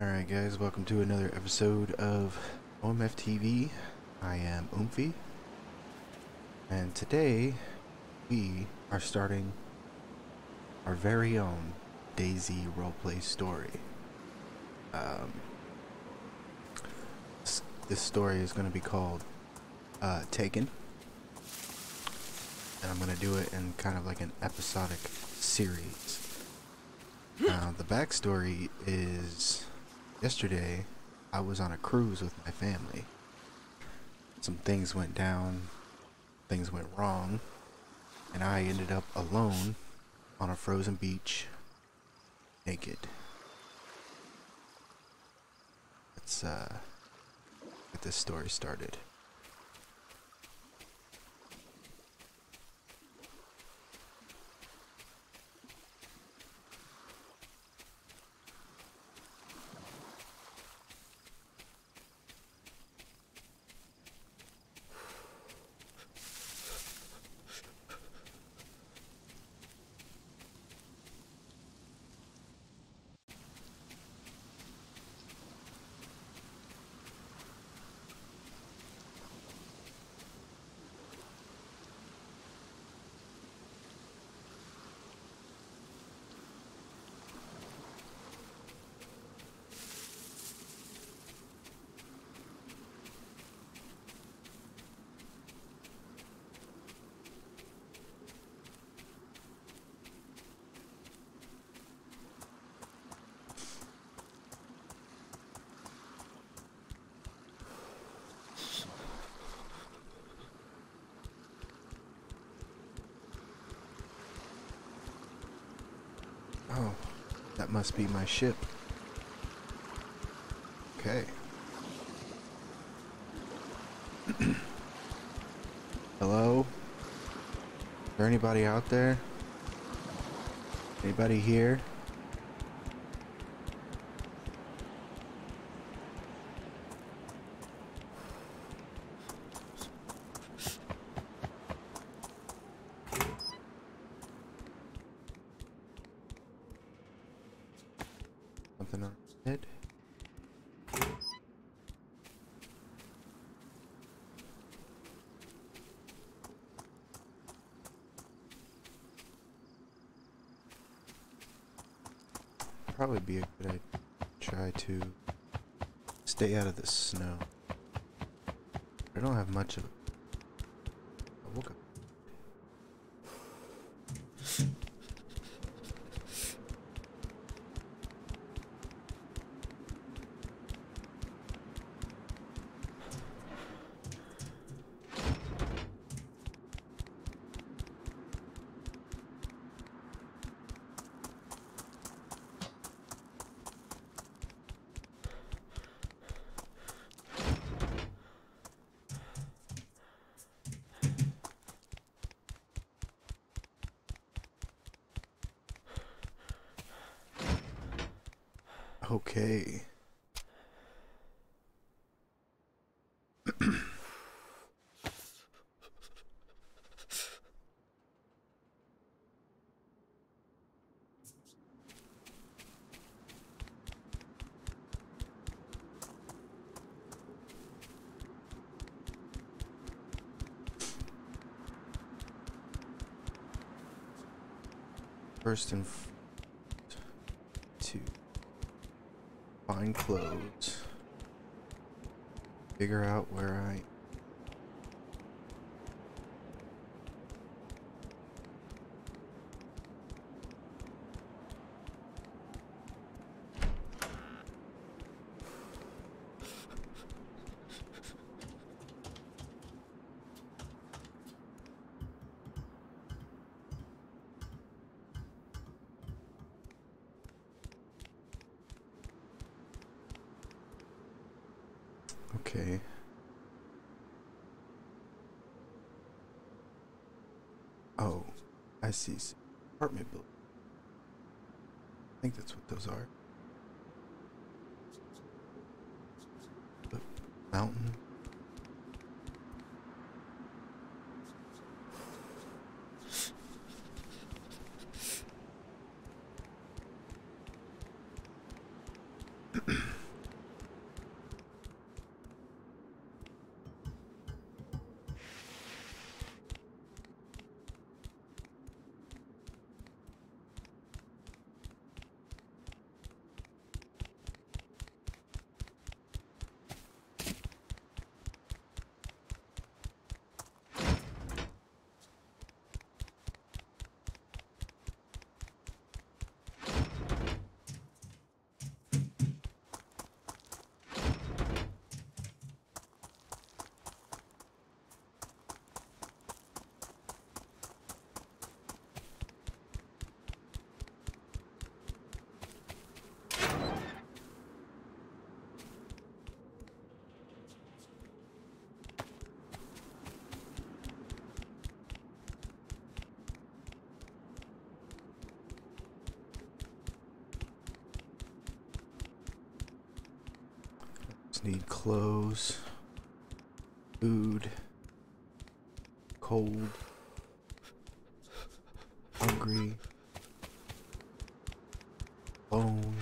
Alright guys, welcome to another episode of OMF TV. I am Oomphy, and today we are starting our very own DayZ roleplay story. This story is going to be called Taken, and I'm going to do it in kind of like an episodic series. Now, the backstory is yesterday I was on a cruise with my family. Some things went down, things went wrong, and I ended up alone on a frozen beach, naked. Let's get this story started. Oh, that must be my ship. Okay. Hello? Is there anybody out there? Anybody here? Something on the head? Probably be a good idea to try to stay out of the snow. I don't have much of it. I woke up. Okay. First and to find clothes, figure out where I Okay. Oh, I see. Apartment building. I think that's what those are. The mountain. Just need clothes, food, cold, hungry, bone.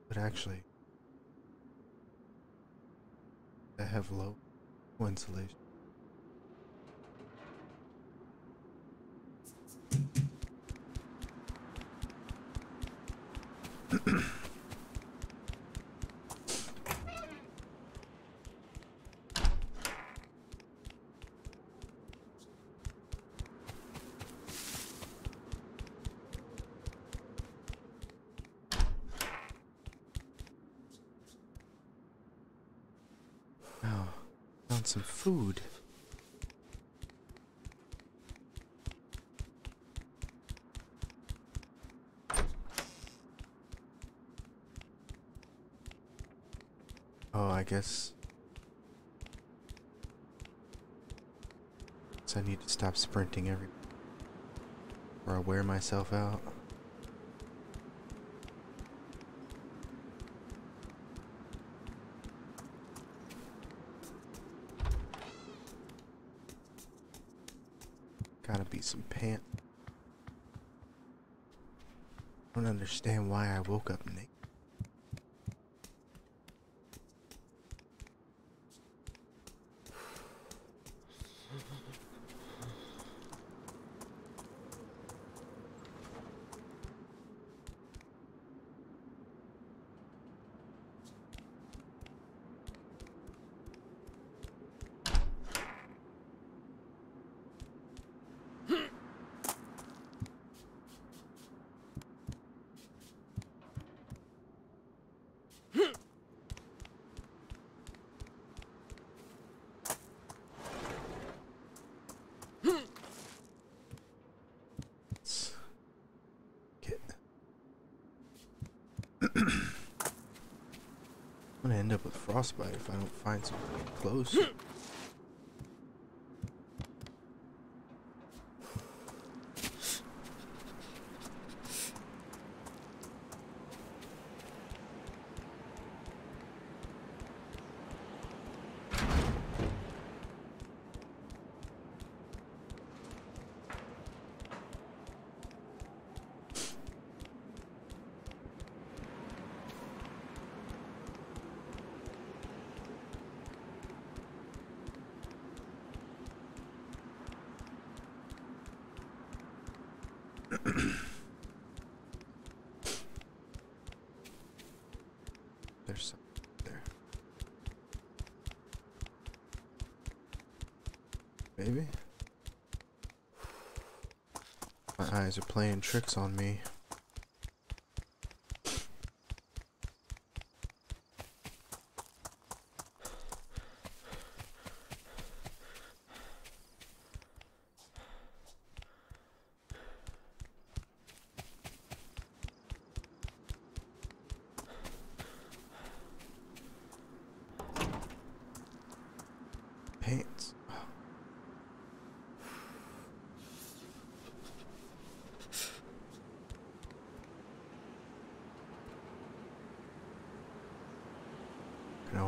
But actually, I have low insulation. Oh, found some food. Oh, I guess I need to stop sprinting or I'll wear myself out. Gotta be some pants. I don't understand why I woke up naked. I'm gonna end up with frostbite if I don't find some clothes. There's some there. Maybe? My eyes are playing tricks on me. Pants.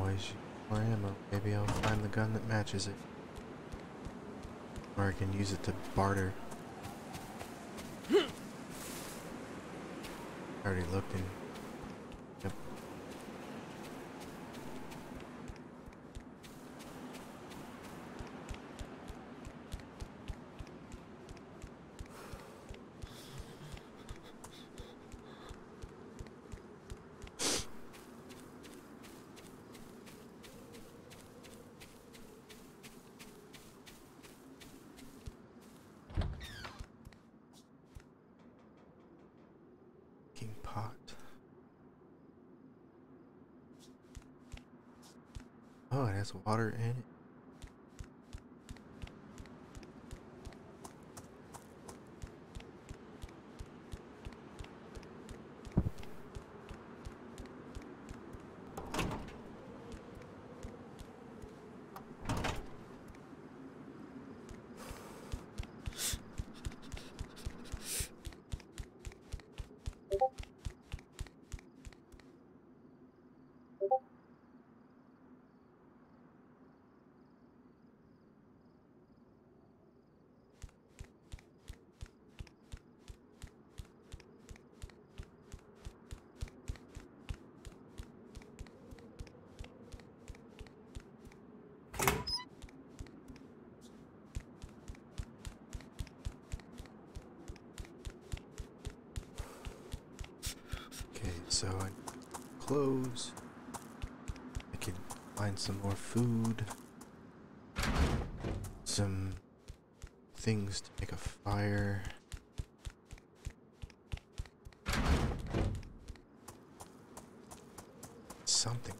always use more ammo. Maybe I'll find the gun that matches it. Or I can use it to barter. I already looked in. Yep. Pot. Oh, it has water in it. Okay, so I clothes. I can find some more food. Some things to make a fire. Something.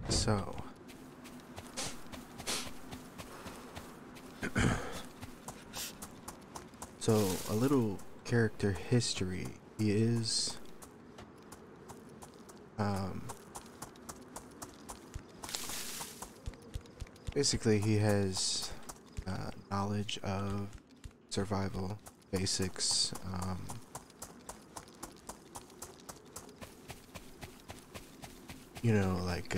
So so a little character history. He is basically he has knowledge of survival basics, you know, like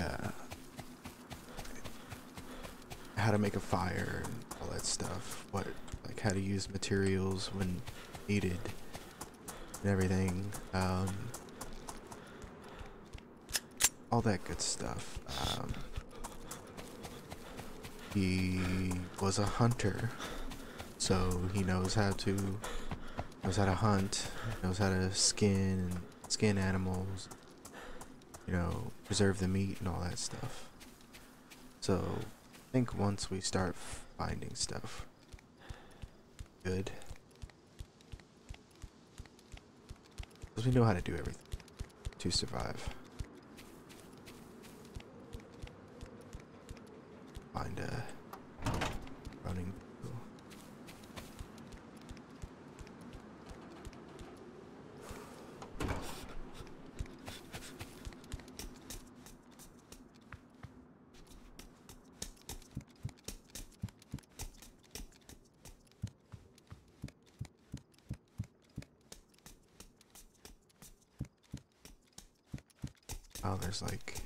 how to make a fire and all that stuff, like how to use materials when needed and everything, all that good stuff. He was a hunter, so he knows how to hunt, knows how to skin animals, you know, preserve the meat and all that stuff. So I think once we start finding stuff, good, because we know how to do everything to survive. Find a running pool. Oh, there's like,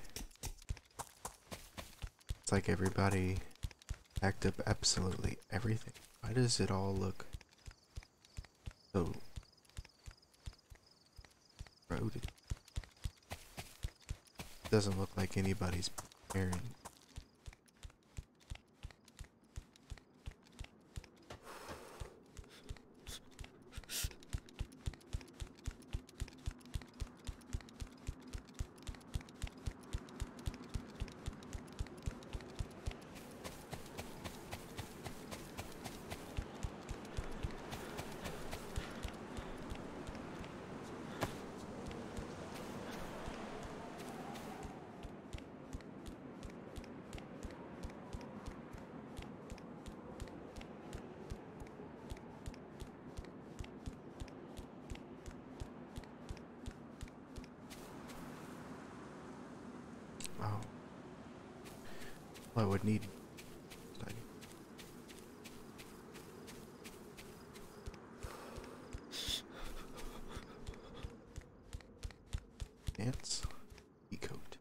it's like everybody packed up absolutely everything. Why does it all look so crowded? Doesn't look like anybody's preparing. Oh. Well, I would need, like, pants, coat.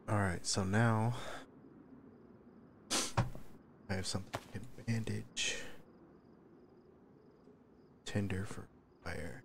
Alright, so now I have something I can bandage. Tinder for fire.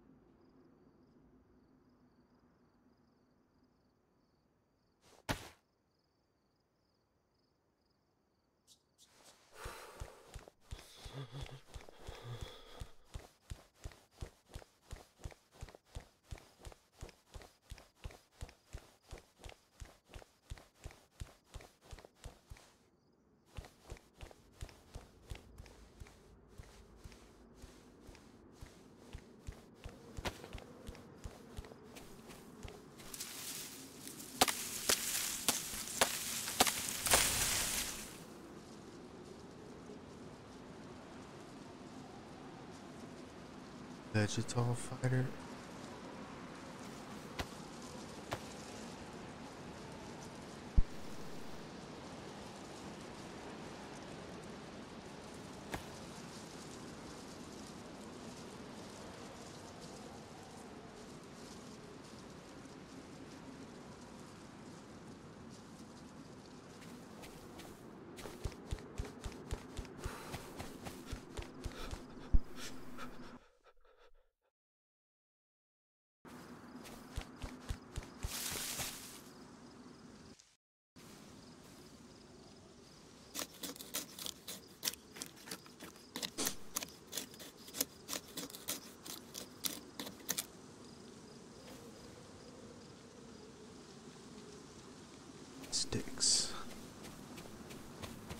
Digital fighter.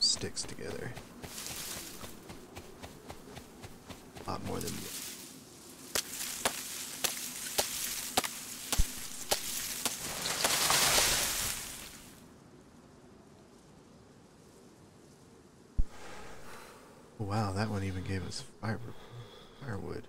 Sticks together. A lot more than you. Wow, that one even gave us firewood.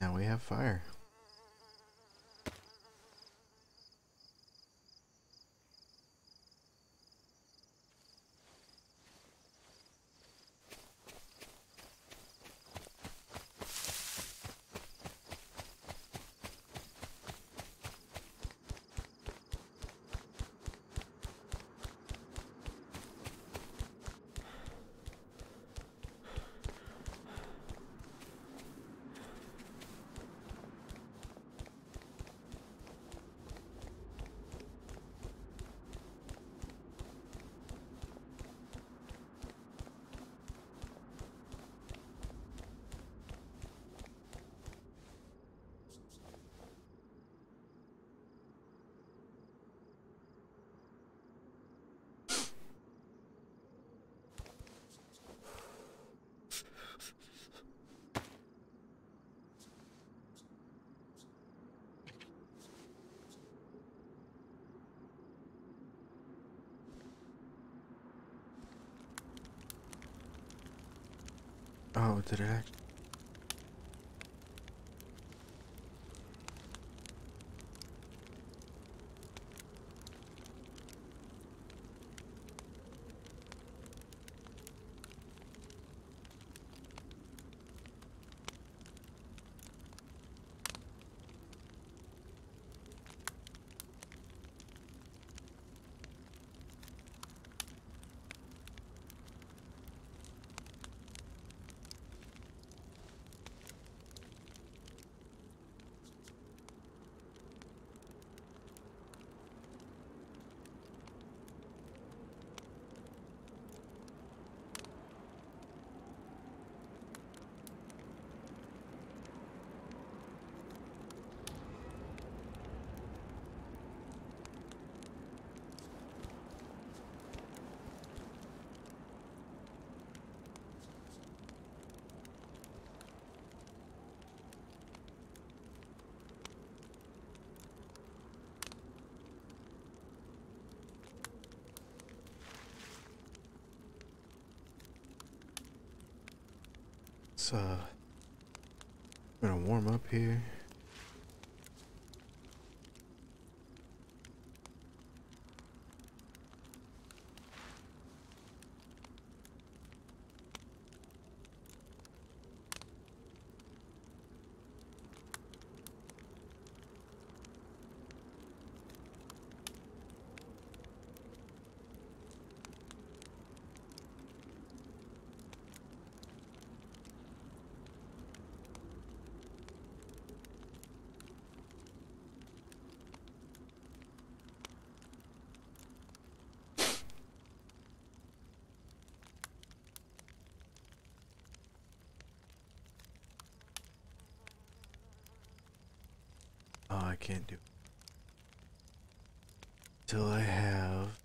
Now we have fire. Oh, did it actually? Let's gonna warm up here. Oh, I can't do it till I have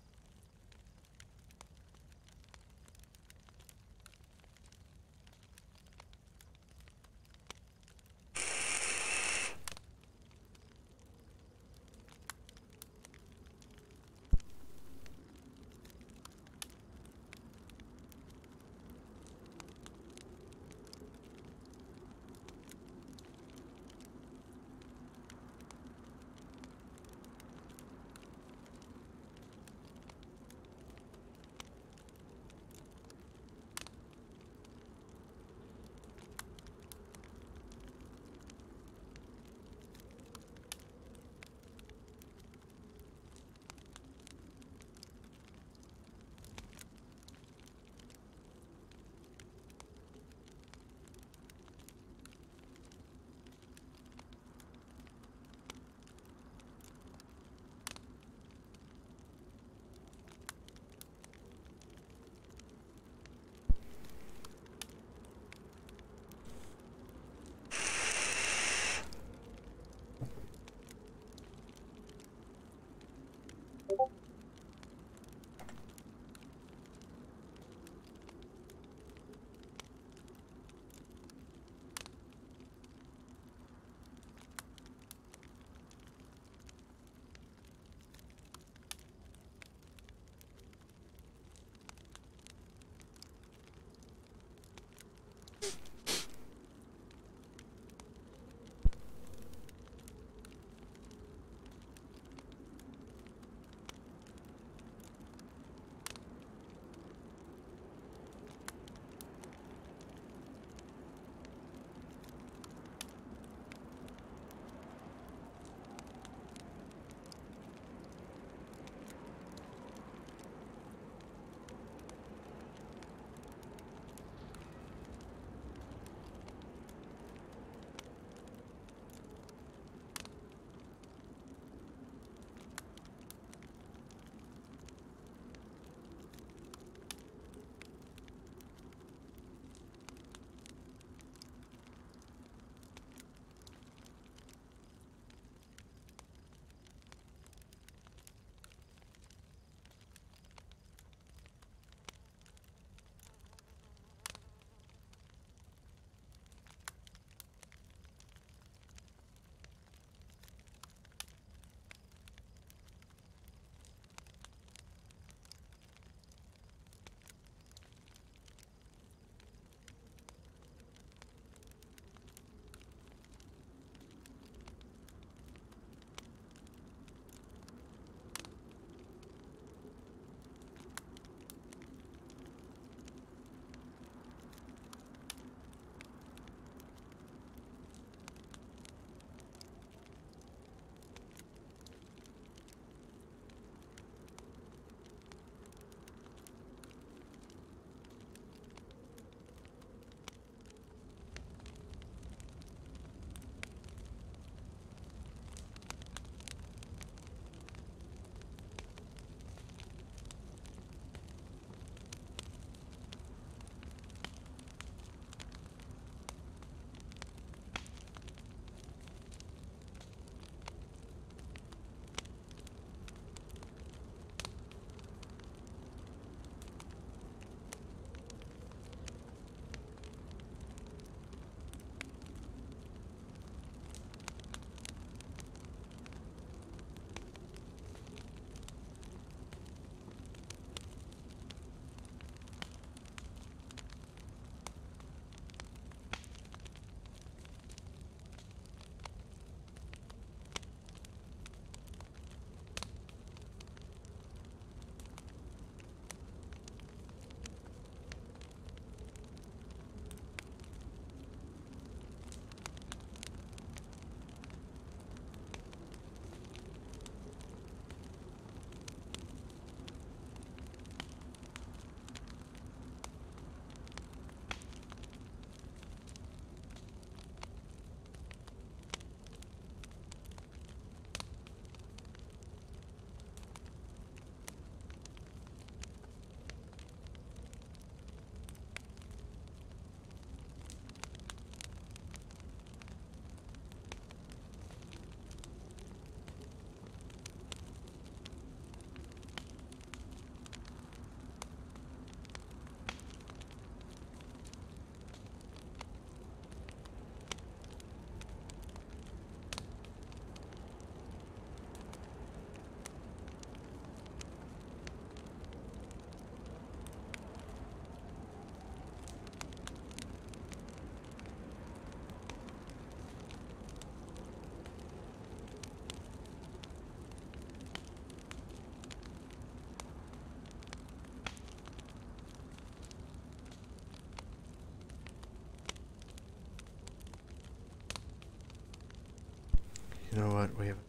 You know what? We have a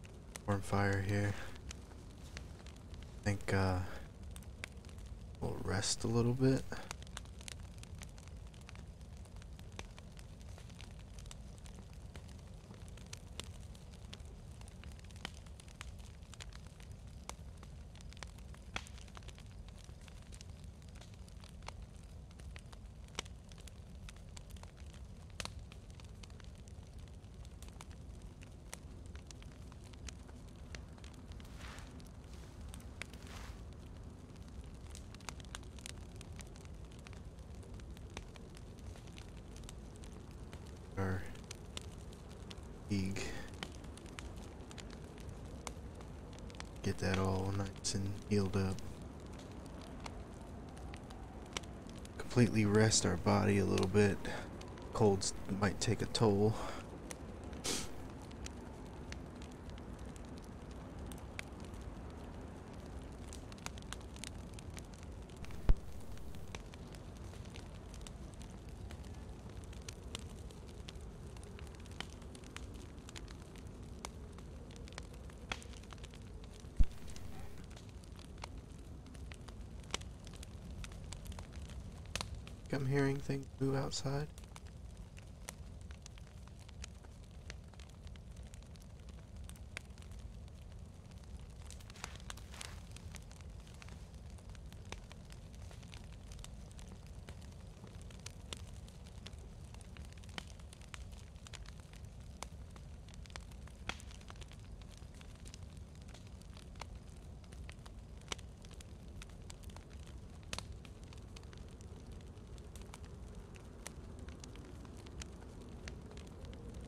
warm fire here. I think we'll rest a little bit. Our fatigue. Get that all nice and healed up. Completely rest our body a little bit. Colds might take a toll. I'm hearing things move outside.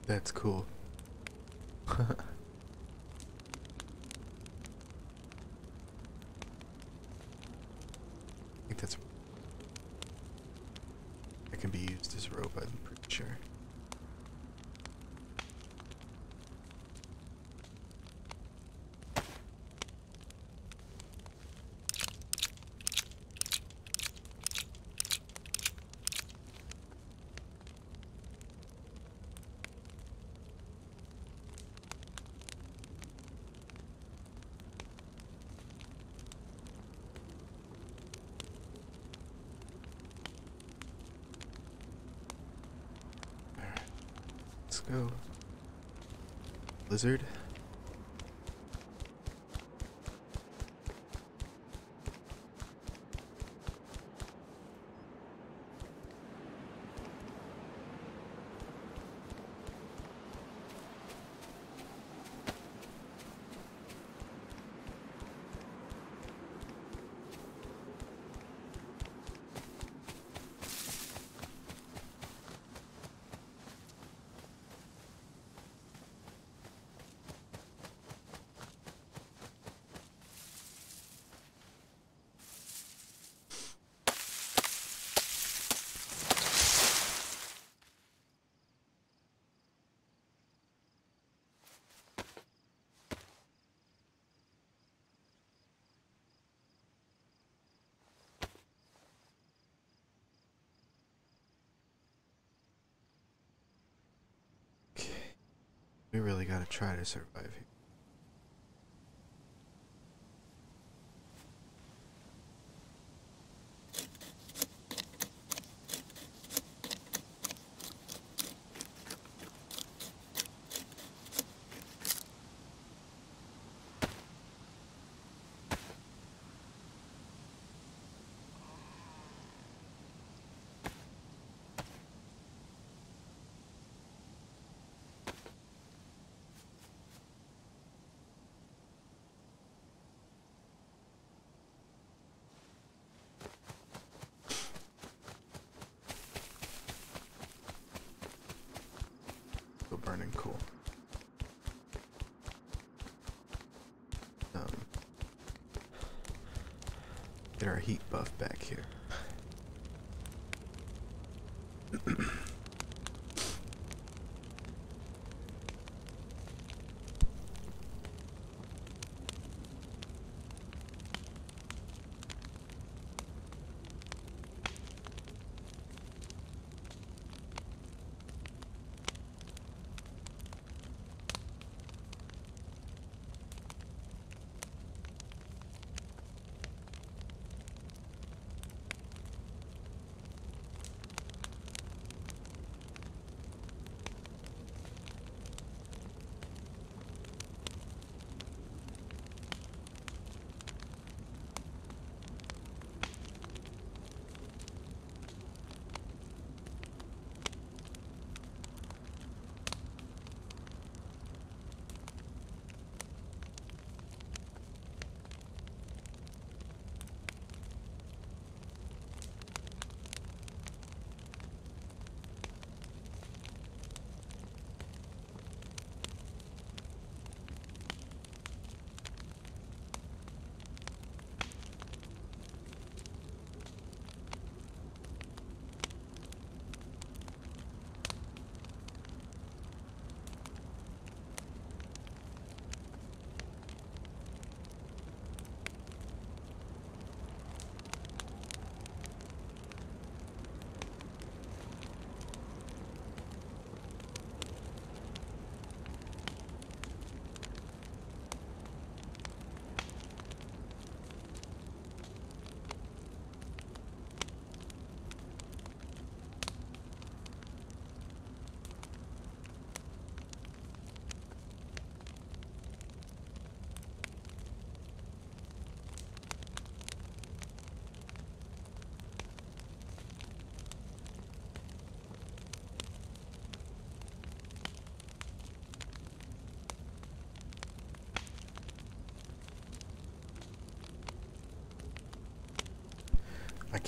That's cool. I think that's... It can be used as rope, I'm pretty sure. Let's go. Lizard. We really gotta try to survive here. Still burning cool. Get our heat buff back here.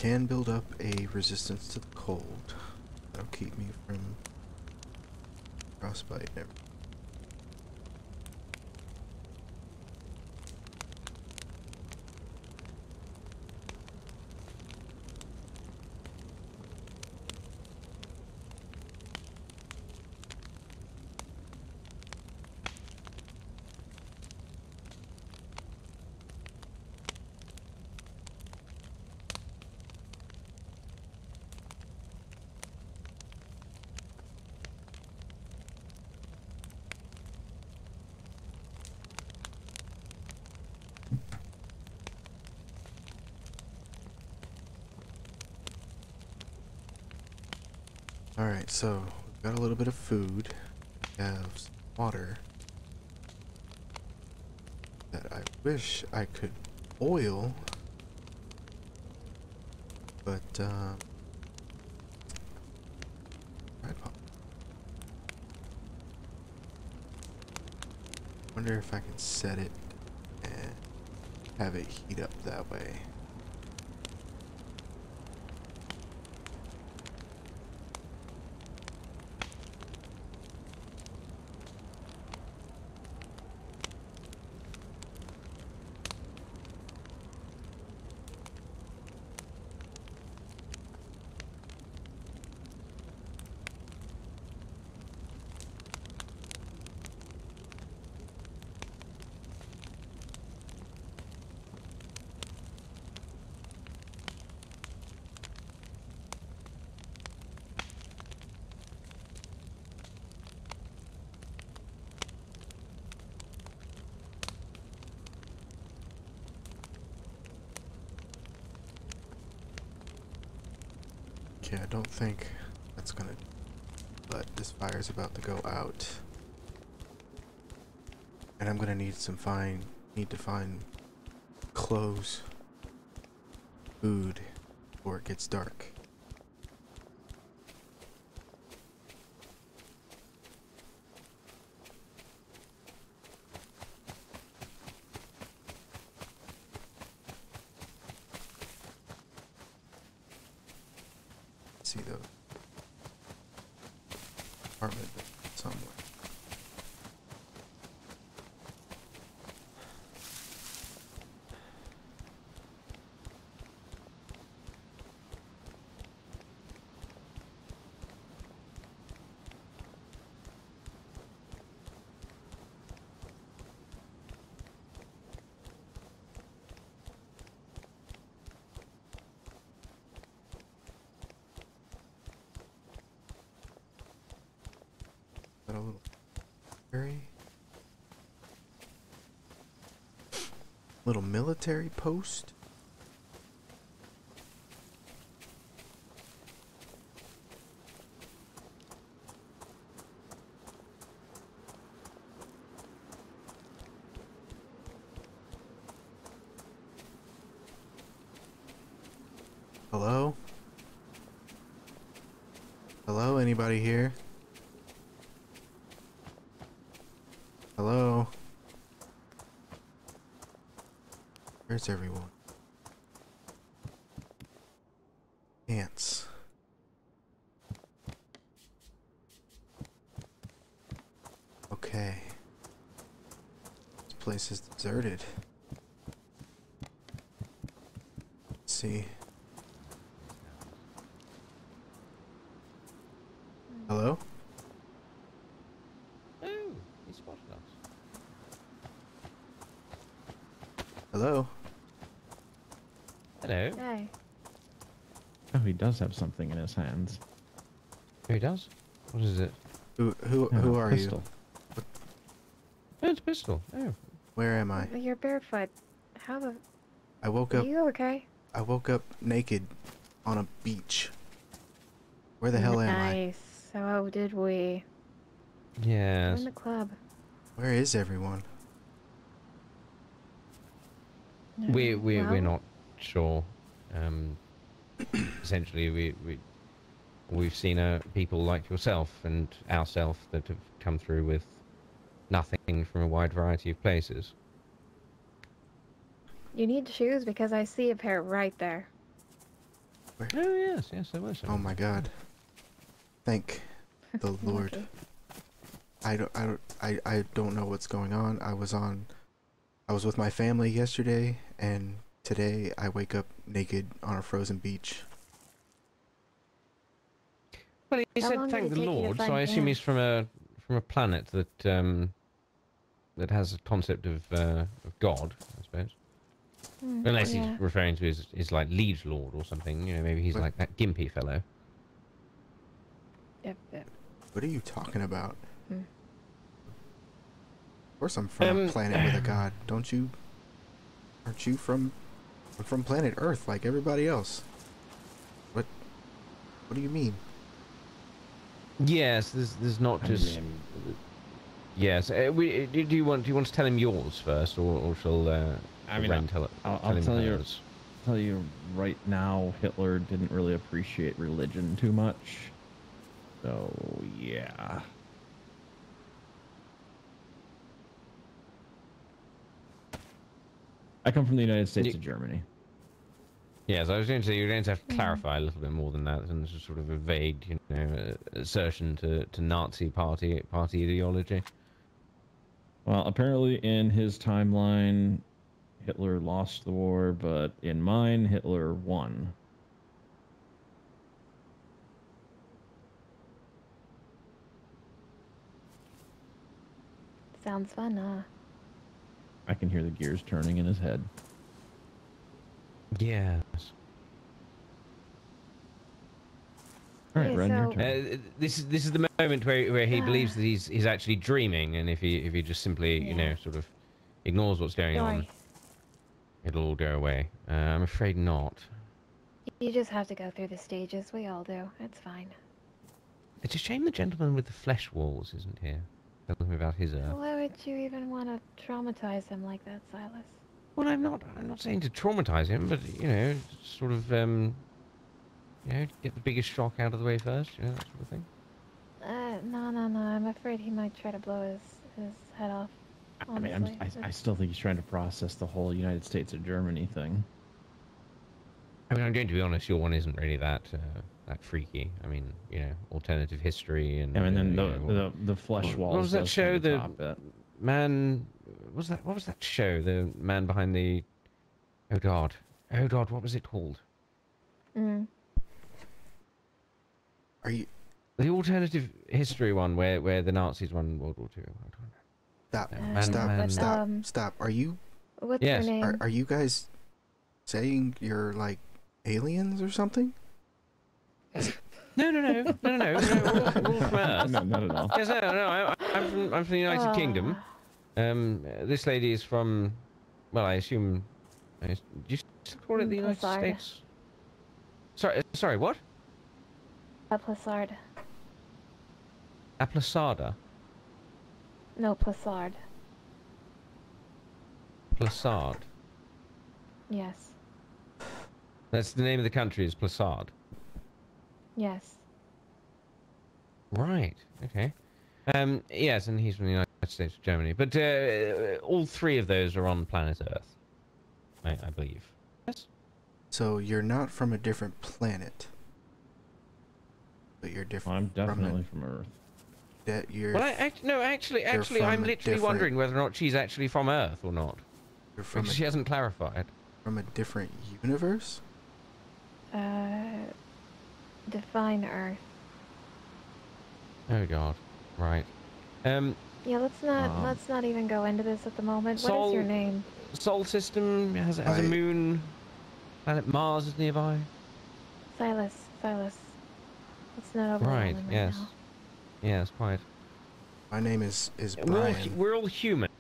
can build up a resistance to the cold. That'll keep me from frostbite and everything. Alright, so we've got a little bit of food. We have some water that I wish I could boil, but wonder if I can set it and have it heat up that way. Okay, I don't think that's gonna, but this fire's about to go out. And I'm gonna need to find clothes, food, before it gets dark. See the apartment somewhere. A little military post. Hello? Hello, anybody here? Hello? Where's everyone? Ants. Okay. This place is deserted. Let's see. Hello? Oh, he spotted us. Hello? Hello. Hey. Oh, he does have something in his hands. Oh, he does? What is it? Who Oh, are pistol. you? Oh, it's a pistol. Oh. Where am I? You're barefoot. How the... I woke Are up you okay? I woke up naked on a beach. Where the hell am I? Nice. So did we. We're Yes. in the club. Where is everyone? We're Well, not sure. Essentially, we've seen people like yourself and ourself that have come through with nothing from a wide variety of places. you need shoes because I see a pair right there. Oh yes, yes, there was. Oh my God. Thank the Lord. Lucky. I don't know what's going on. I was with my family yesterday, and today I wake up naked on a frozen beach. Well, he How said long did thank it the take you to Lord, so find I assume he's camp? from a planet that that has a concept of God, I suppose. Unless he's Yeah. referring to his like liege lord or something. You know, maybe he's What? like that gimpy fellow. Yep, yep. What are you talking about? Hmm. Of course I'm from a planet with a god. Aren't you from... I'm from planet Earth like everybody else. What do you mean? Yes, there's not just. Yes, do you want to tell him yours first, or shall Ren tell I'll him tell you. hers? Tell you right now, Hitler didn't really appreciate religion too much. So yeah. I come from the United States of Germany. Yes, I was going to say you're going to have to clarify a little bit more than that, than just sort of a vague, you know, assertion to Nazi party ideology. Well, apparently in his timeline, Hitler lost the war, but in mine, Hitler won. Sounds fun, huh? I can hear the gears turning in his head. Yes. All right, Okay, Ren, your so- turn. This is the moment where he believes that he's actually dreaming, and if he just simply you know Yeah. sort of ignores what's going Don't on, worry. it'll all go away. I'm afraid not. You just have to go through the stages. We all do. It's fine. It's a shame the gentleman with the flesh walls isn't here. Tell him about his Earth. Why would you even want to traumatize him like that, Silas? Well, I'm not saying to traumatize him, but you know, sort of you know, get the biggest shock out of the way first, you know, that sort of thing. No. I'm afraid he might try to blow his head off. I mean, Honestly, I still think he's trying to process the whole United States of Germany thing. I mean, I'm going to be honest. Your one isn't really that freaky. I mean, you know, alternative history and. And then you know, the flesh walls. What was that does show? kinda The top it. man. What was that show? The man behind the. Oh God. What was it called? Are you... The alternative history one, where the Nazis won World War II. Stop. Man. Stop. Are you... what's Yes. her name? Are you guys saying you're like aliens or something? No. We're all from Earth. No, not at all. Yes, no. I'm from the United Kingdom. This lady is from. Well, I assume. Do you still call it the United Plassard. States? Sorry. What? Plassard. Aplasada. No, Plassard. Plassard. Yes. That's the name of the country. Is Plassard. Yes. Right. Okay. Yes, and he's from the United States of Germany. But all three of those are on planet Earth, I believe. Yes. So you're not from a different planet, but you're different. I'm definitely from Earth. That you're. Well, actually, from I'm a literally different- wondering whether or not she's actually from Earth or not. You're from Because she hasn't clarified. from a different universe. Define Earth. Oh God. Right. Yeah, let's not even go into this at the moment. What is your name? Sol system has a moon. Planet Mars is nearby. Silas. Let's not overwhelm Right. him Yes. now. Yes. Quite. My name is We're all, Brian. we're all human.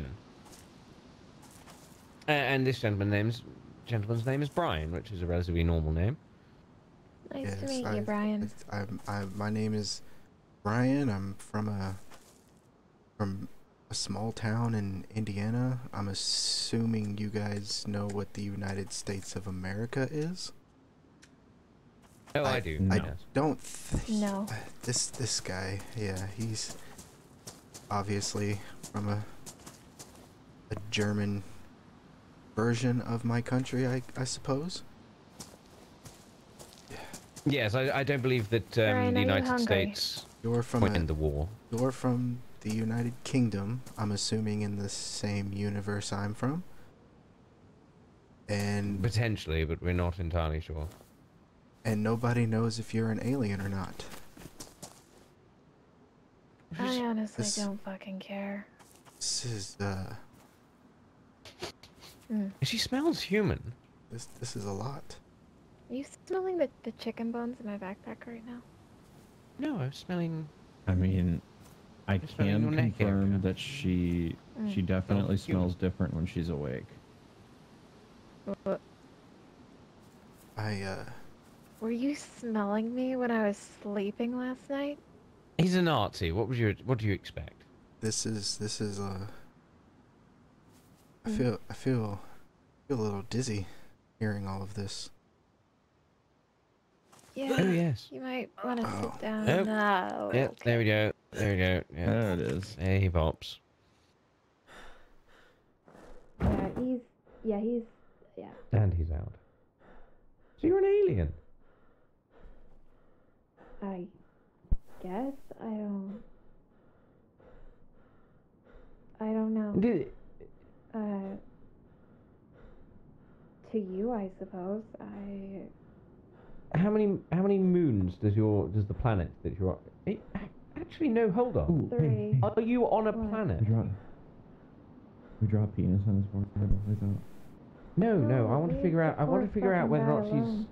And this gentleman's name is Brian, which is a relatively normal name. Nice to meet you, Brian. My name is Brian. I'm from a small town in Indiana. I'm assuming you guys know what the United States of America is. Oh, I do. I Yes. don't think No. this guy. Yeah, he's obviously from a German version of my country, I suppose. Yes, I don't believe that Brian, the are you United hungry? States You're from won the war. You're from the United Kingdom. I'm assuming in the same universe I'm from. And Potentially, but we're not entirely sure. and nobody knows if you're an alien or not. I honestly This- don't fucking care. This is She smells human. this is a lot. Are you smelling the chicken bones in my backpack right now? No, I'm smelling. I mean, I Just smelling your can neck area. confirm that she definitely Smells human. smells different when she's awake. What? Were you smelling me when I was sleeping last night? He's a Nazi. What do you expect? This is I feel a little dizzy hearing all of this. Yeah. Oh yes. You might want to Oh. sit down. Nope. No. Yep. Okay. There we go. There we go. Yeah. There it is. There he pops. Yeah. And he's out. So you're an alien. I guess I don't know. Did, To you, I suppose. how many moons does the planet that you're on? Actually, no. Hold on. Ooh, Three. Are you on a What? planet? We draw a penis on his forehead. Like that. No. No, I want to leave figure the out. I want to poor figure out fucking whether or guy not she's. alone.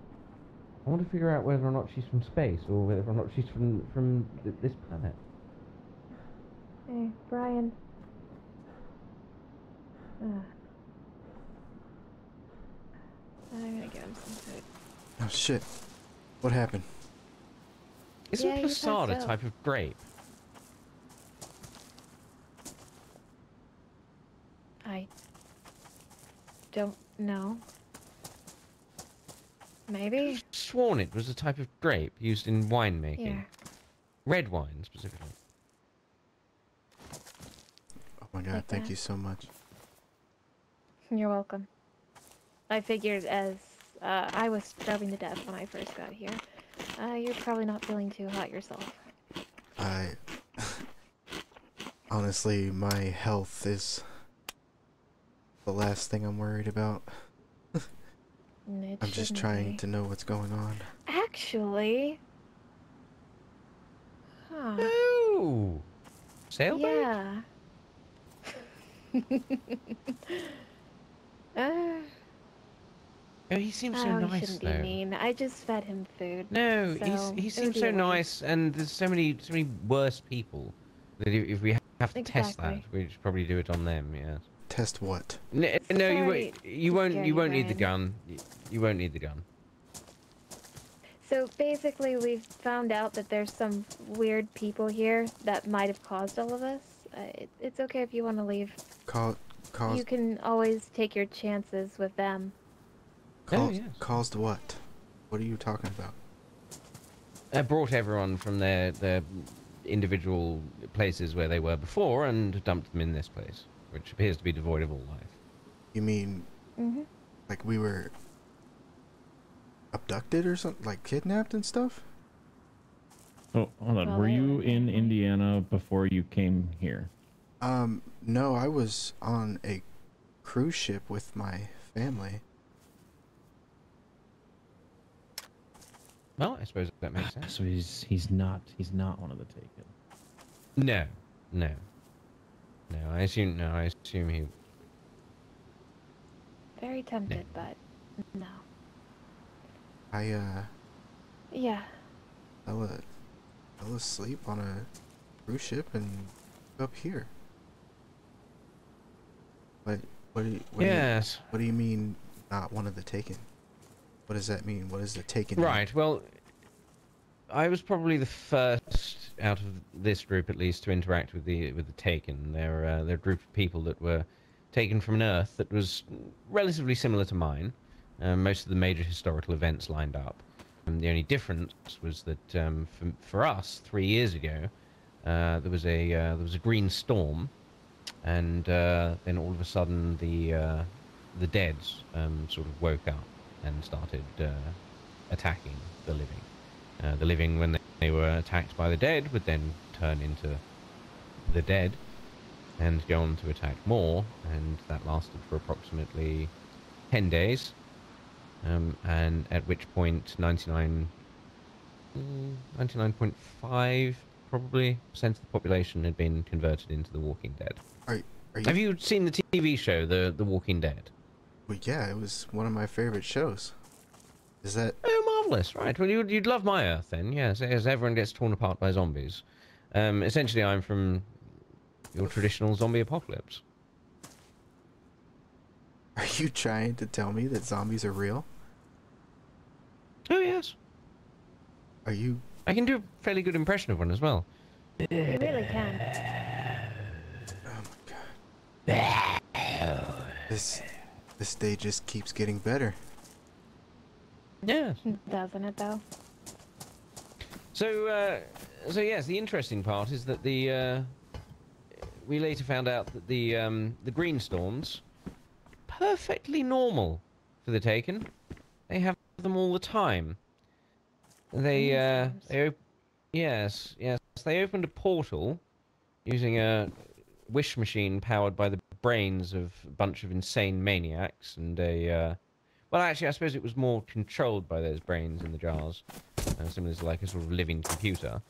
I want to figure out whether or not she's from space or whether or not she's from this planet. Hey, Brian. I'm gonna get him some food. Oh shit. What happened? Isn't Yeah, you passata a passed out. type of grape? I don't know. Maybe? Sworn it was a type of grape used in winemaking. Here. Red wine, specifically. Oh my god, Like thank that. you so much. You're welcome. I figured as I was starving to death when I first got here, you're probably not feeling too hot yourself. I honestly, my health is the last thing I'm worried about. It I'm just shouldn't trying be. to know what's going on. Actually. Huh. Oh! Sailboat? Yeah. Oh, he seems so Oh, you nice, shouldn't be though. mean. I just fed him food. No, So, he it seems would be so a waste. nice, and there's so many worse people that if we have to test that, Exactly. we should probably do it on them. Yes. Test what? No, Sorry you to won't. scare You you, won't need the Brian. gun. You won't need the gun. So basically, we've found out that there's some weird people here that might have caused all of this. It's okay if you want to leave. Cause You can always take your chances with them. caused, yes. caused what? What are you talking about? I brought everyone from their individual places where they were before and dumped them in this place, which appears to be devoid of all life. You mean Mm-hmm. like we were abducted or something, like kidnapped and stuff? Oh, hold on. Well, Were they you were in definitely- Indiana before you came here? No, I was on a cruise ship with my family. Well, I suppose that makes sense. So he's not one of the taken. No. I assume he. Very tempted, but no. I Yeah. fell asleep on a cruise ship and up here. What Yes. what do you mean not one of the taken? What does that mean? What is the taken? Right. Well, I was probably the first out of this group, at least, to interact with the Taken. They're a group of people that were taken from an Earth that was relatively similar to mine. Most of the major historical events lined up. And the only difference was that for us, 3 years ago, there was a green storm, and then all of a sudden the deads sort of woke up and started attacking the living. The living, when they were attacked by the dead, would then turn into the dead and go on to attack more, and that lasted for approximately 10 days. And at which point 99.5 probably percent of the population had been converted into the Walking Dead. Are you? Have you seen the TV show, The Walking Dead? Well, yeah, it was one of my favorite shows. Is that? Oh, marvelous! Right. Well, you'd love my Earth then, yes. As everyone gets torn apart by zombies. Essentially, I'm from your traditional zombie apocalypse. Are you trying to tell me that zombies are real? Oh yes. Are you? I can do a fairly good impression of one as well. You really can. Oh my god. This day just keeps getting better. Yes. Doesn't it though? So yes, the interesting part is that we later found out that the green storms, perfectly normal for the Taken. They have them all the time. They they opened a portal using a wish machine powered by the brains of a bunch of insane maniacs and well, actually, I suppose it was more controlled by those brains in the jars, similar to like a sort of living computer,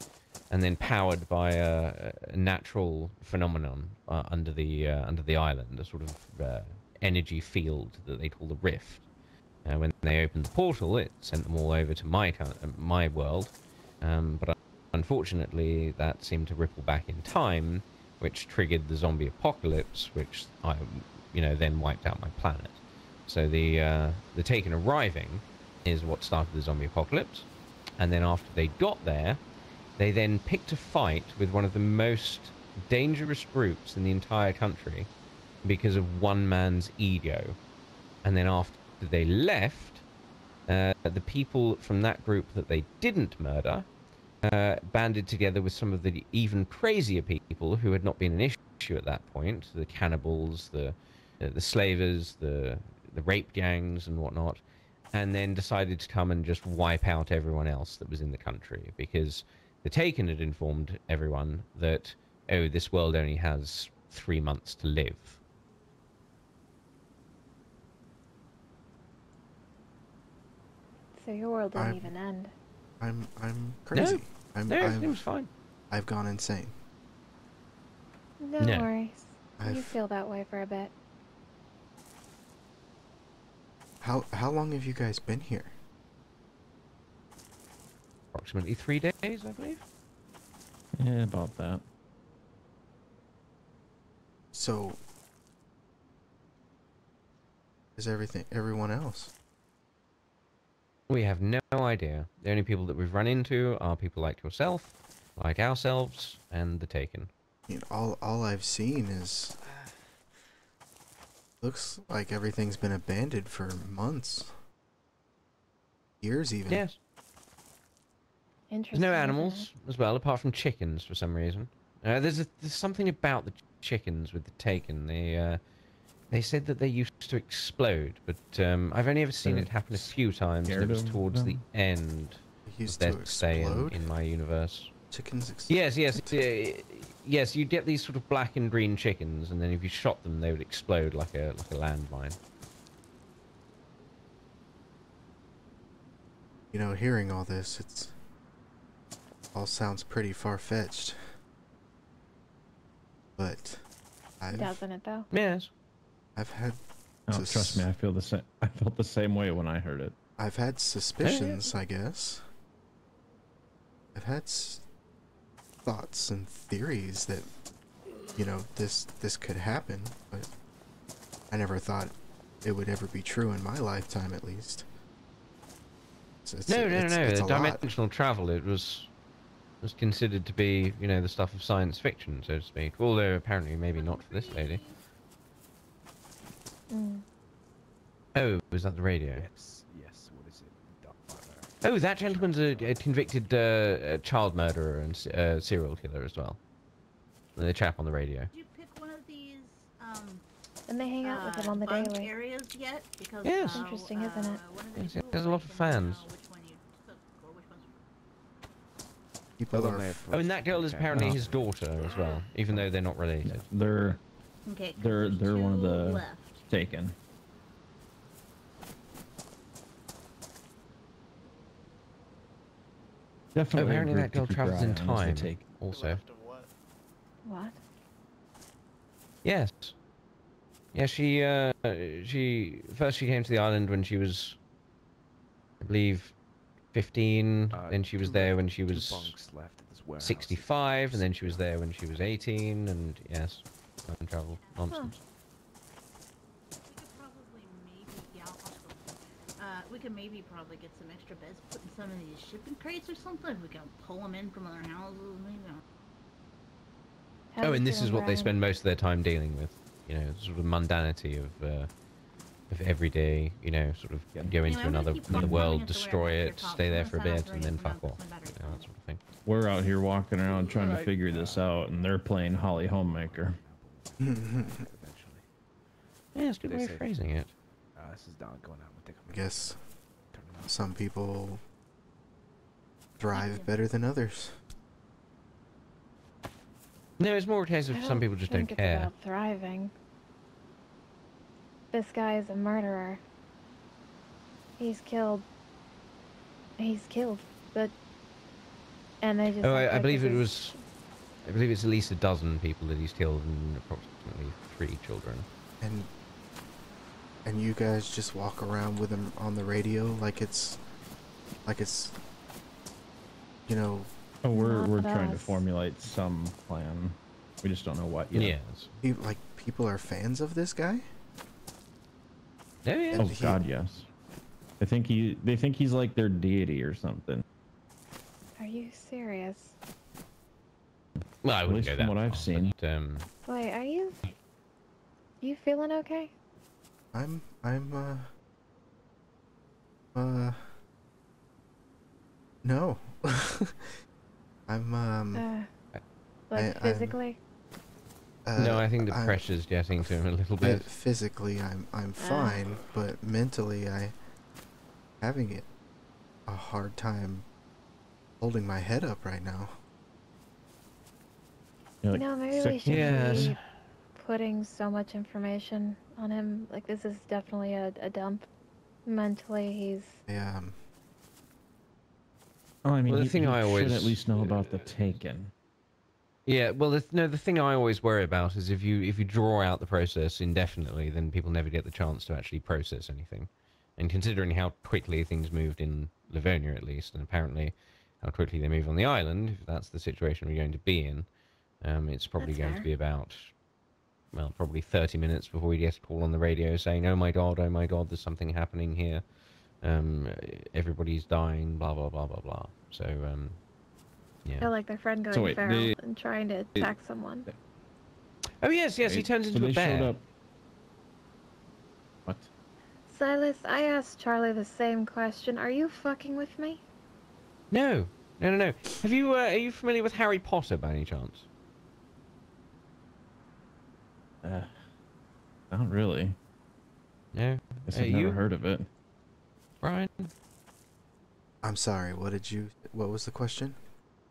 and then powered by a natural phenomenon under the island, a sort of energy field that they call the rift. When they opened the portal, it sent them all over to my world, but unfortunately, that seemed to ripple back in time, which triggered the zombie apocalypse, which then wiped out my planet. So the Taken arriving is what started the zombie apocalypse, and then after they got there, they then picked a fight with one of the most dangerous groups in the entire country because of one man's ego. And then after they left, the people from that group that they didn't murder banded together with some of the even crazier people who had not been an issue at that point, the cannibals, the slavers, the rape gangs and whatnot, and then decided to come and just wipe out everyone else that was in the country, because the Taken had informed everyone that, oh, this world only has 3 months to live. So your world didn't even end. I'm crazy. No, it was fine. I've gone insane. No worries. You feel that way for a bit. How long have you guys been here? Approximately 3 days, I believe. Yeah, about that. So, is everyone else? We have no idea. The only people that we've run into are people like yourself, like ourselves, and the Taken. You know, all I've seen is... Looks like everything's been abandoned for months. Years even. Yes. Interesting. There's no animals as well, apart from chickens for some reason. There's something about the chickens with the Taken. They said that they used to explode, but I've only ever seen it happen a few times. And it was towards the end of their stay in my universe. Chickens explode? Yes, you'd get these sort of black and green chickens, and then if you shot them, they would explode like a landmine. You know, hearing all this, it all sounds pretty far-fetched. But doesn't it though? Yes. I've had... Oh, trust me, I felt the same way when I heard it. I've had suspicions, I guess. I've had thoughts and theories that, you know, this could happen, but I never thought it would ever be true in my lifetime, at least. No. Dimensional travel, it was considered to be, you know, the stuff of science fiction, so to speak. Although apparently maybe not for this lady. Mm. Oh, was that the radio? Yes. What is it? Oh, that gentleman's a convicted child murderer and serial killer as well. The chap on the radio. Did you pick one of these And they hang out with him on the bunk daily. areas yet? Because Yes. Interesting, isn't it? one of the Yes, people there's a lot of wanted to know fans. which one you took or which ones People Well, are. they Oh, and that girl is apparently Oh. his daughter as well, even though they're not related. They're Okay, 'cause they're there's they're one of two the left. taken. Oh, Definitely. a apparently group that to girl keep your travels eye in on as the time Taken. also. Left of what? What? Yes. Yeah, she first she came to the island when she was, I believe, 15. Then she was there when she Two was bunks left at this warehouse. 65, and then she was there when she was 18, and yes, time travel nonsense. We could probably maybe, yeah, I'll go. We could maybe probably get some extra beds, put in some of these shipping crates or something. We can pull them in from other houses, you know. How's Oh, it and this is feeling, what they Brian? spend most of their time dealing with. You know, sort of mundanity of everyday. You know, sort of Yeah. go Anyway, into I'm gonna another keep plugging world, at the destroy warehouse it, here, stay Tom. there I'm for a gonna sign bit, off and then right now, fuck off. because my battery's You know, that going. sort of thing. We're out here walking around trying to Alright. figure this out, and they're playing Holly Homemaker. Eventually. Yeah, it's a good They way of say- phrasing it. This is Don going out with the I guess Turn it off. some people thrive better than others. No, it's more a case of I some people just don't think it's care. about thriving. This guy is a murderer. He's killed, but... And they just... Oh, act I like believe this it is- was. I believe it's at least a dozen people that he's killed, and approximately 3 children. And you guys just walk around with him on the radio like it's you know, Oh, we're Not trying to us. formulate some plan. We just don't know what yet. Yes. people are fans of this guy. Oh, yeah. Oh He- God, yes. They think he's like their deity or something. Are you serious? Well, I wouldn't least go from that what I've far, seen. But, Wait, are you... You feeling okay? I'm no. I'm Like I'm- physically? no, I think the I'm- pressure's getting to him a little bit. physically I'm fine, but mentally I having a hard time holding my head up right now. You're You like, know, maybe we "Sick shouldn't Yes. be putting so much information on him. Like, this is definitely a dump. Mentally, he's... Yeah, Oh, I mean, Well, the he thing I should always- at least know about the Taken. Yeah, well, the thing I always worry about is if you draw out the process indefinitely, then people never get the chance to actually process anything. And considering how quickly things moved in Livonia, at least, and apparently how quickly they move on the island, if that's the situation we're going to be in, it's probably That's going fair. to be about, well, probably 30 minutes before we get a call on the radio saying, oh my god, there's something happening here. Everybody's dying, blah, blah, blah, blah, blah. So, yeah. feel like their friend going So wait, feral they- and trying to attack someone. Oh, yes, he Right? turns So into they a bear. showed up. What? Silas, I asked Charlie the same question. Are you fucking with me? No. Have you, are you familiar with Harry Potter by any chance? Not really. No? Guess I've never heard of it. Brian? I'm sorry. What was the question?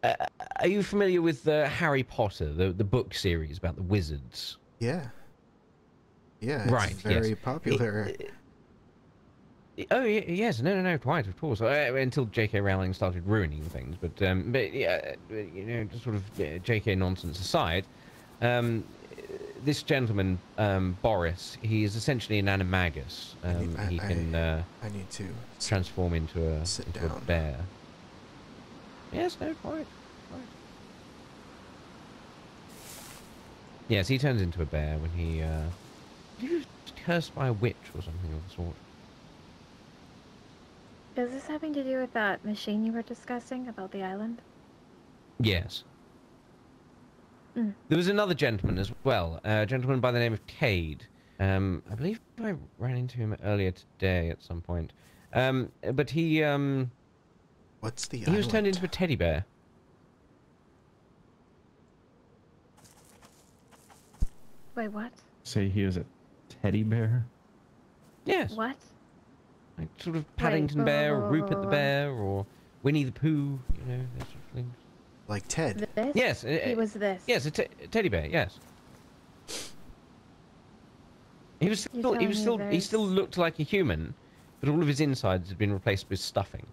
Are you familiar with Harry Potter, the book series about the wizards? Yeah. Yeah, it's Right, very yes. popular. Oh, yes, no, quite, of course. Until J.K. Rowling started ruining things, but yeah, you know, just sort of J.K. nonsense aside, this gentleman, Boris, he is essentially an animagus. He can I need to transform into a sit into a down. bear. Yes, no, quite. Yes, he turns into a bear when he he was cursed by a witch or something of the sort. Is this having to do with that machine you were discussing about the island? Yes. Mm. There was another gentleman as well, a gentleman by the name of Cade. I believe I ran into him earlier today at some point. But he What's the he was turned island? into a teddy bear. Wait, what? Say he was a teddy bear? Yes. What? Like sort of Paddington whoa, Bear, whoa, or whoa, Rupert whoa, the whoa. Bear, or Winnie the Pooh, you know, those sort of things. Like Ted. This? Yes. He was this. Yes, a teddy bear. Yes. He was You're still. He telling was me still. He there's- still looked like a human, but all of his insides had been replaced with stuffing.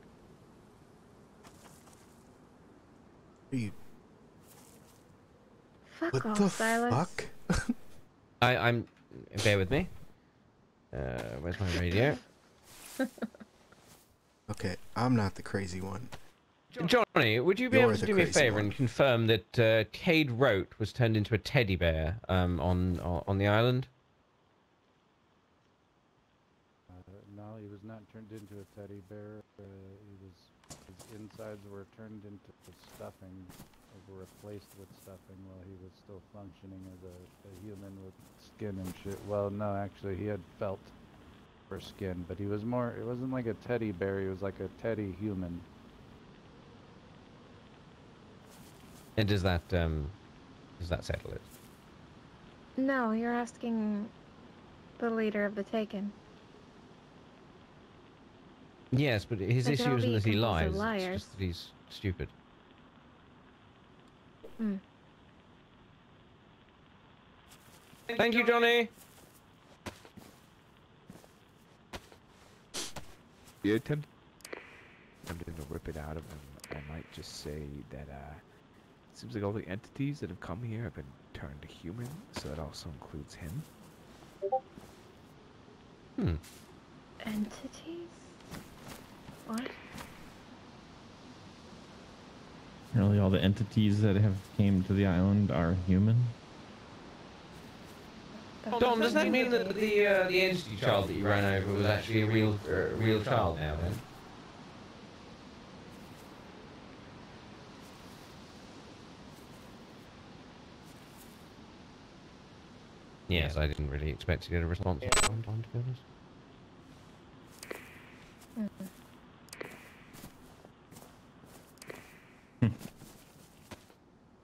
Are you, Fuck what off, the Silas. fuck? I'm. Bear with me. Where's my radio? Okay, I'm not the crazy one. Johnny, would you be You're able to the do me a crazy favour one. and confirm that Cade Rote was turned into a teddy bear on the island? No, he was not turned into a teddy bear. His insides were turned into stuffing, were replaced with stuffing while he was still functioning as a human with skin and shit. Well, no, actually, he had felt for skin, but he was more. It wasn't like a teddy bear. He was like a teddy human. And does that settle it? No, you're asking the leader of the Taken. Yes, but his They can issue all isn't be that he compulsive lies. liars. It's just that he's stupid. Hmm. Thank you, Johnny. You attempted to rip it out of him. I might just say that it seems like all the entities that have come here have been turned to human, so that also includes him. Hmm. Entities? What? Apparently all the entities that have came to the island are human. Dom, does that mean that the entity child that you ran over was actually a real child now then? Yes, I didn't really expect to get a response on time, to be honest.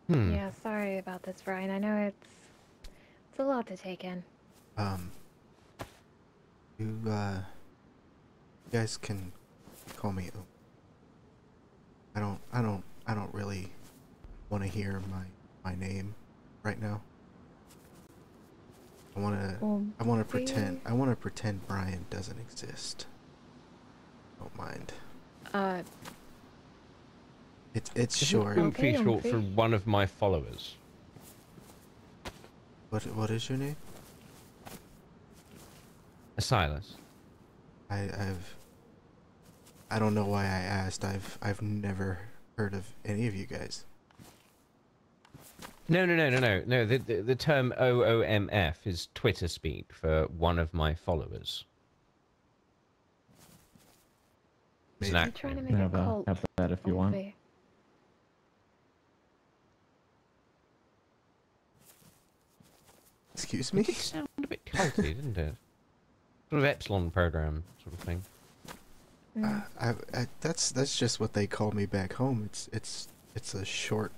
Hmm. Yeah, sorry about this, Brian. I know it's a lot to take in. You guys can call me. I don't really want to hear my name right now. I want to pretend Brian doesn't exist. Don't mind. It's short. Oomphy Okay, short for Oomphy. one of my followers. What is your name? Silas. I don't know why I asked. I've never heard of any of you guys. No. The term OOMF is Twitter speak for one of my followers. It's an You're trying to acronym. make a Have, cult. have that if you want. Oomphy. Excuse me? It sounded a bit culty, didn't it? Sort of Epsilon program sort of thing. That's just what they call me back home. It's a short,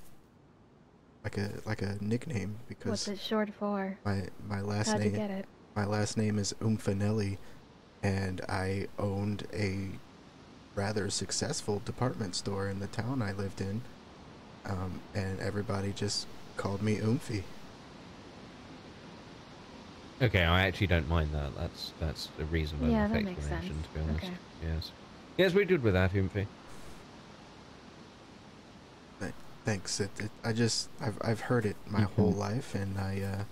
like a nickname What's because it short for? my last How'd you name get it? my last name is Umfanelli, and I owned a rather successful department store in the town I lived in, and everybody just called me Oomphy. Okay, I actually don't mind that. That's a reasonable Yeah, enough that makes explanation, sense. to be honest. Okay. Yes. Yes, we're good with that, Oomphy. Thanks. I've heard it my whole life, and I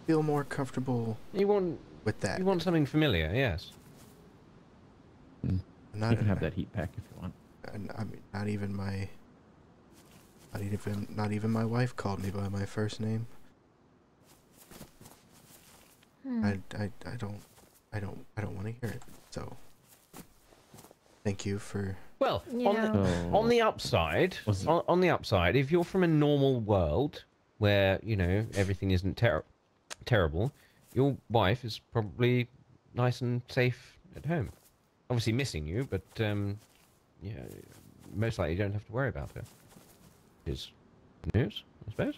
feel more comfortable You want with that. you want something familiar, yes. Not You can have that heat pack if you want. I mean, not even my wife called me by my first name. I don't want to hear it. So, thank you for. Well, You know- on the upside, Was it- on the upside, if you're from a normal world where everything isn't terrible, your wife is probably nice and safe at home. Obviously missing you, but yeah, most likely you don't have to worry about her. Is news, I suppose.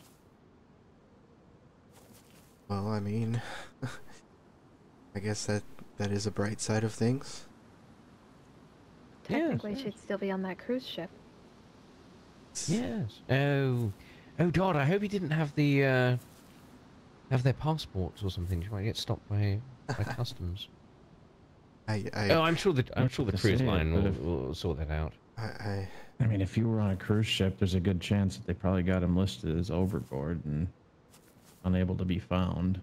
Well, I mean, I guess that is a bright side of things. Technically, yes. she'd still be on that cruise ship. Yes. Oh, God! I hope he didn't have the have their passports or something. You might get stopped by customs. Oh, I'm sure the cruise line will sort that out. I mean, if you were on a cruise ship, there's a good chance that they probably got him listed as overboard and unable to be found.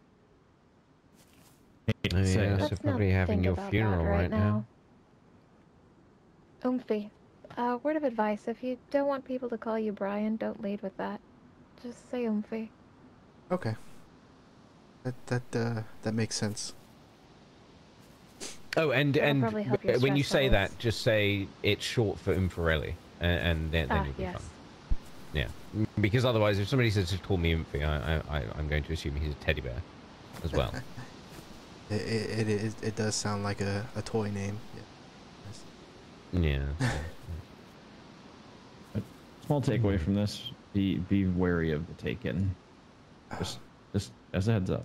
Oh, yeah, Let's so probably not having think your about funeral that right now. Oomphy, word of advice: if you don't want people to call you Brian, don't lead with that. Just say Oomphy. okay. That makes sense. Oh, and probably help your when you stress say levels. that, just say it's short for Umferelli, and then you'll be yes. fine. Yeah, because otherwise, if somebody says to call me Umphy, I'm going to assume he's a teddy bear as well. It does sound like a toy name. Yeah. Small takeaway from this: be wary of the Taken. Just as a heads up.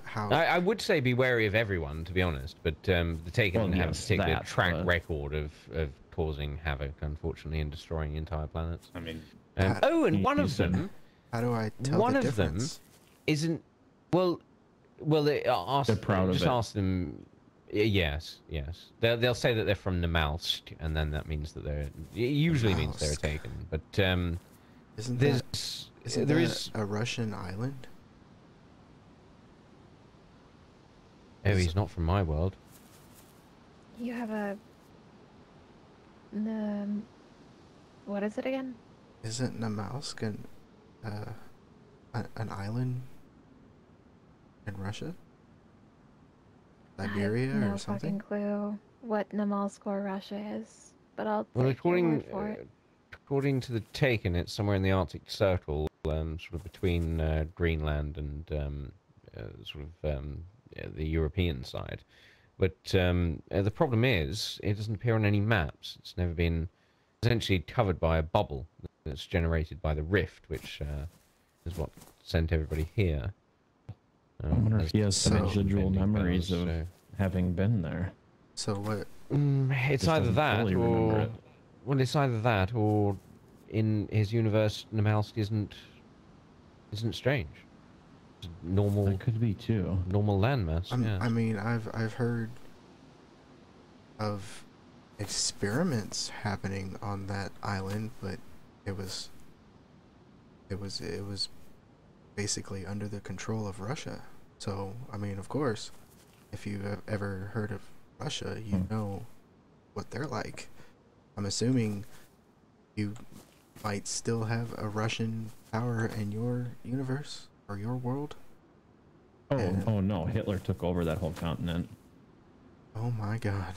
How? I would say be wary of everyone, to be honest, but the Taken have a particular track record of causing havoc, unfortunately, and destroying entire planets. I mean, and one of them. How do I tell one the of difference? them isn't. Well, they're proud of it. Just ask them. Yes. They'll say that they're from Namalsk, and then that means that they're. It usually means they're Taken, but Isn't there that is a Russian island? Oh, he's not from my world. You have a... what is it again? Isn't Namalsk an island in Russia? Siberia no or something? fucking clue what Namalsk or Russia is, but I'll Well, take your word for it. according to the Taken, it's somewhere in the Arctic Circle, sort of between Greenland and the European side. But the problem is, it doesn't appear on any maps. It's never been essentially covered by a bubble that's generated by the rift, which is what sent everybody here. I wonder if he has some residual memories of so. having been there. So what? It's either that, or well, it's either that, or in his universe, Namalsk isn't strange. It's normal. That could be too. Normal landmass. Yeah. I mean, I've heard of experiments happening on that island, but it was basically under the control of Russia. So, I mean, of course, if you have ever heard of Russia, you know what they're like. I'm assuming you might still have a Russian power in your universe or your world. Oh no, Hitler took over that whole continent. Oh my god.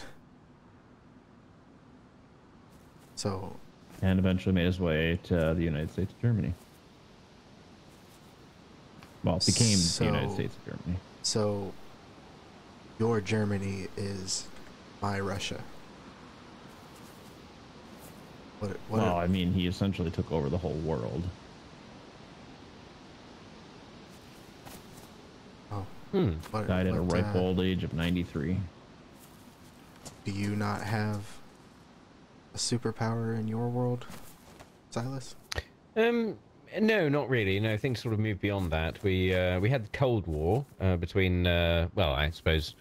So... And eventually made his way to the United States of Germany. Well, it became the United States of Germany. So, your Germany is my Russia. Well, I mean, he essentially took over the whole world. Oh. Died at a ripe old age of 93. Do you not have a superpower in your world, Silas? No, not really. No, things sort of moved beyond that. We had the Cold War between well, I suppose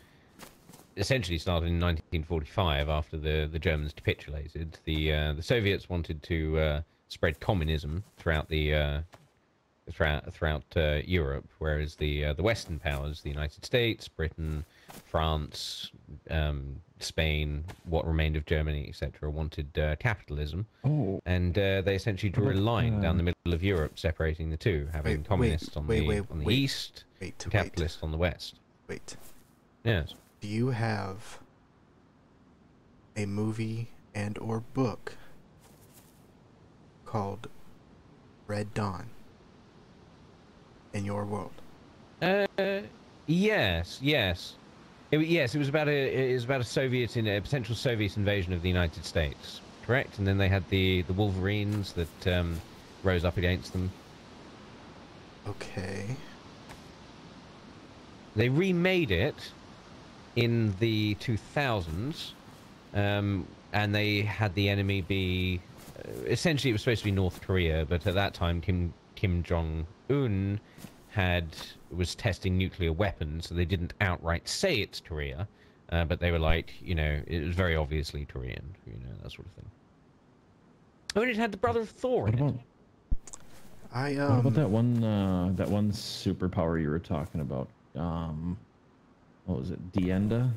essentially started in 1945 after the Germans capitulated. The Soviets wanted to spread communism throughout the throughout Europe, whereas the Western powers, the United States, Britain, France, Spain, what remained of Germany, etc., wanted capitalism. And they essentially drew a line down the middle of Europe, separating the two, having communists on the east, and capitalists on the west. Wait. Yes. Do you have a movie and or book called Red Dawn in your world? Yes. It was about a potential Soviet invasion of the United States, correct? And then they had the Wolverines that rose up against them. Okay. They remade it in the 2000s, and they had the enemy be essentially it was supposed to be North Korea, but at that time Kim Jong Un was testing nuclear weapons, so they didn't outright say it's Korea, but they were like, you know, it was very obviously Korean, you know, that sort of thing. Oh, and it had the brother of Thor in it. What about that one superpower you were talking about? What was it? Dienda?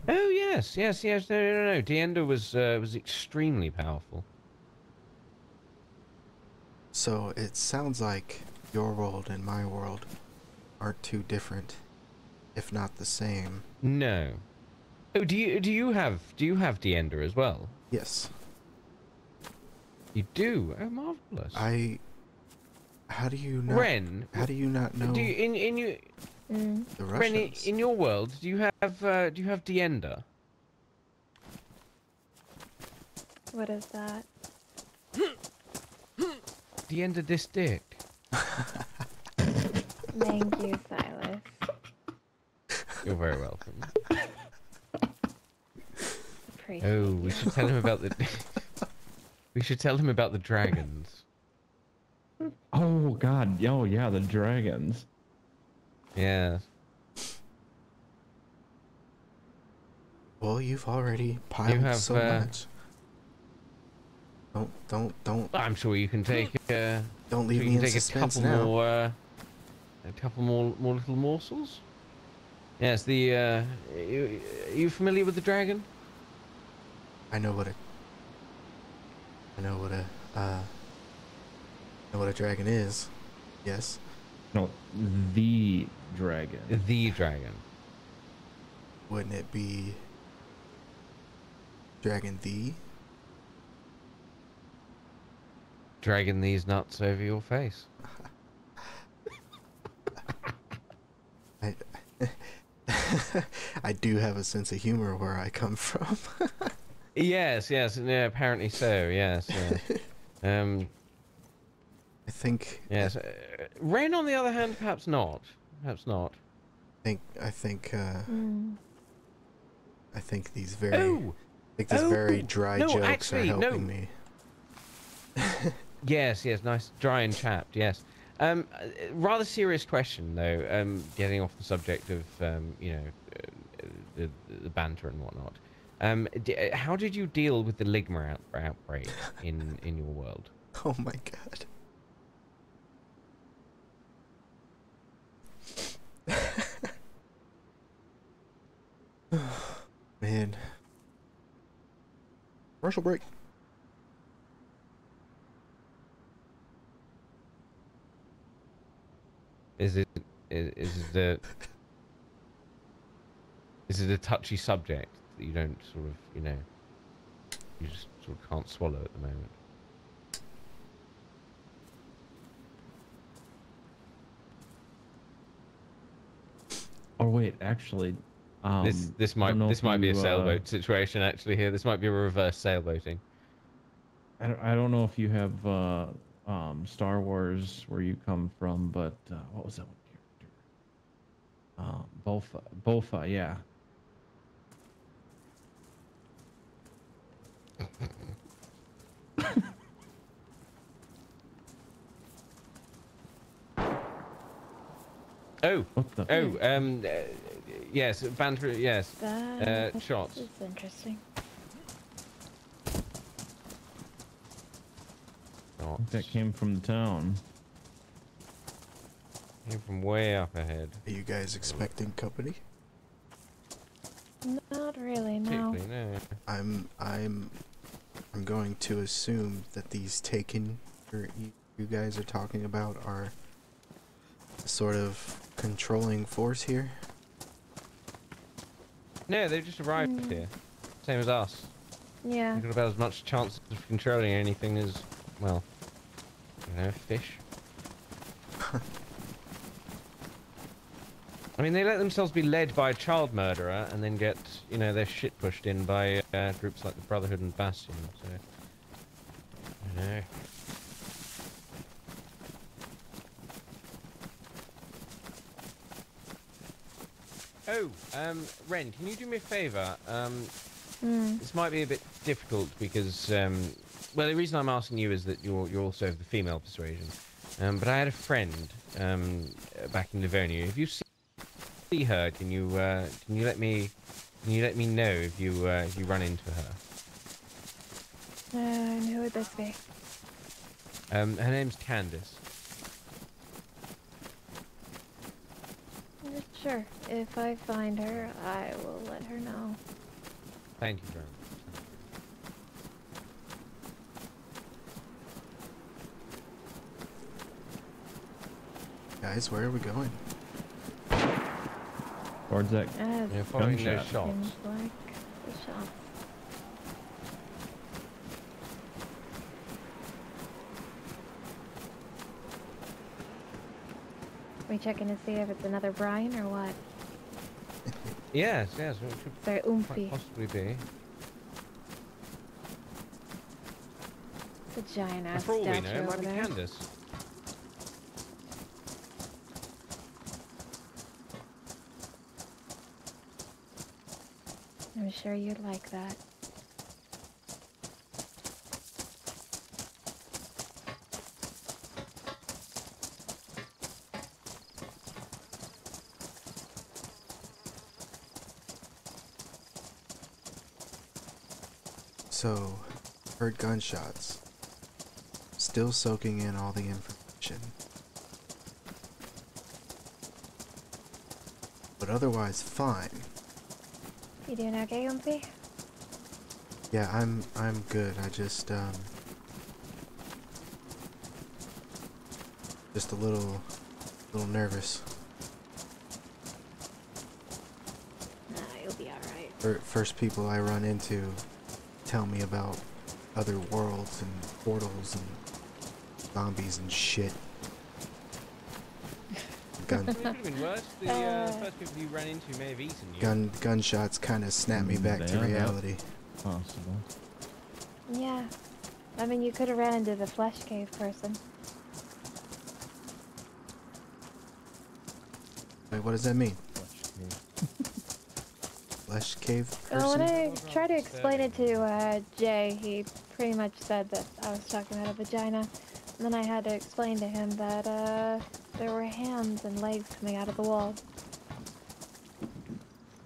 Oh yes. No. Dienda was extremely powerful. So it sounds like your world and my world aren't too different, if not the same. No. Oh, do you have Dienda as well? Yes. You do? Oh, marvelous. How do you not? Ren, how do you not know? Do you, in you, the Ren, Russians? in your world, do you have Dienda? What is that? Dienda this dick. Thank you, Silas. You're very welcome. Appreciate Oh, we should tell him about the. We should tell him about the dragons. Oh God! Oh yeah, the dragons. Yeah. Well, you've already piled have, so much. Don't. I'm sure you can take. Don't leave me in suspense now. A couple more little morsels. Yes. Are you familiar with the dragon? I know what a dragon is. Yes. No, the dragon. The dragon. Wouldn't it be Dragon the? Dragging these nuts over your face. I do have a sense of humor where I come from. Yes, yeah, apparently so. Yes. I think. Yes. Ren, on the other hand, perhaps not. Perhaps not. I think these very. Oh. Very dry no, jokes actually, are helping me. Yes, nice, dry and chapped. Yes. Rather serious question though. Getting off the subject of the banter and whatnot. How did you deal with the Ligma outbreak in your world? Oh my god. Man. Commercial break. Is it a touchy subject that you don't sort of, you just sort of can't swallow at the moment? Oh wait, actually, this might be a sailboat situation actually here. This might be a reverse sailboating. I don't know if you have Star Wars where you come from, but what was that one character? Bofa, yeah. Oh, What the? yes, banter, yes. Shots. That's interesting. I think that came from the town. Came from way up ahead. Are you guys expecting company? Not really, no. Particularly, no. I'm going to assume that these Taken you guys are talking about are a sort of controlling force here. No, they've just arrived here. Same as us. Yeah. You've got about as much chance of controlling anything as, well, fish. I mean, they let themselves be led by a child murderer and then get, their shit pushed in by groups like the Brotherhood and Bastion, so... I don't know. Oh, Ren, can you do me a favour? This might be a bit difficult because, well, the reason I'm asking you is that you're also of the female persuasion. But I had a friend back in Livonia. If you see her, can you let me know if you run into her? And who would this be? Her name's Candace. Sure. If I find her, I will let her know. Thank you very much. Guys, where are we going? Towards that You're following those gunshot. shots. Seems like the shots. We checking to see if it's another Brian or what? Yes, well, it should Very quite oomphy. possibly be. It's a giant And ass for all we statue know, it over might be there. Candace. I'm sure you'd like that. So, heard gunshots. Still soaking in all the information. But otherwise fine. You doing okay, Oompy? Yeah, I'm good. I just a little nervous. Nah, you'll be alright. First people I run into tell me about other worlds and portals and zombies and shit. It could have been worse. The first people you ran into may have eaten you. Gunshots kind of snap me back to Yeah, reality. Possible. Yeah. I mean, you could have ran into the flesh cave person. Wait, what does that mean? Flesh cave Well, when person? I tried to explain it to Jay, he pretty much said that I was talking about a vagina. And then I had to explain to him that there were hands and legs coming out of the wall.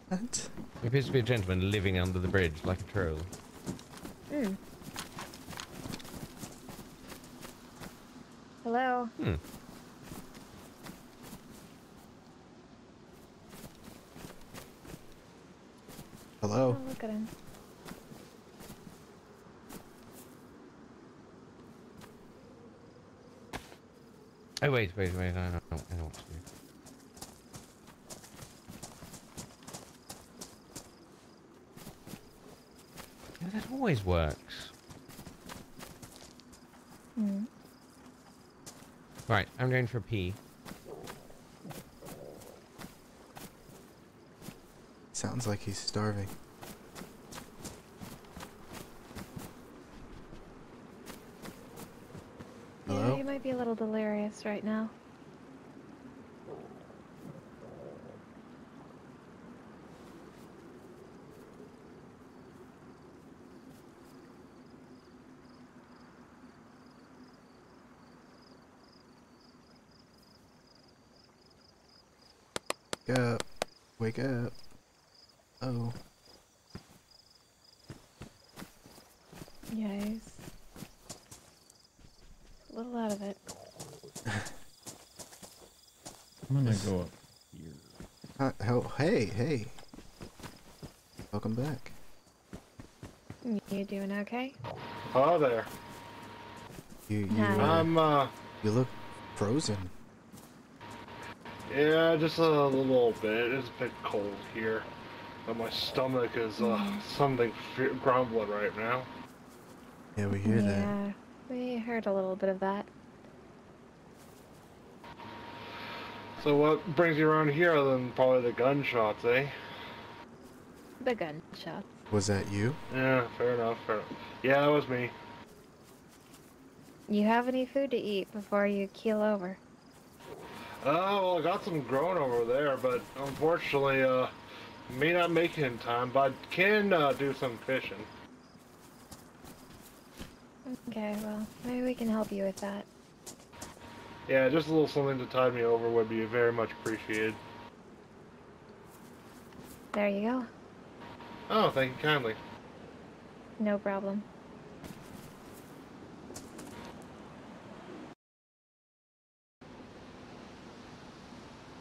What? He appears to be a gentleman living under the bridge like a troll. Hmm. Hello? Hmm. Hello? Oh, look at him. Oh, wait, I know what to do. Yeah, that always works. Hmm. Right, I'm going for a pee. Sounds like he's starving. Yeah, Hello? you might be a little delirious right now. Wake up. Wake up. Oh. Yeah, he's a little out of it. I'm gonna go up here. Hey. Welcome back. You doing okay? Oh, there. You Hi. you look frozen. Yeah, just a little bit. It's a bit cold here. And my stomach is, something grumbling right now. Yeah, we hear that. Yeah, we heard a little bit of that. So what brings you around here other than probably the gunshots, eh? The gunshots. Was that you? Yeah, fair enough, Yeah, that was me. You have any food to eat before you keel over? Well, I got some growing over there, but unfortunately, May not make it in time, but I can do some fishing. Okay, well, maybe we can help you with that. Yeah, just a little something to tide me over would be very much appreciated. There you go. Oh, thank you kindly. No problem.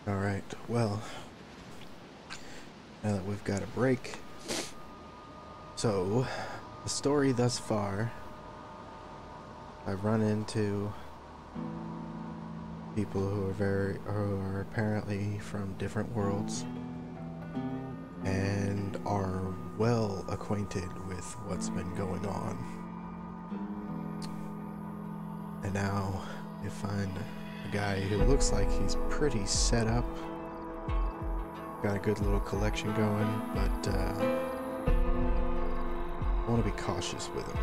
Alright, well, now that we've got a break, so the story thus far, I've run into people who are apparently from different worlds and are well acquainted with what's been going on. And now you find a guy who looks like he's pretty set up, got a good little collection going, but I want to be cautious with him.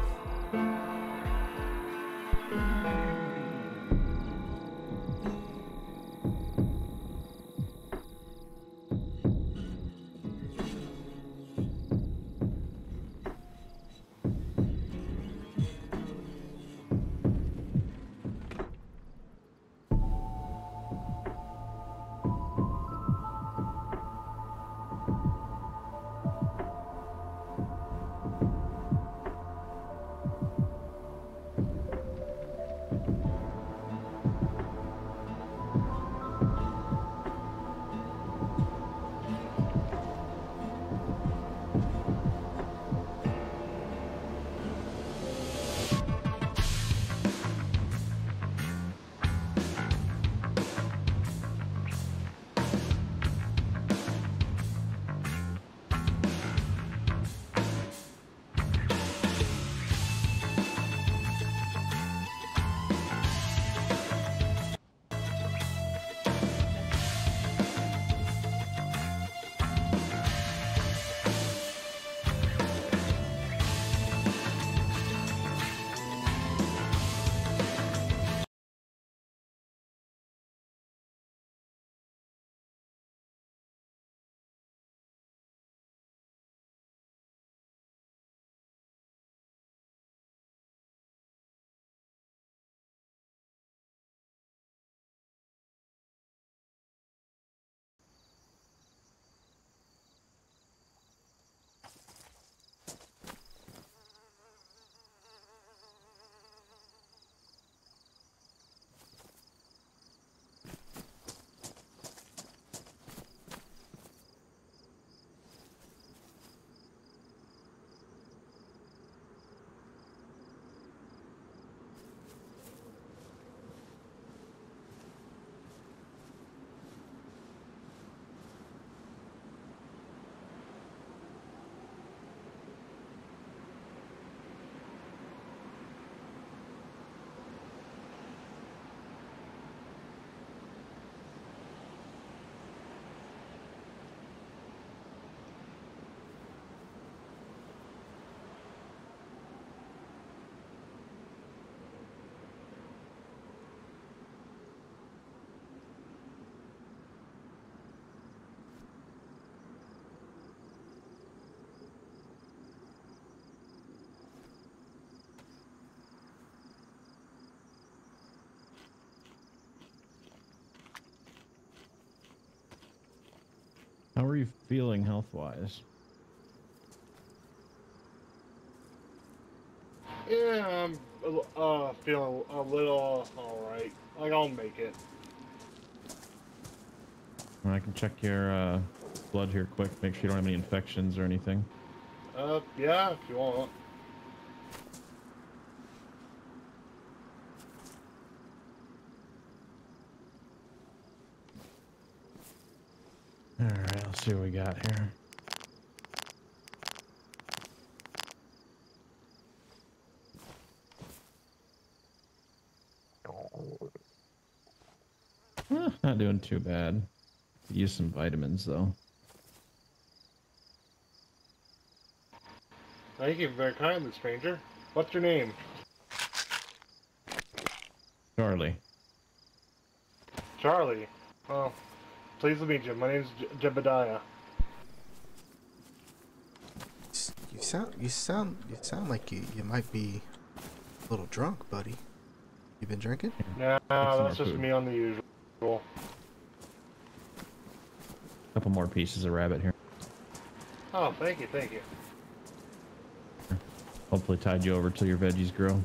How are you feeling health-wise? Yeah, I'm feeling a little alright. Like, I'll make it. I can check your blood here quick, make sure you don't have any infections or anything. Yeah, if you want. Alright, let's see what we got here. Not doing too bad. Could use some vitamins though. Thank you very kindly, stranger. What's your name? Charlie. Charlie. Oh, pleased to meet you. My name's Jebediah. You sound like you might be a little drunk, buddy. You been drinking? Nah, some that's more just food. me on the usual. Couple more pieces of rabbit here. Oh, thank you, thank you. Hopefully tide you over till your veggies grow.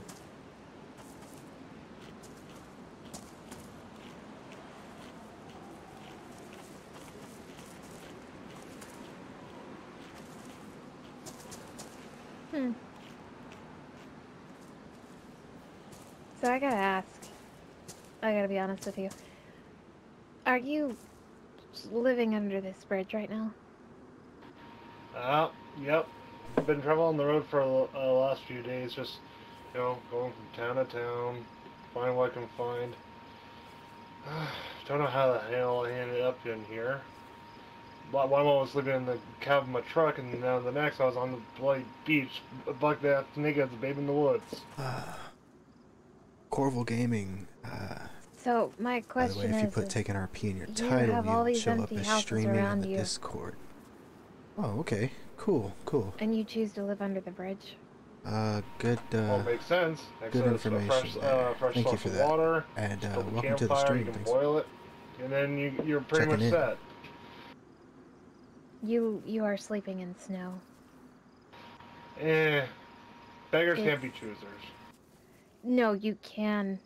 So I gotta ask. I gotta be honest with you. Are you living under this bridge right now? Yep. I've been traveling the road for the last few days, just, going from town to town, find what I can find. Don't know how the hell I ended up in here. One moment I was sleeping in the cab of my truck, and now the next I was on the bloody beach, buck that naked as a babe in the woods. Corval Gaming. So my By the question way, if you is, put TakenRP in your you title, have all you'll these show up empty as houses streaming on around the you. Discord. Oh, okay. Cool. And you choose to live under the bridge? Good. All makes sense. Good information there. Fresh Thank you source for of that. water. And build a welcome to the campfire, stream. you can Thanks. boil it, and then you're pretty Checking much in. set. You are sleeping in snow. Beggars can't be choosers. No, you can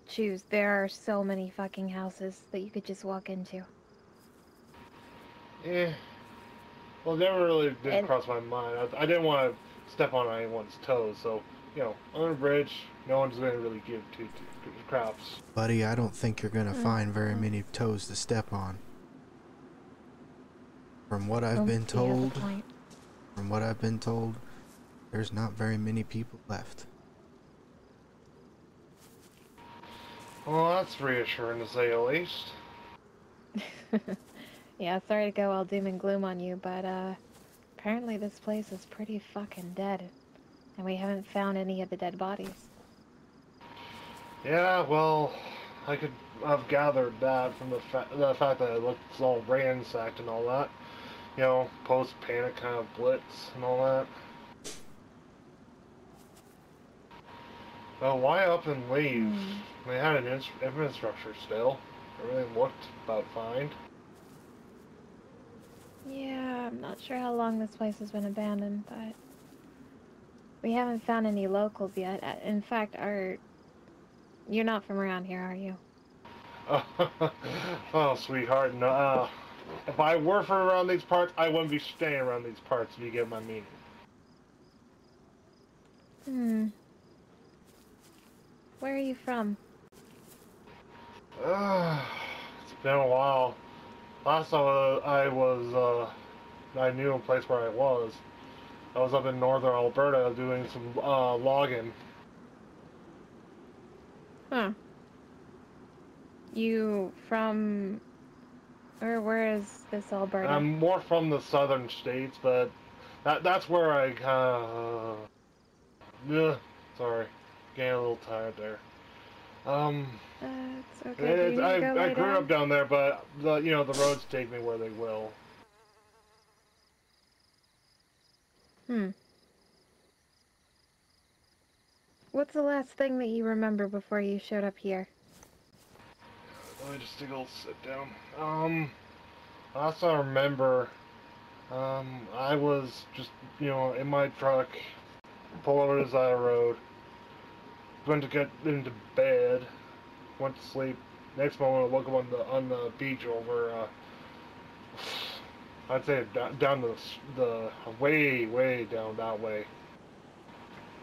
choose. There are so many fucking houses that you could just walk into. Well, it never really did cross my mind. I didn't want to step on anyone's toes, so, on a bridge, no one's going to really give two craps. Buddy, I don't think you're gonna find very many toes to step on. From what I've been told, there's not very many people left. Well, that's reassuring to say the least. Yeah, sorry to go all doom and gloom on you, but apparently this place is pretty fucking dead. And we haven't found any of the dead bodies. Yeah, well, I could have gathered that from the fact that it looks all ransacked and all that. Post-panic kind of blitz and all that. Well, why up and leave? They had an infrastructure still. Everything looked about fine. Yeah, I'm not sure how long this place has been abandoned, but we haven't found any locals yet. In fact, you're not from around here, are you? Oh, sweetheart, no. If I were from around these parts, I wouldn't be staying around these parts, if you get my meaning. Where are you from? It's been a while. Last time I knew a place where I was. I was up in northern Alberta doing some logging. Huh. You from... Or where is this Alberta? I'm more from the southern states, but that's where I kind of... sorry. Getting a little tired there. It's okay. I grew up down there, but the roads take me where they will. What's the last thing that you remember before you showed up here? Let me just take a little sit down. Last I remember, I was just, in my truck, pull over to the side of the road, went to get into bed, went to sleep. Next moment, I woke up on the beach over, I'd say down the way down that way.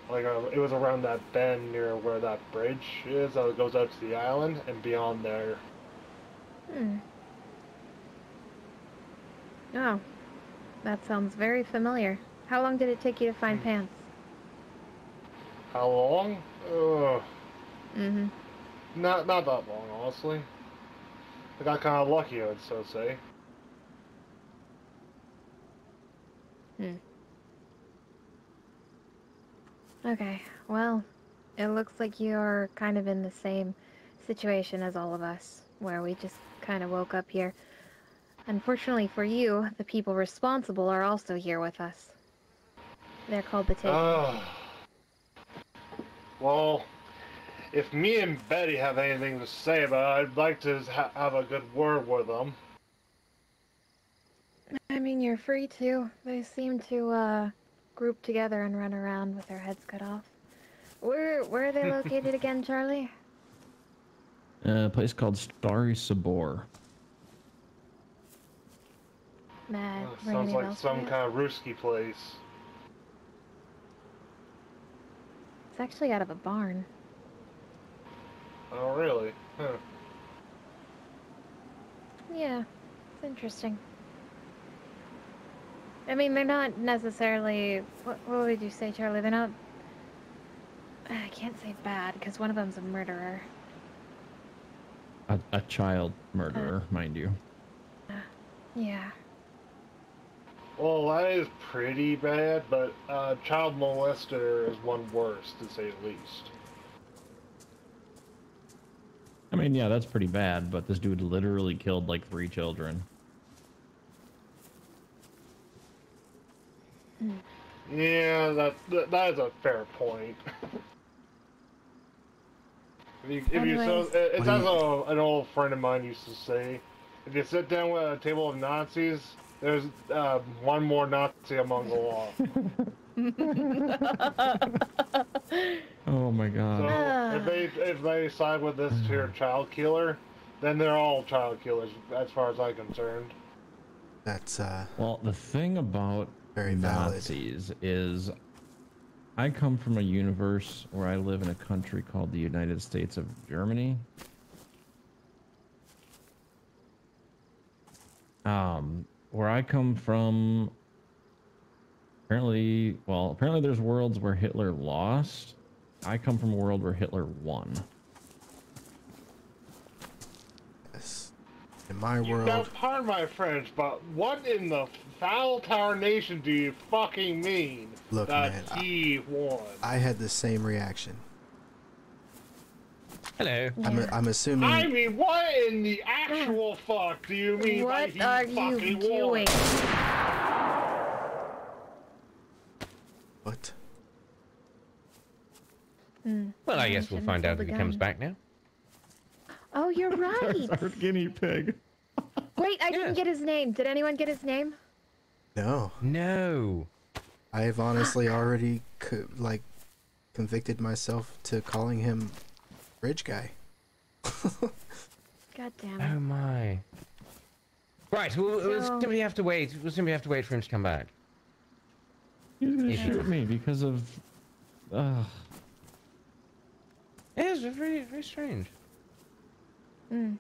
Like, it was around that bend near where that bridge is that goes out to the island, and beyond there. Oh, that sounds very familiar. How long did it take you to find pants? How long? Not that long, honestly. I got kind of lucky, I would so say. Okay, well, it looks like you're kind of in the same situation as all of us, where we just kind of woke up here. Unfortunately for you, the people responsible are also here with us. They're called the Taken. Well, if me and Betty have anything to say about it, I'd like to have a good word with them. I mean, you're free to. They seem to, group together and run around with their heads cut off. Where are they located again, Charlie? A place called Starry Sabor. Nah, Sounds like some kind of Ruski place. It's actually out of a barn. Oh, really? Huh. Yeah, it's interesting. I mean, they're not necessarily... What would you say, Charlie? They're not... I can't say bad, because one of them's a murderer. A child murderer, mind you. Yeah. Well, that is pretty bad, but child molester is one worse, to say the least. I mean, yeah, that's pretty bad, but this dude literally killed like 3 children. Yeah, that is a fair point. It's as an old friend of mine used to say, if you sit down with a table of Nazis, there's one more Nazi among the law. Oh my god. So if they side with this here child killer, then they're all child killers as far as I'm concerned. That's well, the thing about very valid. Nazis is I come from a universe where I live in a country called the United States of Germany. Where I come from, apparently there's worlds where Hitler lost. I come from a world where Hitler won. Yes. In my world... Now, pardon my French, but what in the foul tower nation do you fucking mean? Look, that man, he won? I had the same reaction. Hello. Yeah. I'm assuming... I mean, what in the actual fuck do you mean by he fucking won? What? Well, I guess we'll find out if he comes back now. Oh, you're right. Our guinea pig. Wait, I didn't get his name. Did anyone get his name? No. No. I have honestly already convicted myself to calling him Bridge Guy. God damn it. Oh my. Right, we'll simply have to wait. We'll simply have to wait for him to come back. He's gonna shoot me because of... Yeah, it's very, very strange. Should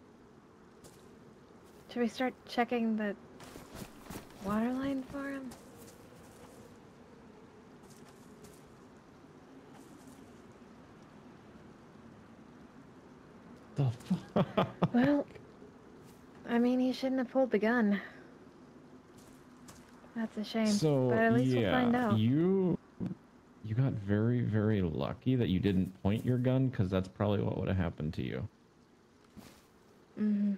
we start checking the water line for him? The fuck? Well, I mean, he shouldn't have pulled the gun. That's a shame. So, but at least we'll find out. You got very, very lucky that you didn't point your gun, because that's probably what would have happened to you. Mm-hmm.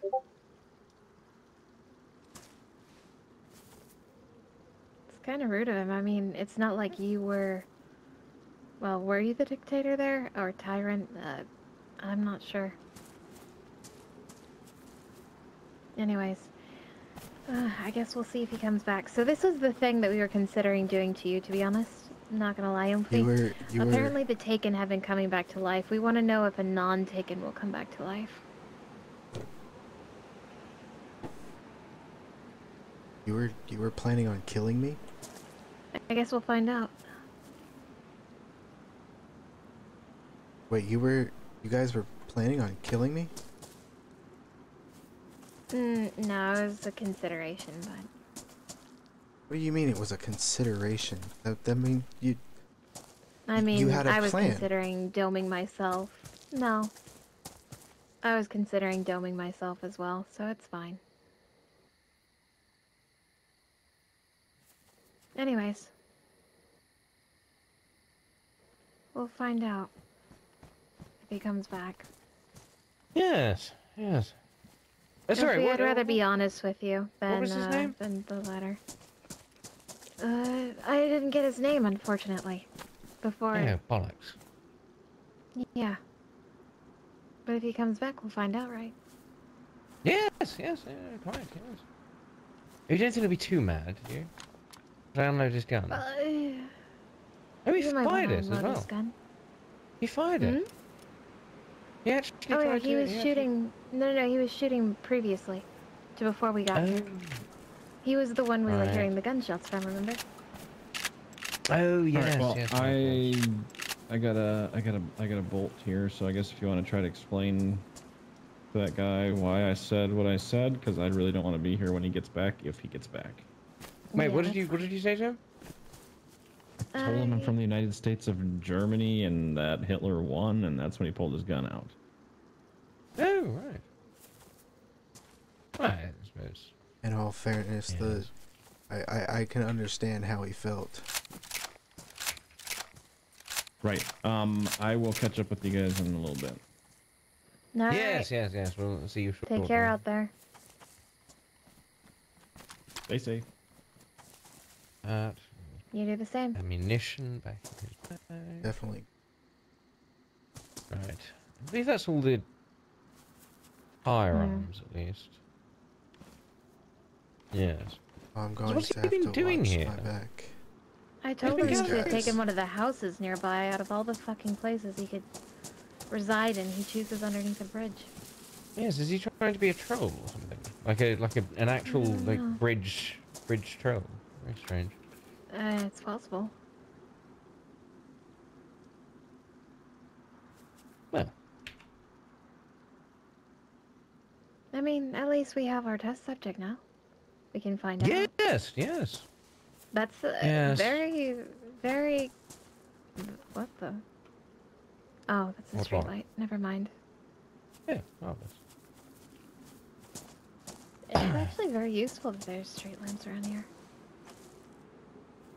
It's kind of rude of him. I mean, it's not like you were... Well, were you the dictator there? Or tyrant? I'm not sure. Anyways, I guess we'll see if he comes back. So this was the thing that we were considering doing to you, to be honest. I'm not gonna lie, apparently the Taken have been coming back to life. We want to know if a non-Taken will come back to life. You were planning on killing me? I guess we'll find out. Wait, you guys were planning on killing me? No, it was a consideration, but... What do you mean it was a consideration? That mean you... I mean, you had a I was plan. considering doming myself. No. I was considering doming myself as well, so it's fine. Anyways. We'll find out. If he comes back. Yes, yes. Sorry, I'd rather be honest with you than, what was his name? than the letter. I didn't get his name, unfortunately. Before... Yeah, bollocks. Yeah. But if he comes back, we'll find out, right? Yes, yeah, quite, yes. You don't think he'll be too mad, do you? Download his gun. Oh, he fired it as well. He fired it. He actually tried he was shooting... No, he was shooting previously. To before we got here. He was the one we were hearing the gunshots from, remember? Oh, yes, well, yes. I got a bolt here, so I guess if you want to try to explain to that guy why I said what I said, because I really don't want to be here when he gets back, if he gets back. Wait, what did you say to him? I told him I'm from the United States of Germany and that Hitler won, and that's when he pulled his gun out. Oh, right. Right, I suppose. In all fairness, yes. I can understand how he felt. Right. I will catch up with you guys in a little bit. No. Yes. We'll see you shortly. Take care out there. Stay safe. You do the same. Ammunition back in his bag. Definitely. Right. I believe that's all the firearms, at least. Yes. I'm going what's to he have been to doing watch here? my back. I told him he should have guys. taken one of the houses nearby. Out of all the fucking places he could reside in, he chooses underneath a bridge. Yes, is he trying to be a troll or something? Like an actual like bridge troll? Very strange. It's possible. Well. I mean, at least we have our test subject now. We can find out. Yes. That's very, very... What the... Oh, that's a street light. Never mind. Yeah, marvelous. It's actually very useful that there's street lamps around here.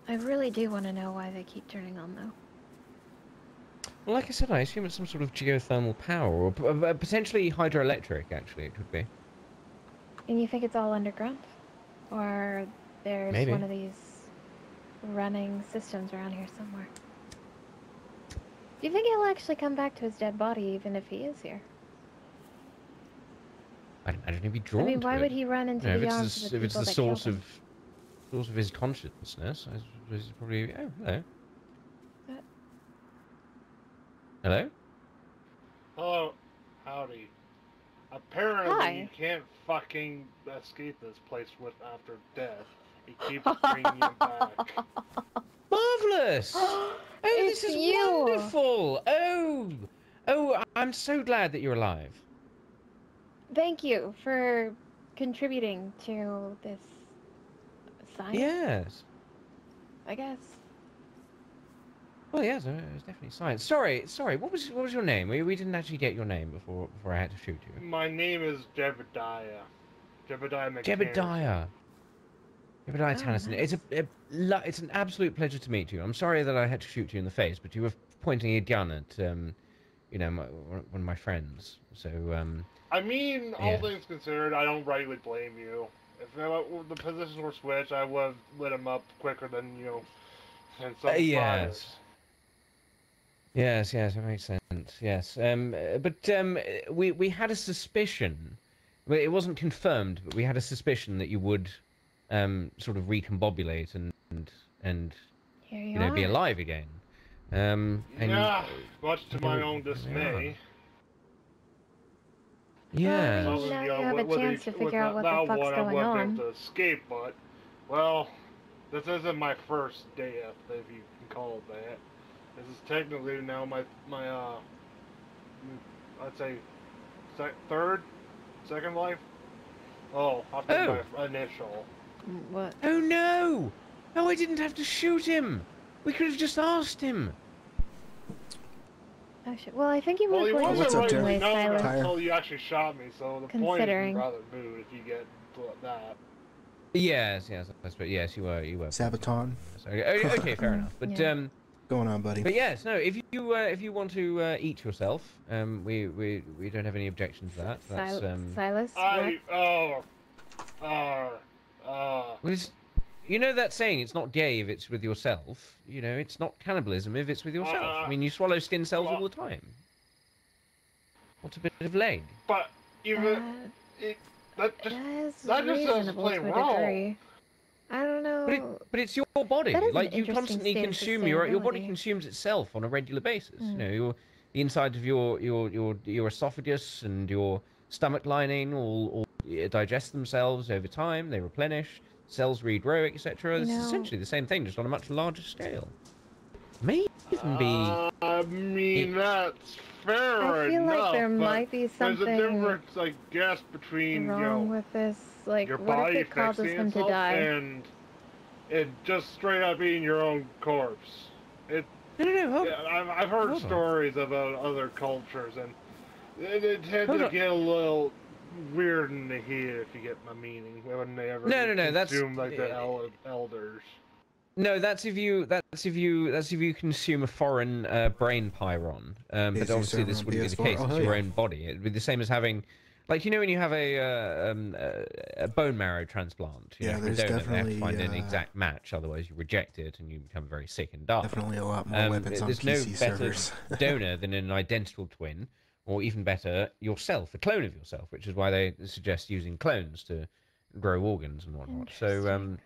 I really do want to know why they keep turning on, though. Well, like I said, I assume it's some sort of geothermal power, or potentially hydroelectric, actually, it could be. And you think it's all underground? Or there's one of these running systems around here somewhere? Do you think he'll actually come back to his dead body, even if he is here? I don't know if he'd be drawn to it. I mean, why would he run into the arms of the people if it's the that source killed him? of his consciousness, I suppose he's probably... Oh, hello. What? Hello? Hello. Howdy. Apparently Hi. you can't fucking escape this place after death. It keeps bringing you back. Marvelous! Oh, It's this is you. wonderful! Oh, I'm so glad that you're alive. Thank you for contributing to this science, Yes. I guess. Well, yes, it's definitely science. Sorry. What was your name? We didn't actually get your name before I had to shoot you. My name is Jebediah. Jebediah McCann. Jebediah Tannison. Nice. It's an absolute pleasure to meet you. I'm sorry that I had to shoot you in the face, but you were pointing a gun at one of my friends. So I mean, all things considered, I don't rightly blame you. If the positions were switched, I would have lit him up quicker than and some fires. Yes, it makes sense. Yes, but we had a suspicion. Well, it wasn't confirmed, but we had a suspicion that you would sort of recombobulate and Here you are. be alive again. Much to my own dismay. Yeah. Now you have a chance to figure out what the fuck's going on. I would to escape, but well, this isn't my first death, if you can call it that. This is technically now my I'd say second life. Oh, I'll take my initial. What? Oh no! No, I didn't have to shoot him. We could have just asked him. Oh shit. Well, I think you Well, moved he like wasn't up, right anyway, now Silas. until you actually shot me, so the Considering. point is rather moot if you get that. Yes, but yes, you were. Sabaton. Sorry. Okay, fair enough. But Yeah. Going on, buddy. But yes, no. If you want to eat yourself, we don't have any objection to that. That's Silas? Well, you know that saying, it's not gay if it's with yourself. You know, it's not cannibalism if it's with yourself. I mean, you swallow skin cells all the time. What's a bit of leg? But even that just sounds plain wrong. I don't know. But it's your body. Like, you constantly consume your body consumes itself on a regular basis. You know, the inside of your esophagus and your stomach lining all digest themselves over time. They replenish. Cells regrow, etc. It's essentially the same thing, just on a much larger scale. May even be. I mean, that's fair enough. I feel like there might be something. There's a difference, I guess, between wrong with this. Like, your what if body it causes him to itself die? and just straight up eating your own corpse. No. I've heard stories about other cultures, and they tend to get a little weird in the head, if you get my meaning, when they ever consume like the elders. No, that's if you consume a foreign brain pyron. But obviously this wouldn't be the case. It's your own body. It'd be the same as having, like, you know, when you have a bone marrow transplant. You know, there's donor, definitely they have to find an exact match, otherwise you reject it and you become very sick and die. Definitely a lot more weapons on PC servers. There's no better donor than an identical twin, or even better, yourself, a clone of yourself, which is why they suggest using clones to grow organs and whatnot. So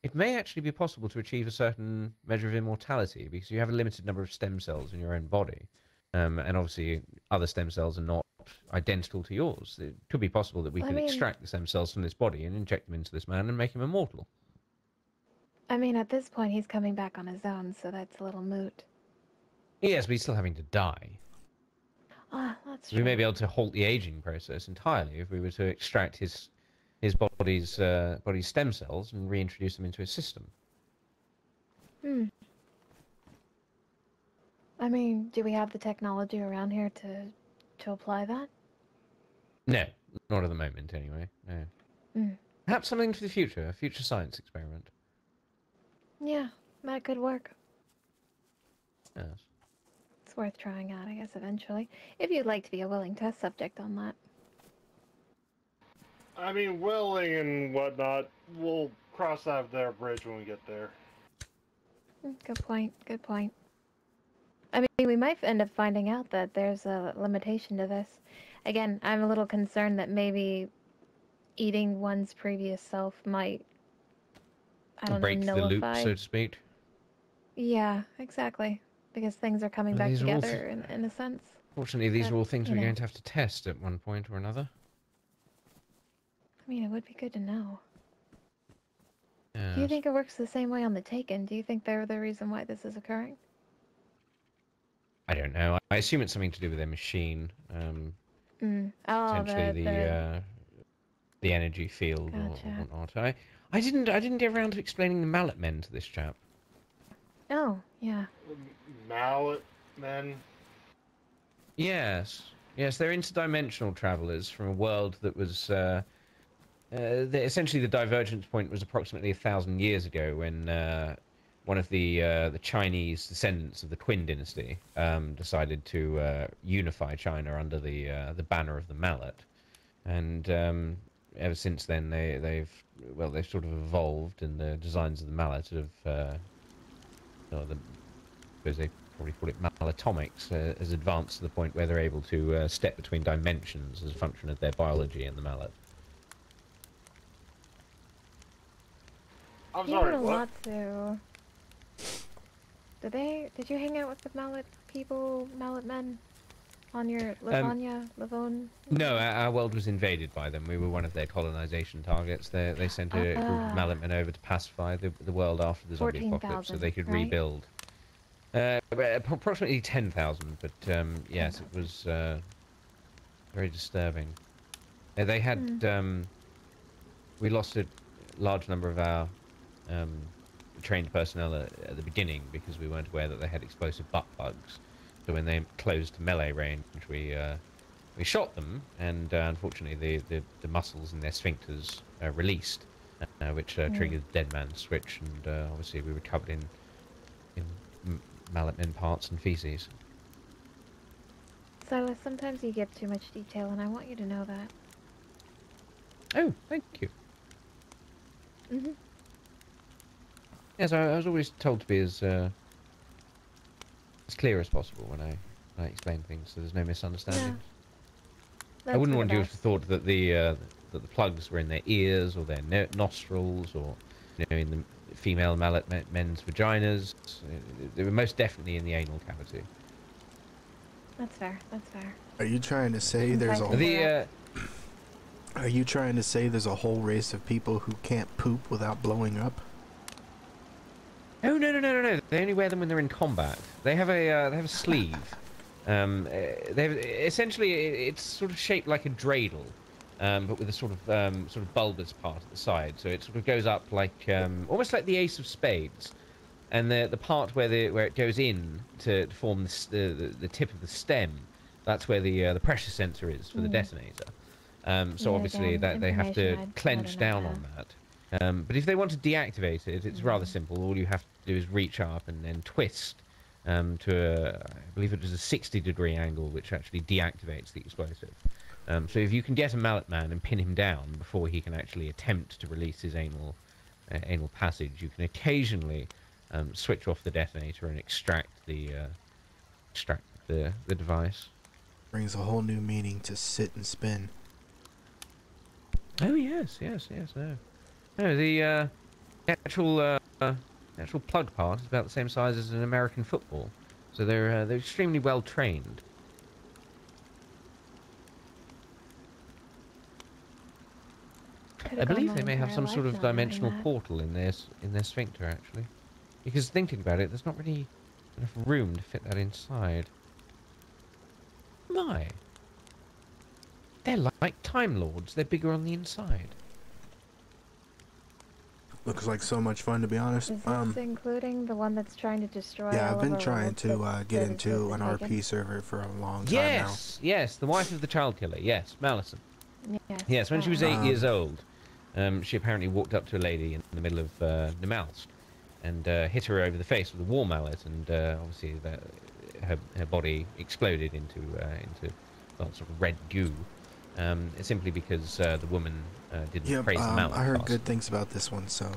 it may actually be possible to achieve a certain measure of immortality because you have a limited number of stem cells in your own body. And obviously other stem cells are not identical to yours. It could be possible that we could extract the stem cells from this body and inject them into this man and make him immortal. I mean, at this point, he's coming back on his own, so that's a little moot. Yes, but he's still having to die. Ah, that's true. We may be able to halt the aging process entirely if we were to extract his body's stem cells and reintroduce them into his system. I mean, do we have the technology around here to apply that? No, not at the moment, anyway. No. Perhaps something for the future, a future science experiment. Yeah, that could work. Yes. It's worth trying out, I guess, eventually. If you'd like to be a willing test subject on that. I mean, willing and whatnot, we'll cross that there bridge when we get there. Good point, good point. I mean, we might end up finding out that there's a limitation to this. Again, I'm a little concerned that maybe eating one's previous self might, I don't break know, the loop, nullify. so to speak. Yeah, exactly. Because things are coming back together in a sense. Fortunately, these are all things we're going to have to test at one point or another. I mean, it would be good to know. Yes. Do you think it works the same way on the Taken? Do you think they're the reason why this is occurring? I don't know. I assume it's something to do with their machine. Potentially the energy field or whatnot. I didn't get around to explaining the mallet men to this chap. Oh, yeah. Mallet men? Yes, they're interdimensional travelers from a world that was. Essentially, the divergence point was approximately 1,000 years ago when one of the Chinese descendants of the Qin dynasty decided to unify China under the banner of the mallet, and ever since then they've sort of evolved, and the designs of the mallet have I suppose they probably call it malletomics, has advanced to the point where they're able to step between dimensions as a function of their biology in the mallet. I'm sorry, a what? lot to... Did you hang out with the mallet people, mallet men? On your Livonia? No, our world was invaded by them. We were one of their colonization targets. They sent a group of mallet men over to pacify the world after the zombie apocalypse so they could rebuild. Approximately 10,000, but yes, it was very disturbing. They had we lost a large number of our trained personnel at the beginning because we weren't aware that they had explosive butt bugs. So when they closed to melee range, we shot them, and unfortunately the muscles in their sphincters released, which triggered the dead man switch, and obviously we were covered in mallet men parts and feces. Silas, sometimes you give too much detail, and I want you to know that. Oh, thank you. Yes, I was always told to be as clear as possible when I explain things, so there's no misunderstandings. Yeah, I wouldn't want you to have best. thought that the plugs were in their ears or their nostrils or in the female mallet men's vaginas. They were most definitely in the anal cavity. That's fair. That's fair. Are you trying to say there's a Are you trying to say there's a whole race of people who can't poop without blowing up? Oh no! They only wear them when they're in combat. They have a sleeve. Essentially it's sort of shaped like a dreidel, but with a sort of bulbous part at the side. So it sort of goes up like almost like the ace of spades, and the part where it goes in to form the tip of the stem, that's where the pressure sensor is for the detonator. So obviously again, they have to I'd clench down have. on that. But if they want to deactivate it, it's rather simple. All you have to do is reach up and then twist to I believe it was a 60-degree angle, which actually deactivates the explosive. So if you can get a mallet man and pin him down before he can actually attempt to release his anal passage, you can occasionally switch off the detonator and extract the device. Brings a whole new meaning to sit and spin. Oh yes. No, the actual plug part is about the same size as an American football, so they're extremely well trained. I believe they may have some sort of dimensional portal in their sphincter actually, because thinking about it, there's not really enough room to fit that inside. My, they're like Time Lords. They're bigger on the inside. Looks like so much fun, to be honest. Is this including the one that's trying to destroy? Yeah, all I've been of our trying worlds to get into an Taken? RP server for a long time now. Yes, the wife of the child killer. Yes, Malison. Yes, when she was 8 years old, she apparently walked up to a lady in the middle of Namalsk and hit her over the face with a war mallet, and obviously her body exploded into well, sort of red goo, simply because the woman didn't praise the mallet. I heard fast. good things about this one, so...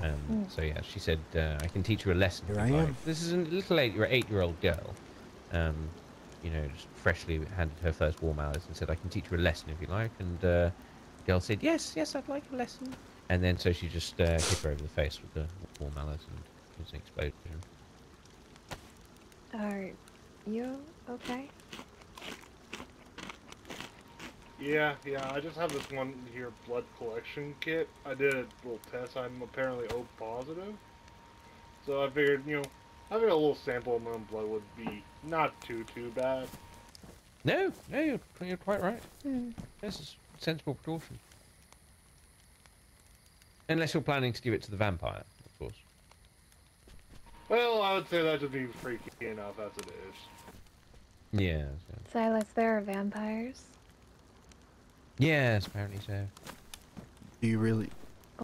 So yeah, she said, I can teach you a lesson. Here I am. This is a little 8-year-old girl, just freshly handed her first war mallet and said, I can teach you a lesson if you like, and the girl said, yes, I'd like a lesson. And then so she just hit her over the face with the war mallet, and it was an explosion. Are you okay? Yeah, I just have this one here blood collection kit. I did a little test. I'm apparently O positive. So I figured, a little sample of my own blood would be not too bad. No, you're quite right. This is a sensible precaution. Unless you're planning to give it to the vampire, of course. Well, I would say that would be freaky enough as it is. Yeah. Silas, there are vampires. Yes, apparently so. Do you really...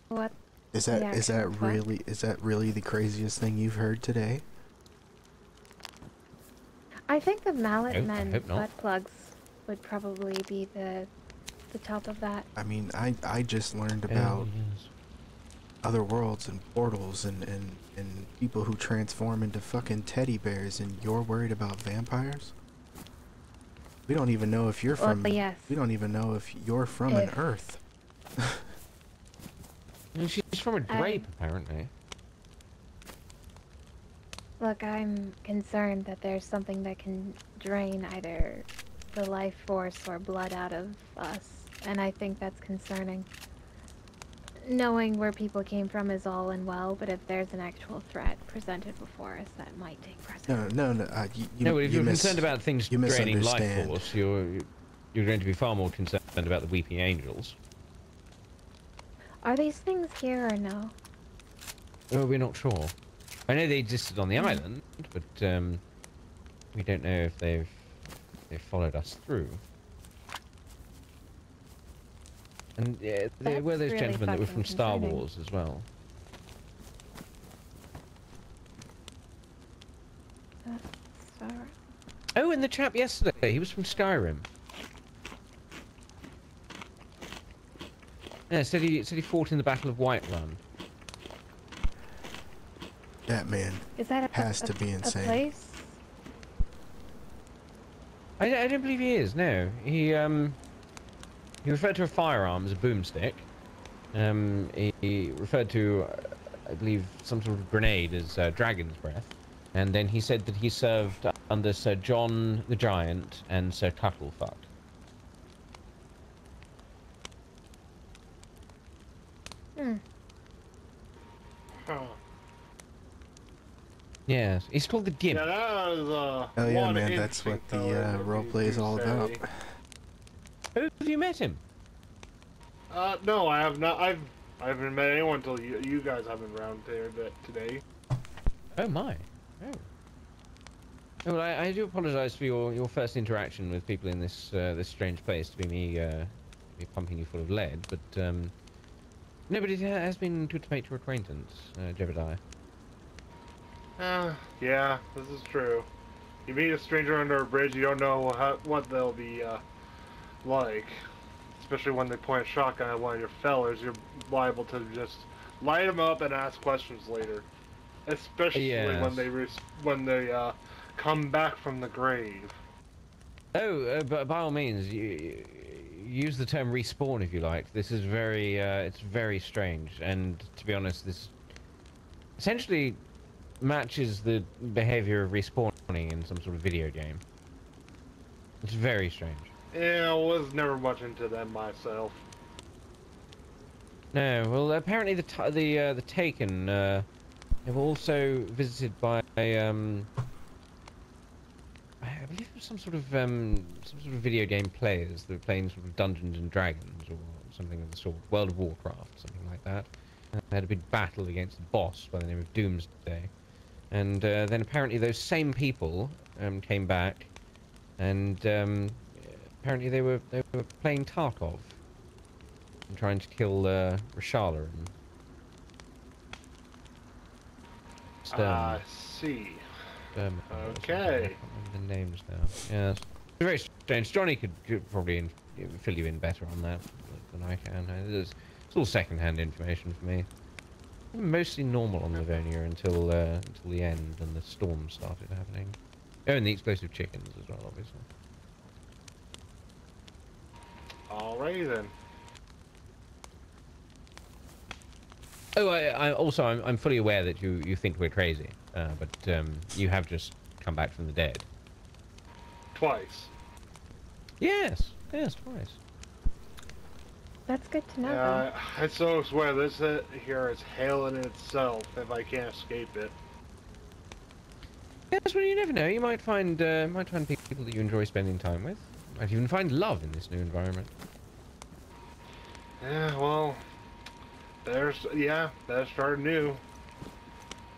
What? Is that really the craziest thing you've heard today? I think the mallet men hope not. butt plugs would probably be the top of that. I mean, I just learned about other worlds and portals and people who transform into fucking teddy bears, and you're worried about vampires? We don't even know if you're from... Well, yes. We don't even know if you're from an Earth. She's from a grape, apparently. Look, I'm concerned that there's something that can drain either the life force or blood out of us, and I think that's concerning. Knowing where people came from is all and well, but if there's an actual threat presented before us, that might take precedence. No. No, if you're concerned about things draining life misunderstand. force, you're going to be far more concerned about the weeping angels. Are these things here or no? Well, we're not sure. I know they existed on the island, but we don't know if they've followed us through. And yeah, there were those really gentlemen that were from Star concerning. Wars as well. Oh, and the chap yesterday, he was from Skyrim. Yeah, said he fought in the Battle of Whiterun. That man Is that has to be a insane. place? I don't believe he is. No, he referred to a firearm as a boomstick. He referred to, I believe, some sort of grenade as dragon's breath, and then he said that he served under Sir John the Giant and Sir Cuttlefuck. Hmm. Huh. Yes, he's called the Gimp. Yeah, that was Hell yeah, one man, that's what interesting the fellow, role if play you is all say. about. Oh, have you met him? No, I have not. I haven't met anyone until you guys have been around there today. Oh my. Oh. Well, I do apologise for your first interaction with people in this this strange place to be me pumping you full of lead, but nobody has been good to make your acquaintance, Jebediah. Yeah, this is true. You meet a stranger under a bridge, you don't know what they'll be like. Especially when they point a shotgun at one of your fellers, you're liable to just light them up and ask questions later. Especially when they come back from the grave. Oh, but by all means, you use the term respawn if you like. This is very, it's very strange, and to be honest, this essentially matches the behavior of respawning in some sort of video game. It's very strange. Yeah, I was never much into them myself. No, well, apparently the Taken they were also visited by I believe it was some sort of video game players that were playing sort of Dungeons and Dragons or something of the sort, World of Warcraft, something like that. They had a big battle against a boss by the name of Doomsday, and then apparently those same people came back, and apparently they were playing Tarkov and trying to kill Rashala and I see. Okay. I can't remember the names now. Yes. It's very strange. Johnny could probably fill you in better on that than I can. It's all second-hand information for me. Mostly normal on Livonia until the end, and the storm started happening. Oh, and the explosive chickens as well, obviously. Alrighty then. Oh, I'm fully aware that you think we're crazy, but you have just come back from the dead. Twice. Yes, twice. That's good to know. Yeah, I so swear this here is hell in itself if I can't escape it. Yes, well, you never know. You might find people that you enjoy spending time with. Might even find love in this new environment. Yeah, well, there's starting new.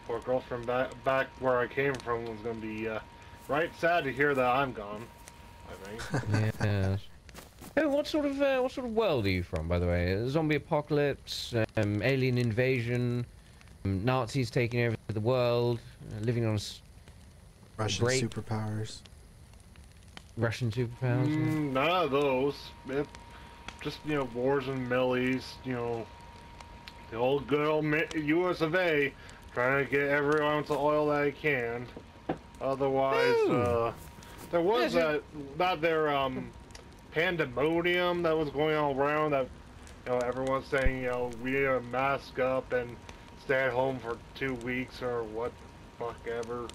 Poor girlfriend back where I came from was gonna be right sad to hear that I'm gone. I think. Yes. Oh, what sort of world are you from, by the way? A zombie apocalypse, alien invasion, Nazis taking over the world, living on Russian superpowers. Russian superpowers. None of those. Just wars and Middle East. The old good old U.S. of A. Trying to get every ounce of oil that I can. Otherwise, there was that pandemonium that was going on around that everyone's saying we need to mask up and stay at home for 2 weeks or what fuck ever.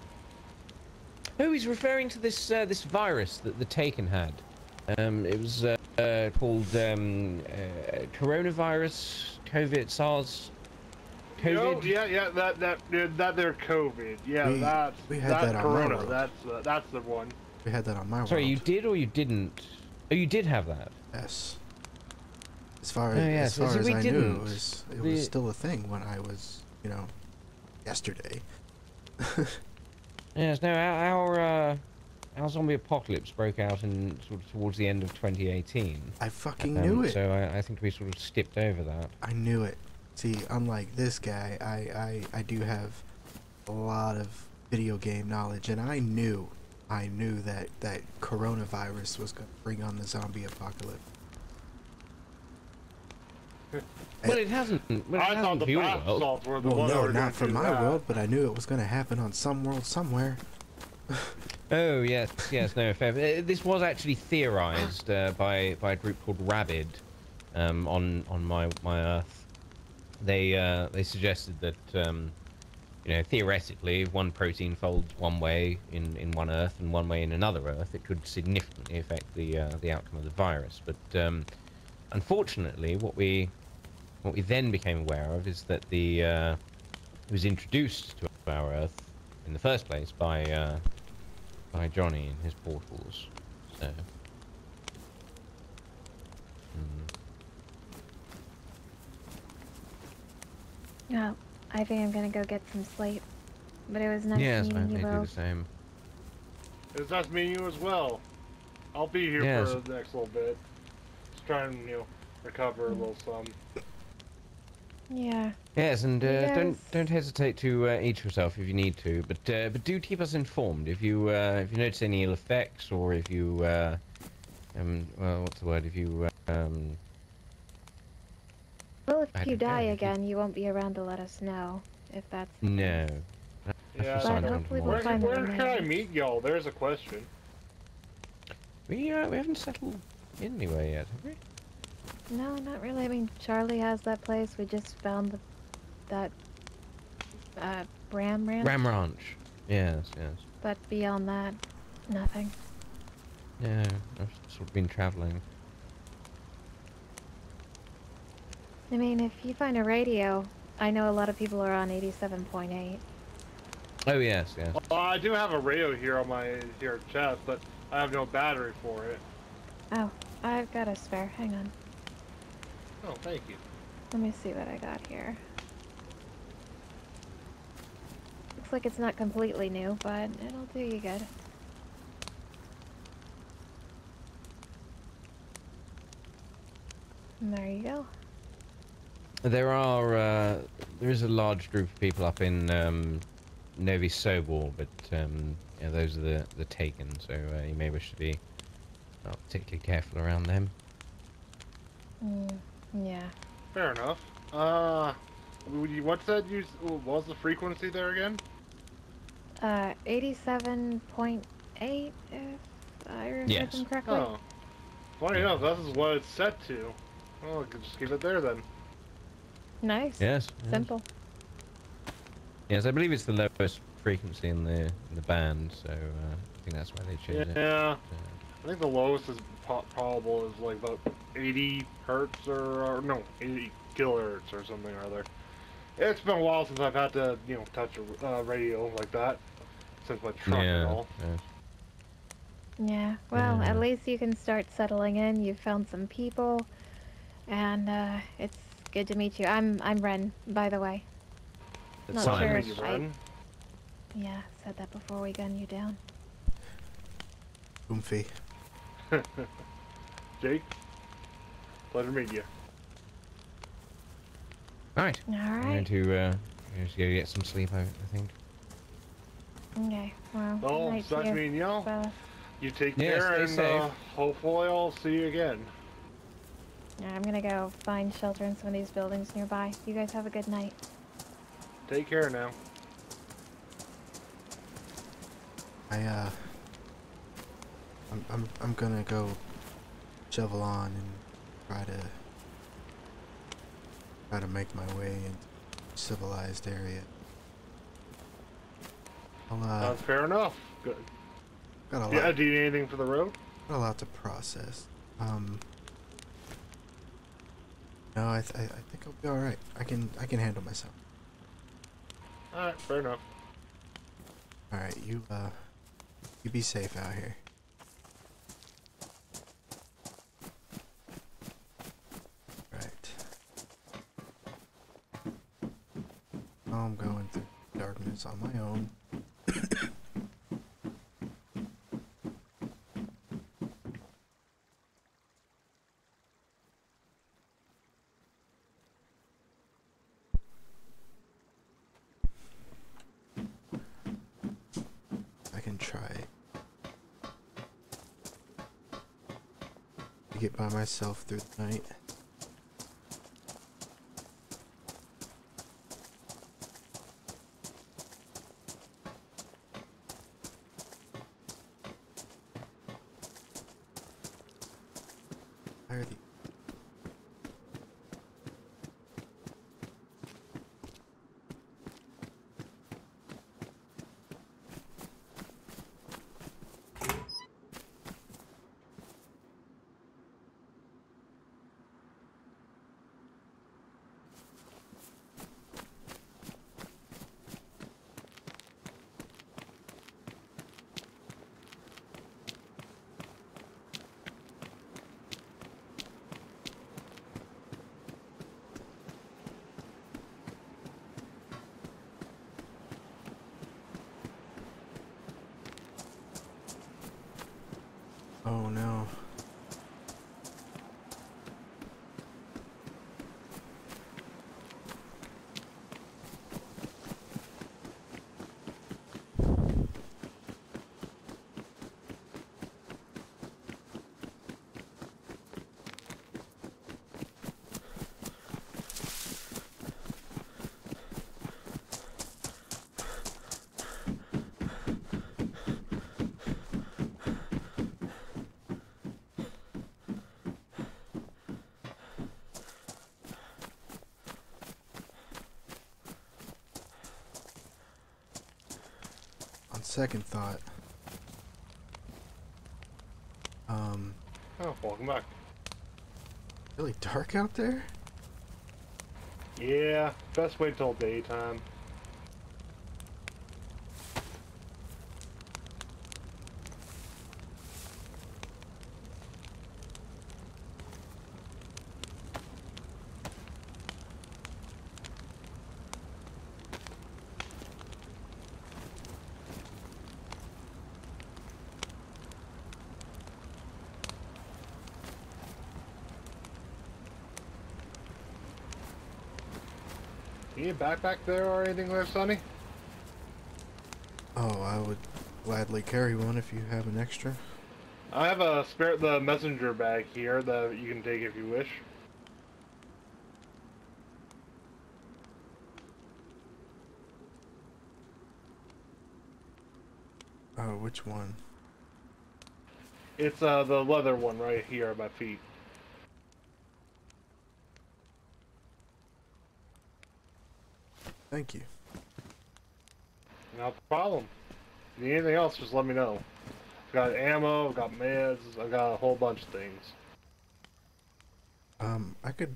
Oh, he's referring to this this virus that the Taken had. It was called coronavirus, COVID, SARS. COVID. Yeah, that they're COVID. Yeah, we had that's that on Corona. my world. That's the one. We had that on my world. Sorry, you did or you didn't? Oh, you did have that. Yes. As far Oh, yeah, as, so far as we I didn't. knew, it was still a thing when I was, yesterday. Yes, no, our zombie apocalypse broke out in sort of towards the end of 2018. I fucking knew it. So I think we sort of skipped over that. I knew it. See, unlike this guy, I do have a lot of video game knowledge, and I knew that coronavirus was going to bring on the zombie apocalypse. Well, it hasn't. Well, it I thought hasn't the for your bath world. salts were the Well, one that no, were gonna not for do my that. world, but I knew it was going to happen on some world somewhere. Oh yes, yes. No, fair. This was actually theorized by a group called Rabid on my Earth. They suggested that you know, theoretically, if one protein folds one way in one Earth and one way in another Earth, it could significantly affect the outcome of the virus. But unfortunately, what we then became aware of is that it was introduced to our Earth in the first place by Johnny and his portals. So. Oh, I think I'm gonna go get some sleep. But it was nice Yes, I meeting you may do the both. same. It was nice meeting you as well. I'll be here Yes. for the next little bit. Just try and, you know, recover a little some. Yeah. Yes, and Yes. don't hesitate to eat yourself if you need to, but do keep us informed if you notice any ill effects, or if you well, what's the word, if you Well, I if you don't know, die if you- again, you won't be around to let us know, if that's the no. case. Yeah. Sign But on hopefully tomorrow. we'll find the Where can I remains. meet y'all? There's a question. We haven't settled in anywhere yet, have we? No, not really. I mean, Charlie has that place. We just found that Ram Ranch. Ram Ranch. Yes, yes. But beyond that, nothing. Yeah, I've sort of been traveling. I mean, if you find a radio, I know a lot of people are on 87.8. Oh yes, yes. Well, I do have a radio here on my chest, but I have no battery for it. Oh, I've got a spare. Hang on. Oh, thank you. Let me see what I got here. Looks like it's not completely new, but it'll do you good. And there you go. There is a large group of people up in Novi Sobor, but yeah, those are the Taken, so you may wish to be not particularly careful around them. Yeah. Fair enough. What's that? What was the frequency there again? 87.8, if I remember Yes. them correctly. Oh. Funny enough, this is what it's set to. Well, I could just keep it there then. Nice. Yes. Simple. Yes, I believe it's the lowest frequency in the band, so I think that's why they chose it. Yeah. I think the lowest is probable is like about 80 hertz or no, 80 kilohertz or something or other. It's been a while since I've had to, you know, touch a radio like that since my truck and all. Yeah. Well, Yeah. at least you can start settling in. You've found some people, and it's good to meet you. I'm Ren, by the way. Not Simon. sure Thank if you, I... Ren. Yeah, said that before we gunned you down. Oomphy. Jake, pleasure meeting you. Alright. I'm going Alright. to just go get some sleep, I think. Okay, well, Well, night such to you meeting y'all. both. You take Yeah, care stay and safe. hopefully I'll see you again. Yeah, I'm gonna go find shelter in some of these buildings nearby. You guys have a good night. Take care now. I'm gonna go shovel on and try to make my way into a civilized area. That's fair enough. Good. Got a lot. Yeah, do you need anything for the road? Got a lot to process. No, I think I'll be all right. I can handle myself. All right, fair enough. All right, you be safe out here. Right. I'm going through darkness on my own. I can try to get by myself through the night. Why are the... Oh no. On second thought, Oh, welcome back. really dark out there? Yeah, best wait till daytime. You need a backpack there or anything there, Sonny? Oh, I would gladly carry one if you have an extra. I have a spare the messenger bag here that you can take if you wish. Oh, which one? It's the leather one right here at my feet. Thank you. No problem. If you need anything else, just let me know. I've got ammo, I've got meds, I've got a whole bunch of things. I could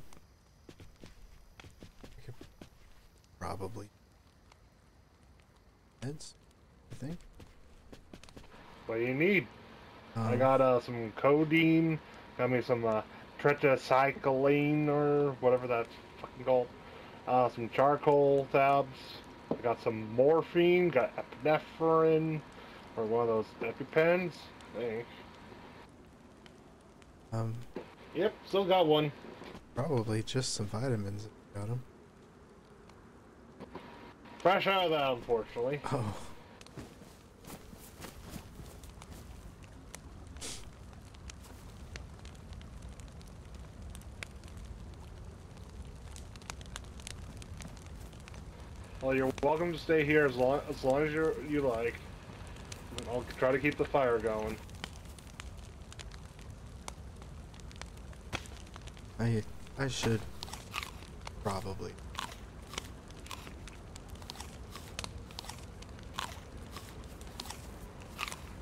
probably meds, I think. What do you need? I Um, got some codeine, got me some tetracycline or whatever that's fucking called. Some charcoal tabs. I got some morphine, got epinephrine, or one of those EpiPens, I think. um, Yep, still got one. probably just some vitamins if you got them. Fresh out of that, unfortunately. Oh. Well, you're welcome to stay here as long as you like. I'll try to keep the fire going. I should probably.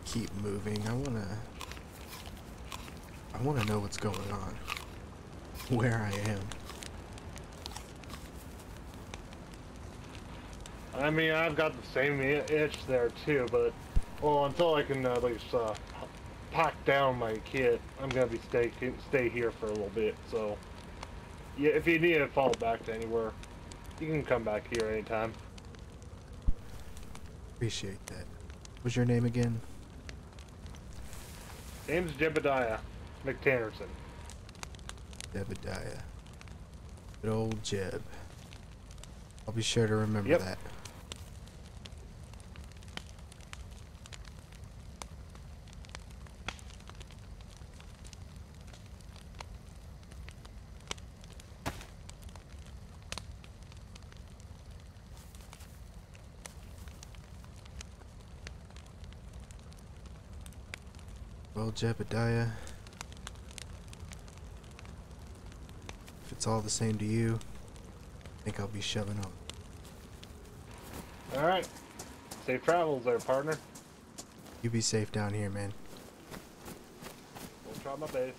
Keep moving. I wanna know what's going on. Where I am. I mean, I've got the same itch there too, but well, until I can at least pack down my kit, I'm gonna be stay here for a little bit. So, yeah, if you need to fall back to anywhere, you can come back here anytime. Appreciate that. What's your name again? Name's Jebediah McTannerson. Jebediah. Good old Jeb. I'll be sure to remember Yep. that. Well, Jebediah, it's all the same to you, I think I'll be shoving on. Alright. Safe travels there, partner. You be safe down here, man. We'll try my best.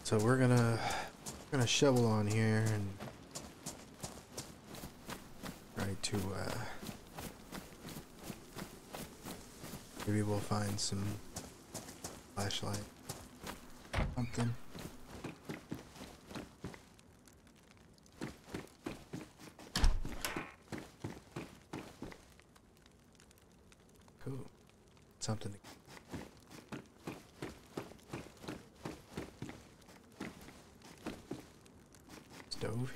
So we're gonna shovel on here and try to maybe we'll find some flashlight, something. Cool, something. Stove.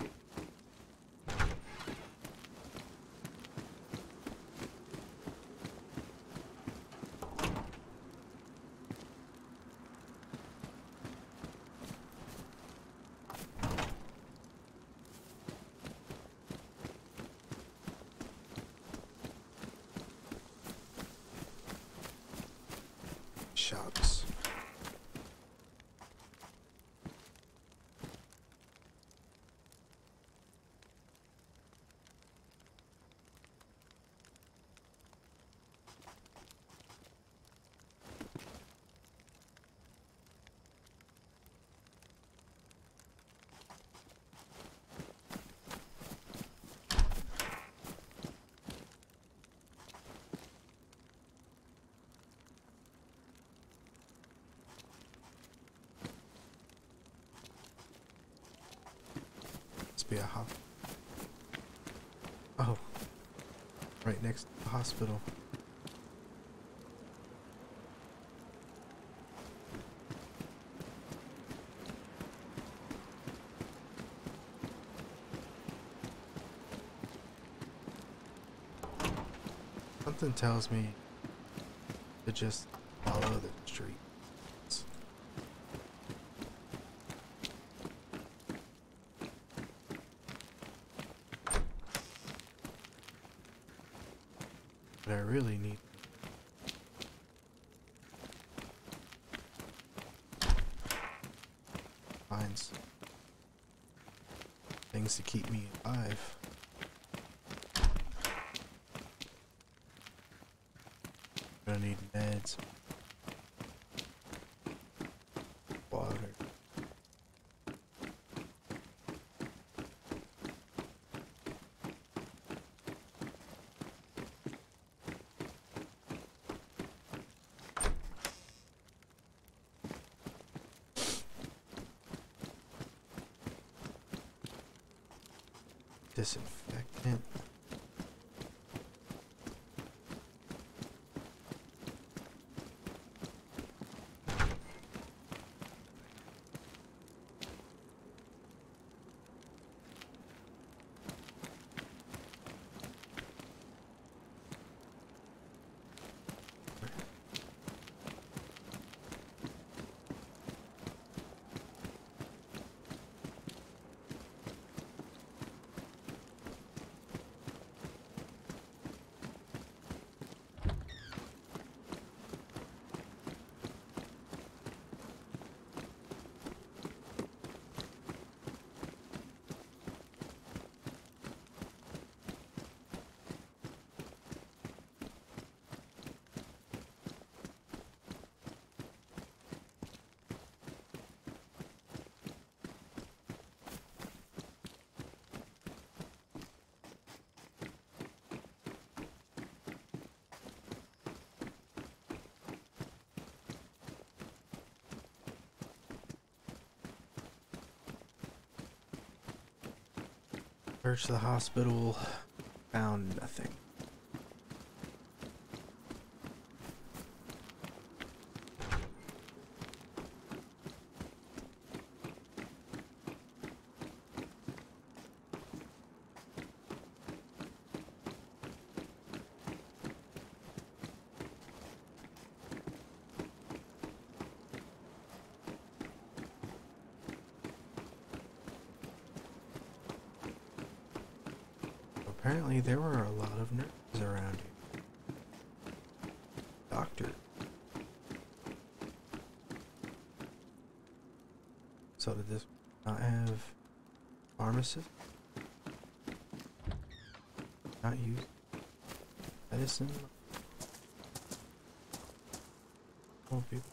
Shops. Must be a hop. Oh, right next to the hospital. Something tells me to just follow the street. But I really need to find some things to keep me alive. I'm gonna need meds, water. Disinfectant. Searched the hospital, found nothing. Apparently there were a lot of nurses around here. Doctor. So did this not have pharmacist? Not use medicine? Oh, people.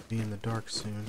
Be in the dark soon.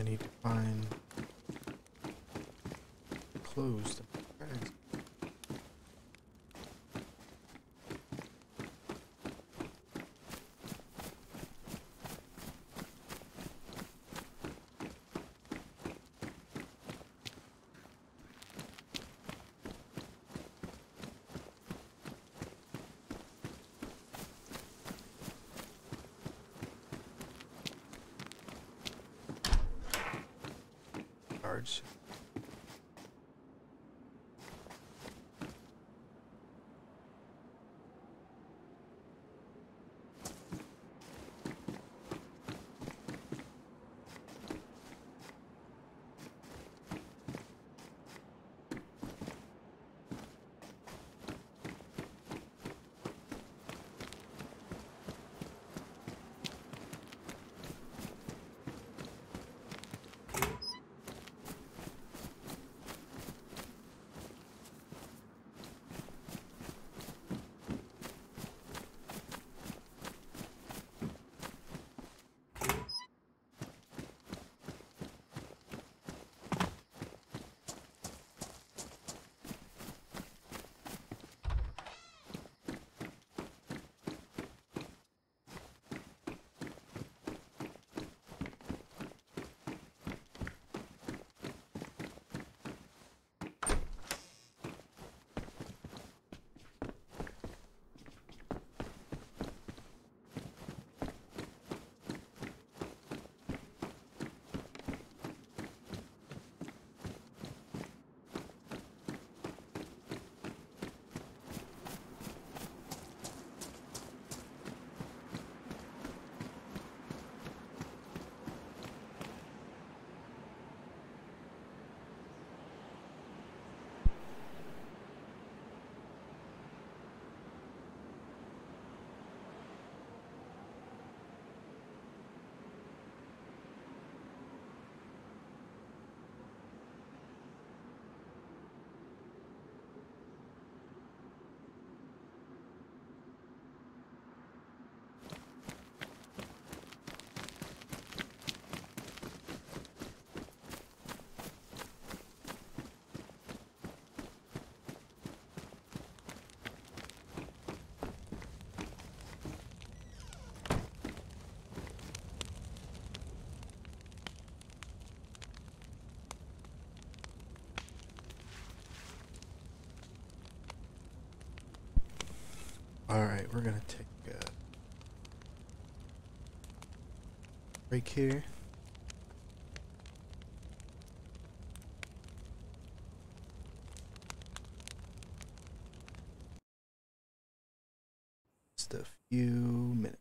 I need to find clothes to put bags. Cards. Alright, we're gonna take a break here. Just a few minutes.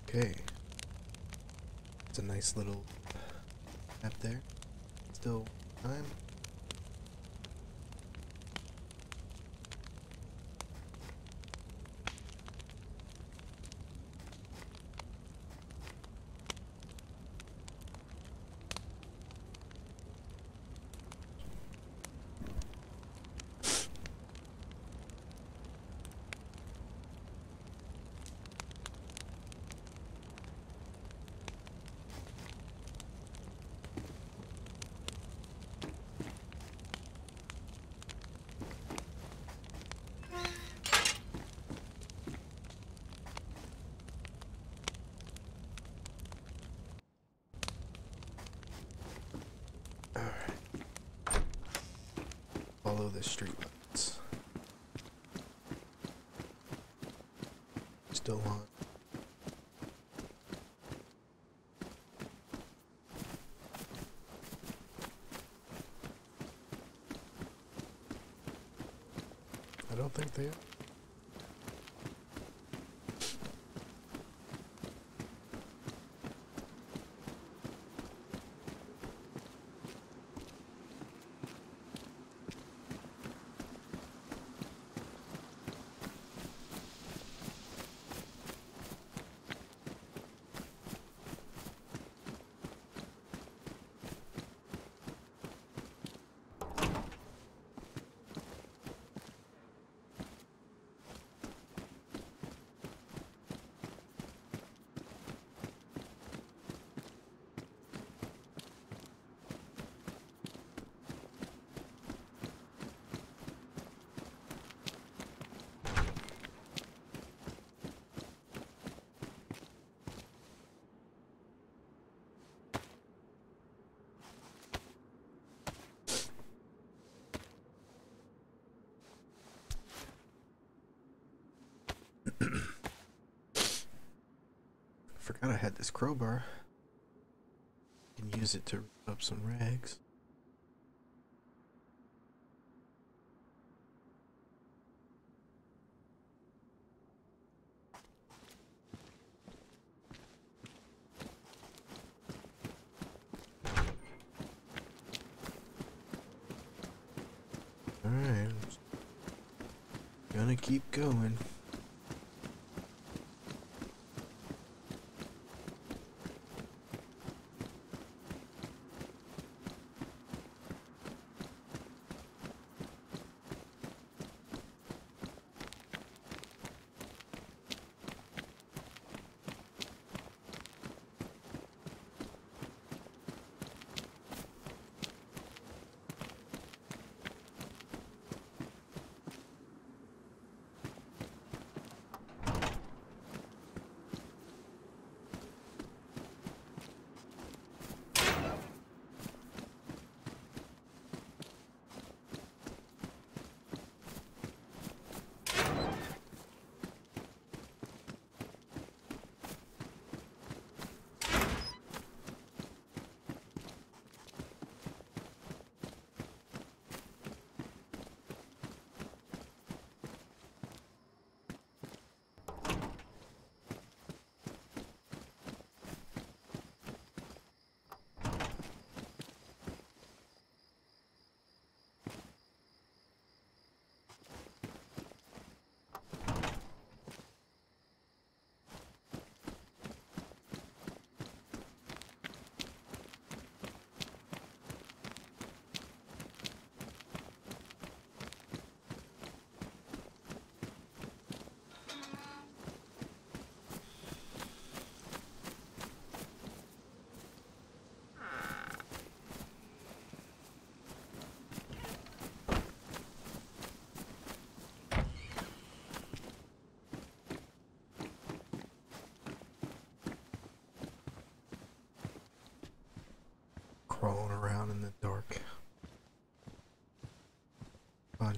Okay. It's a nice little map there. Still time. Follow the street lights. Still on. I don't think they are. forgot I had this crowbar. Can use it to rip up some rags. Alright, gonna keep going. Crawling around in the dark. Fun.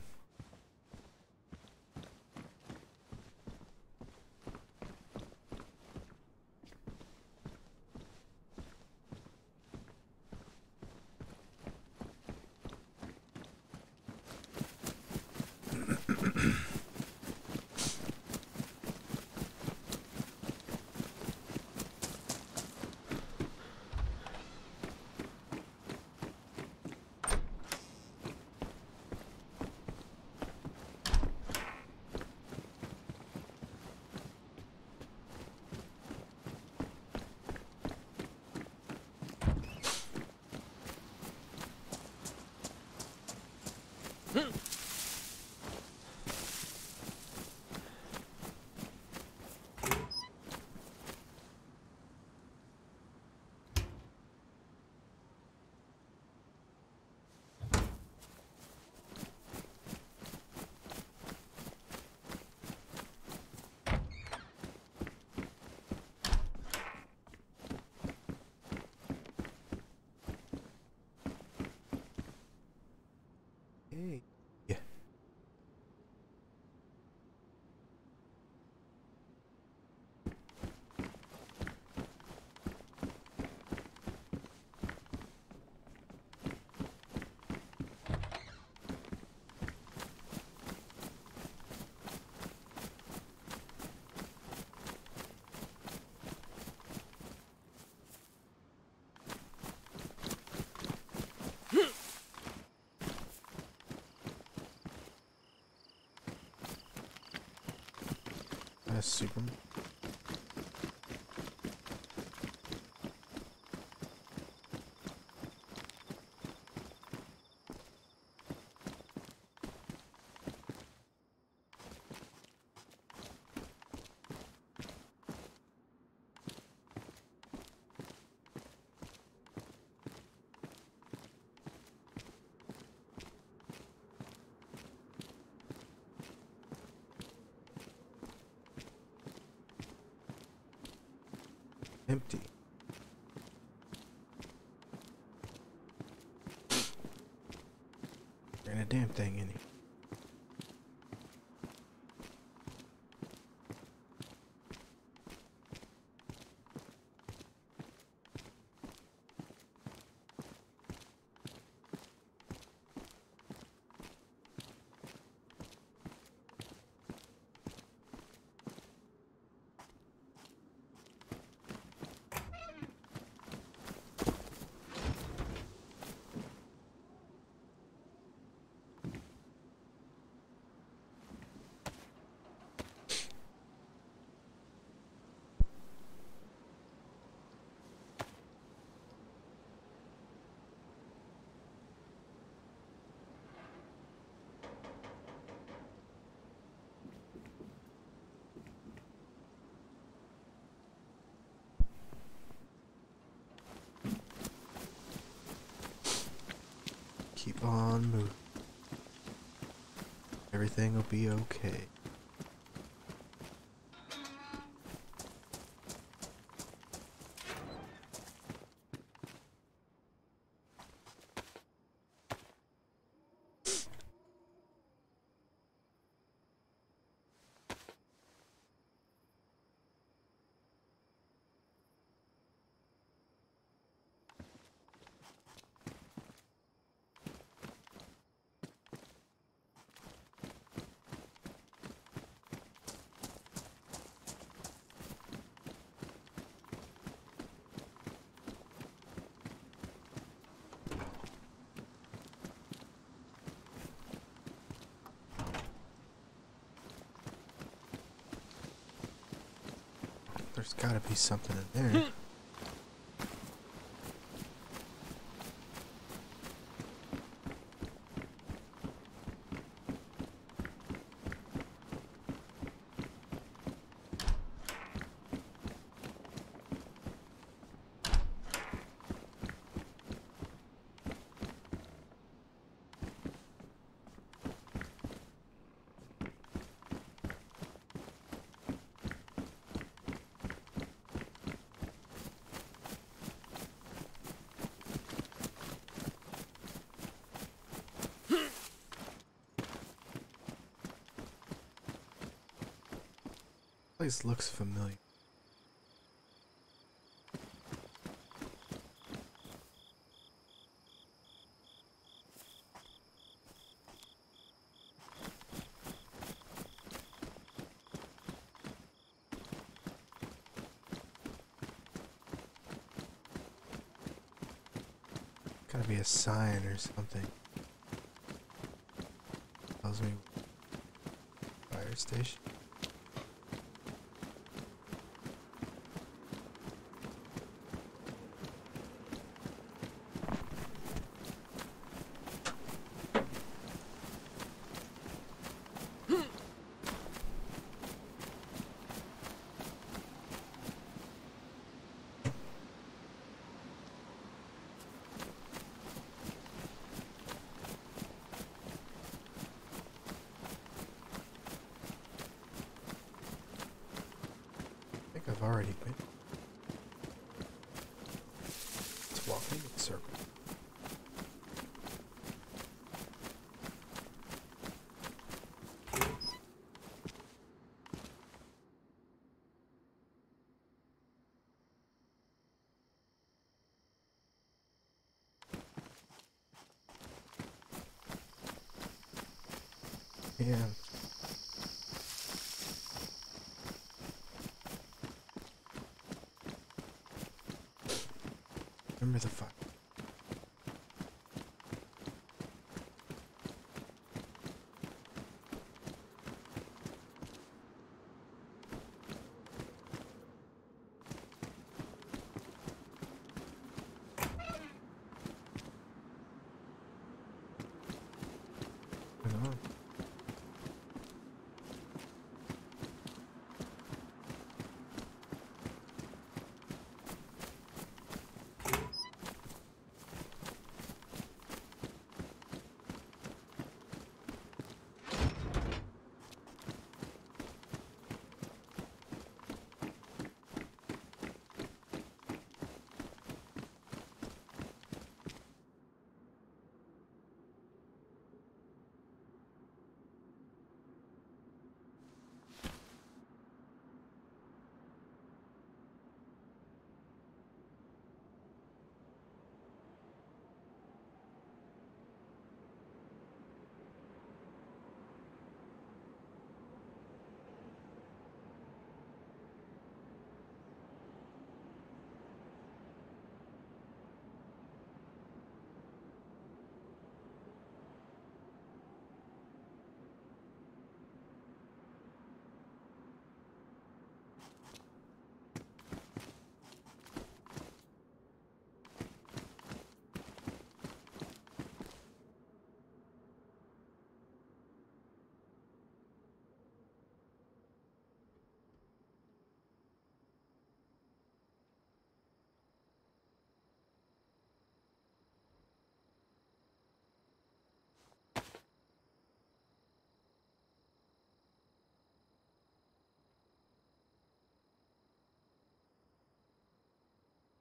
Hey. Yeah. That's super. Empty. There ain't a damn thing in here. keep on moving. Everything will be okay. There's gotta be something in there. Place looks familiar. Gotta be a sign or something. Tells me fire station. I've already been. It's walking in a circle. Yeah. Remember the fuck. Hang on.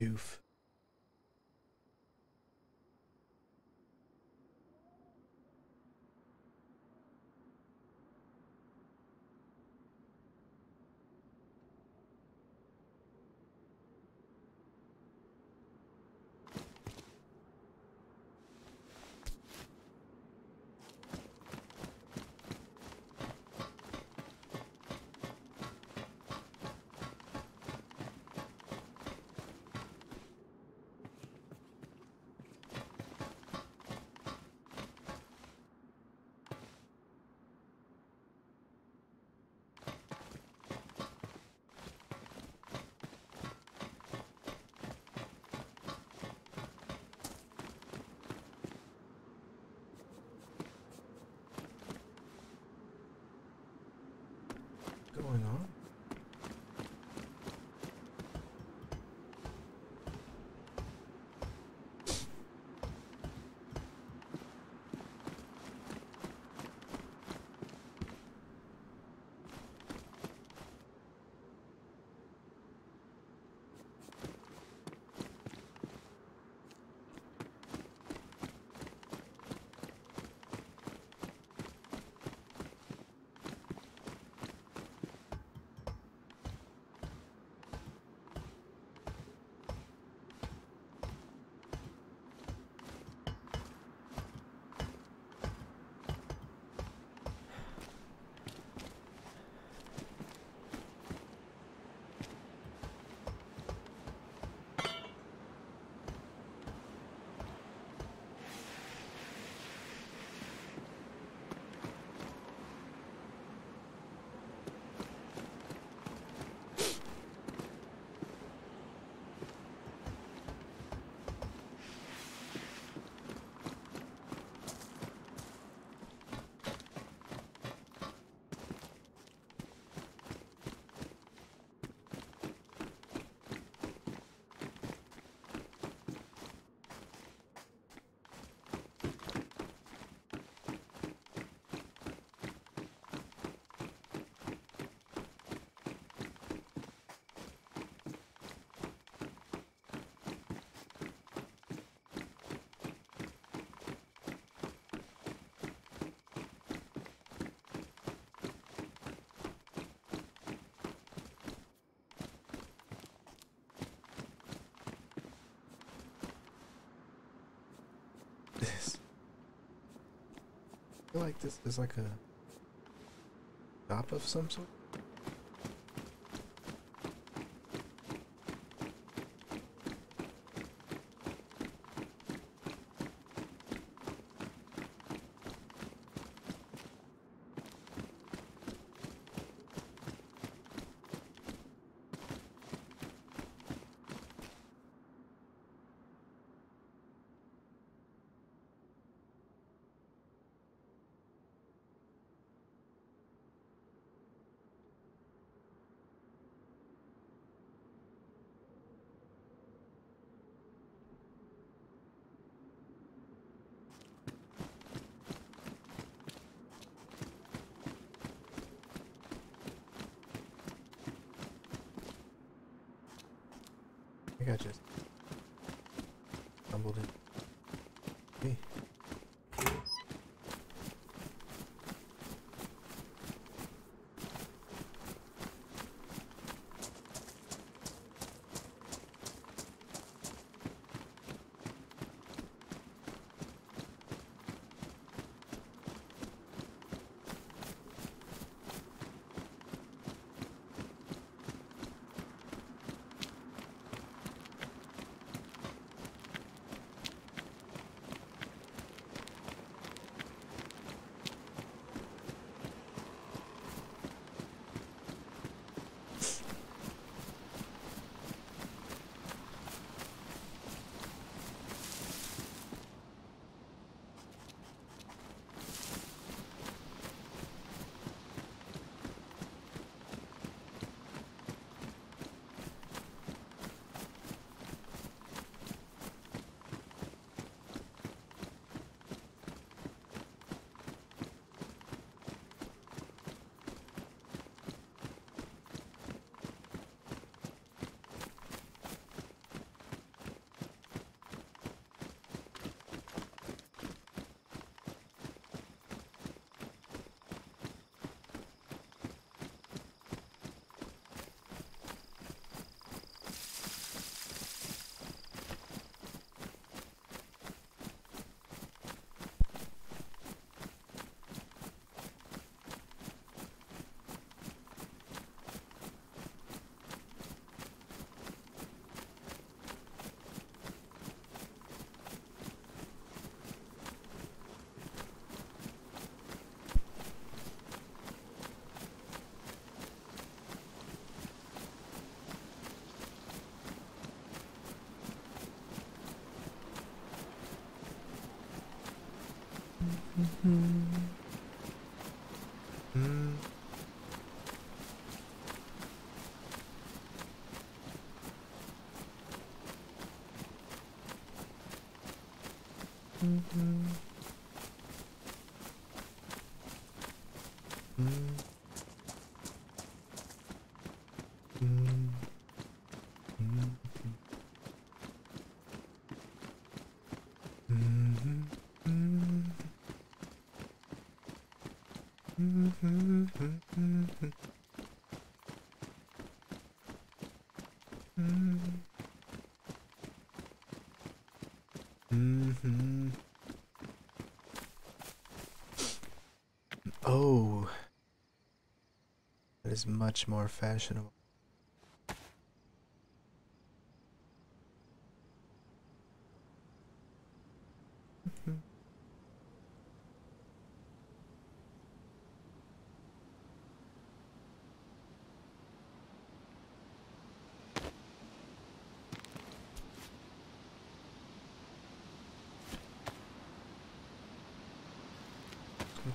doof. Going on? This. I feel like this is like a shop of some sort. I think I just stumbled in. Hey. Oh, that is much more fashionable.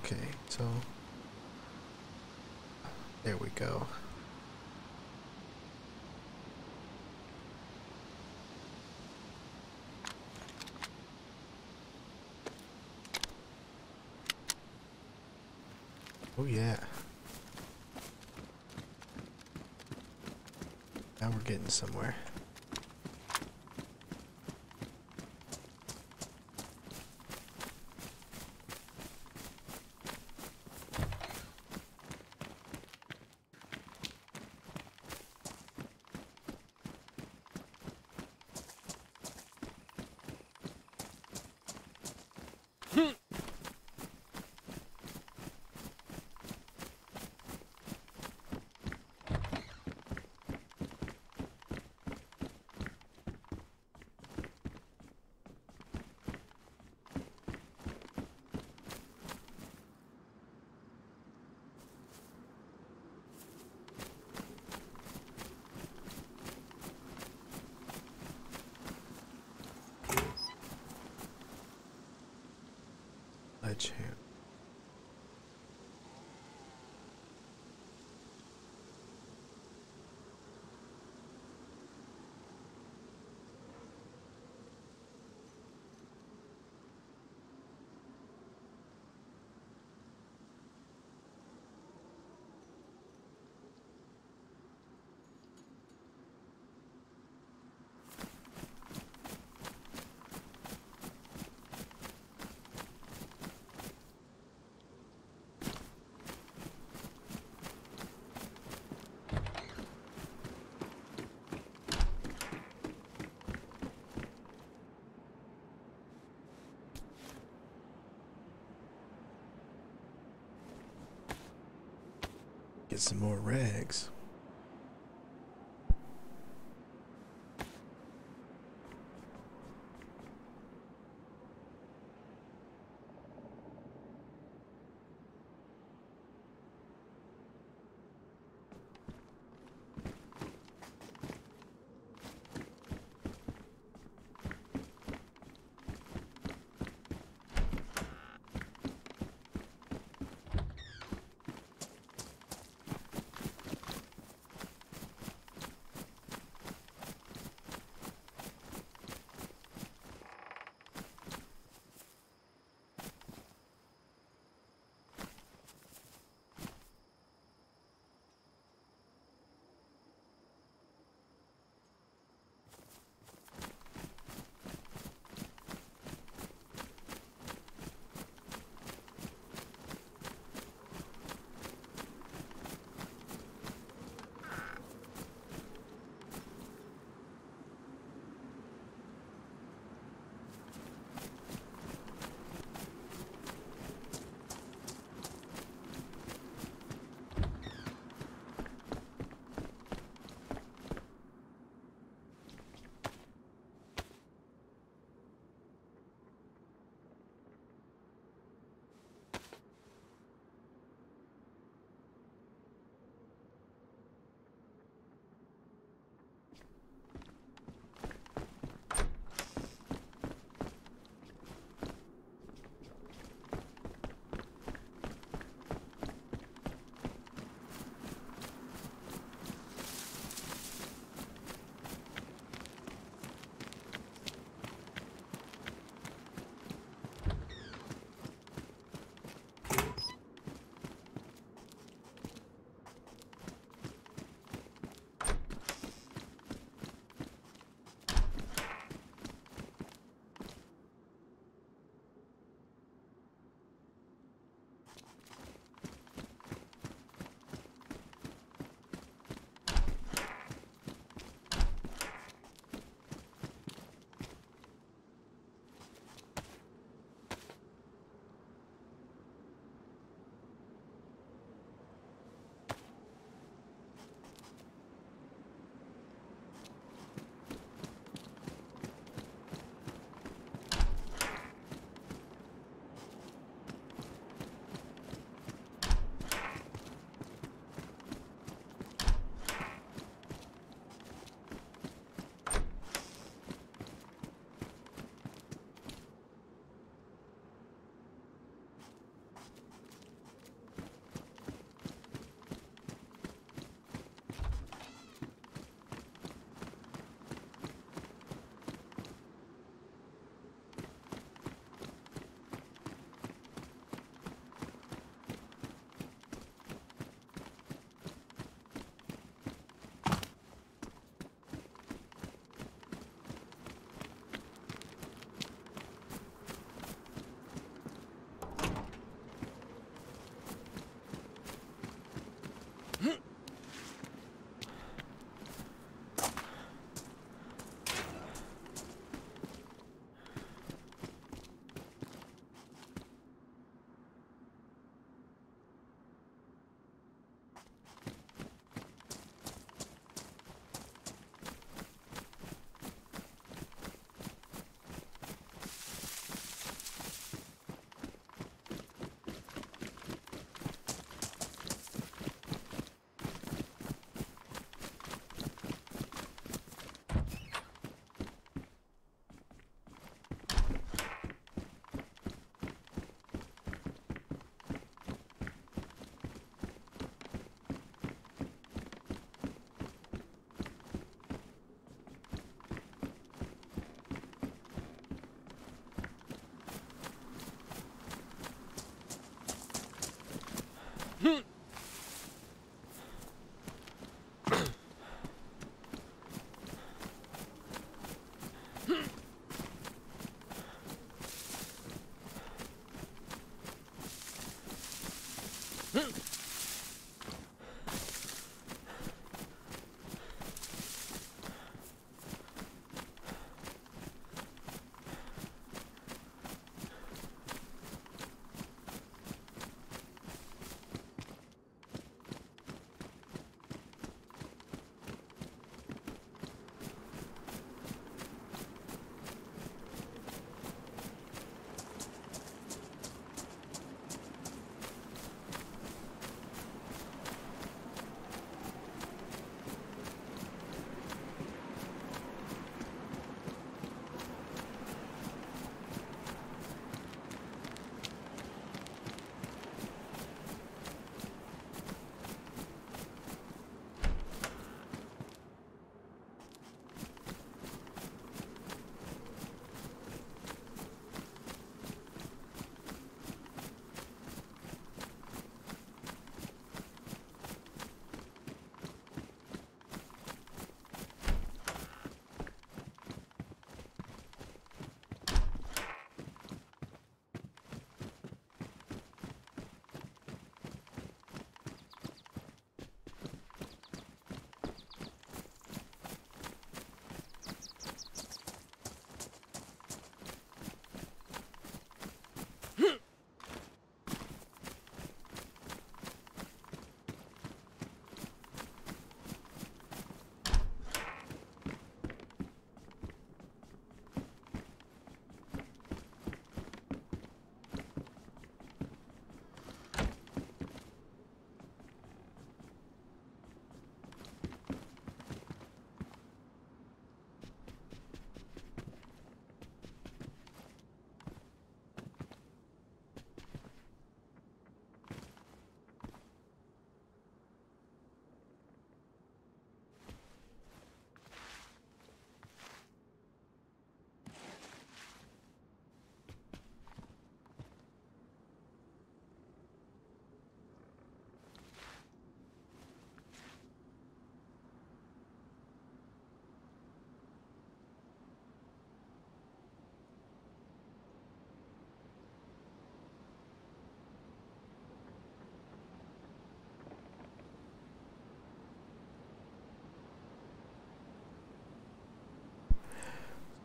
Okay, so there we go. Oh yeah. Now we're getting somewhere. Sledgehammer. Get some more rags.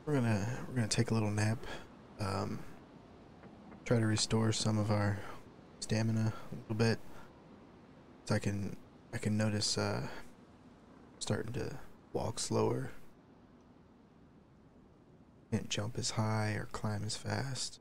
We're gonna take a little nap. Try to restore some of our stamina a little bit. So I can notice starting to walk slower. Can't jump as high or climb as fast.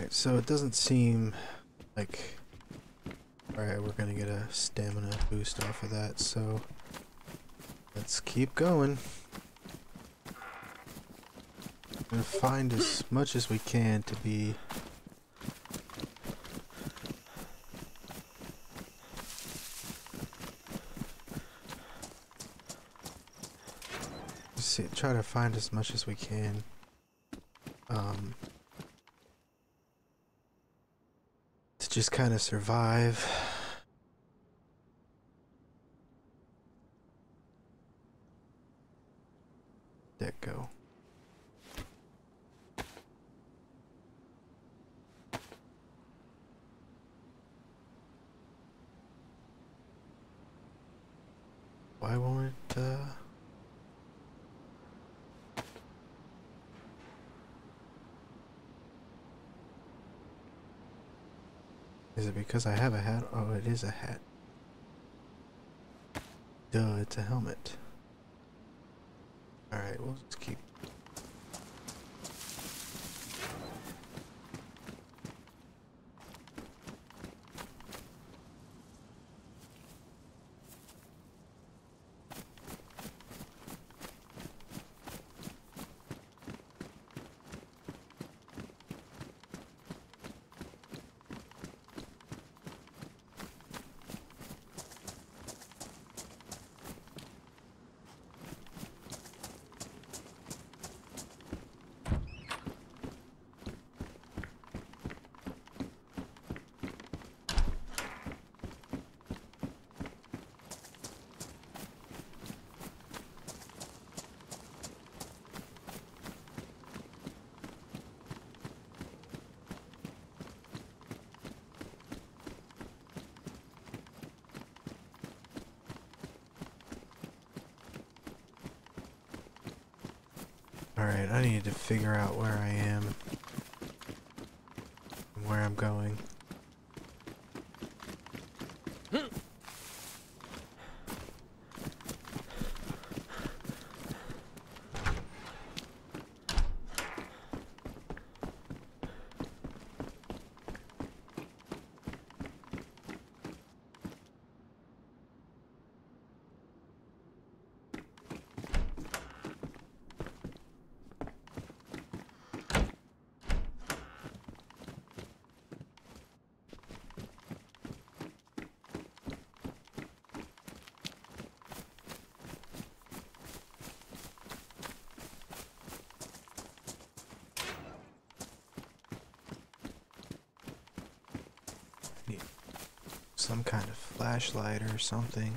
Alright, so it doesn't seem like... Alright, we're gonna get a stamina boost off of that, so... Let's keep going. We're gonna find as much as we can to be... Try to find as much as we can. To just kind of survive. Let go. Why won't it, Is it because I have a hat? Oh, it is a hat. Duh, it's a helmet. Alright, we'll just keep... Alright, I need to figure out where I am and where I'm going. Some kind of flashlight or something.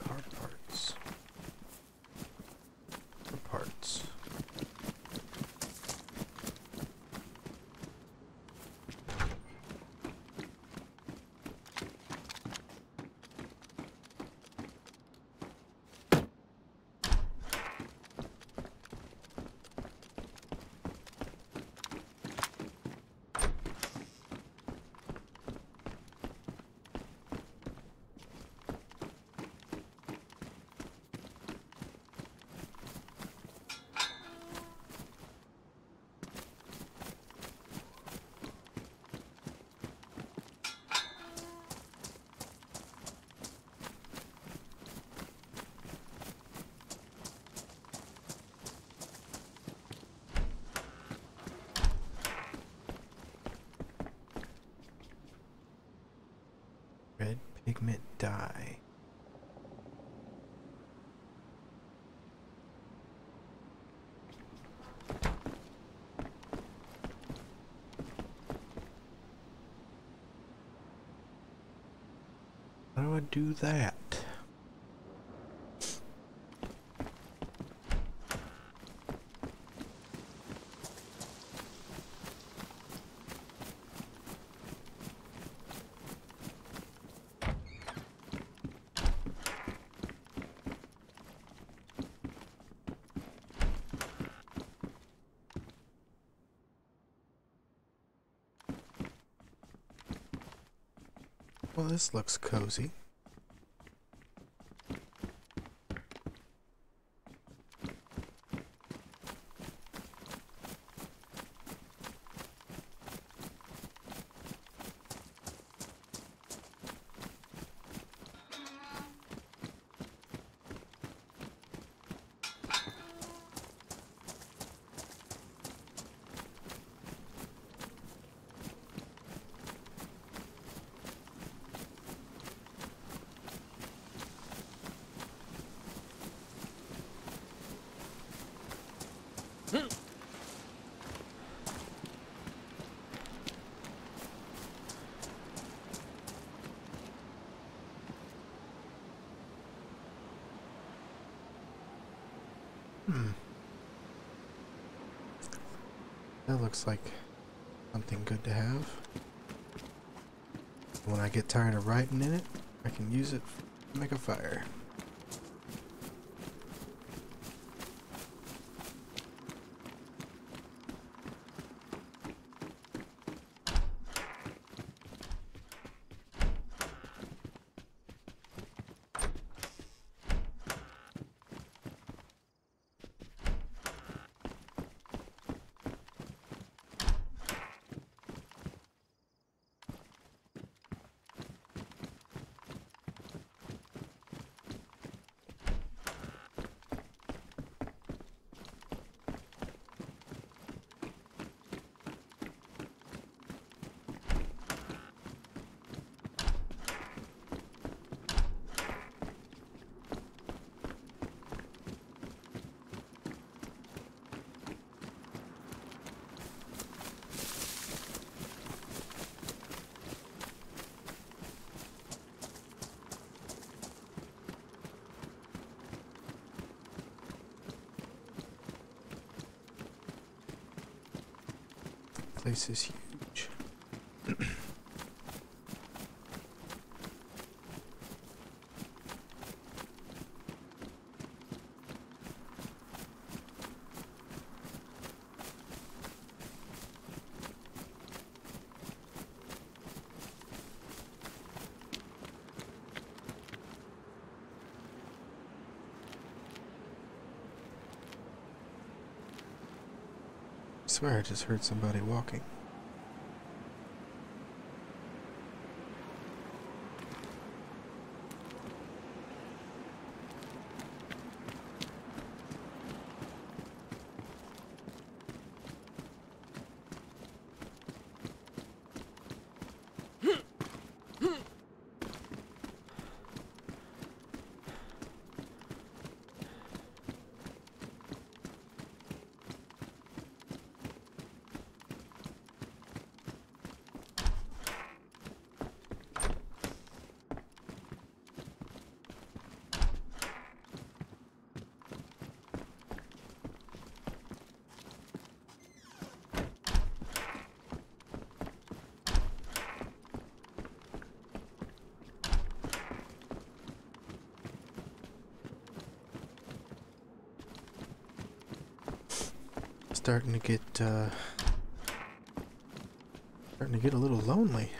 Car parts. Car parts. Red pigment dye. How do I do that? Well, this looks cozy. That looks like something good to have. When I get tired of writing in it, I can use it to make a fire. Place is huge. I swear I just heard somebody walking. Starting to get a little lonely.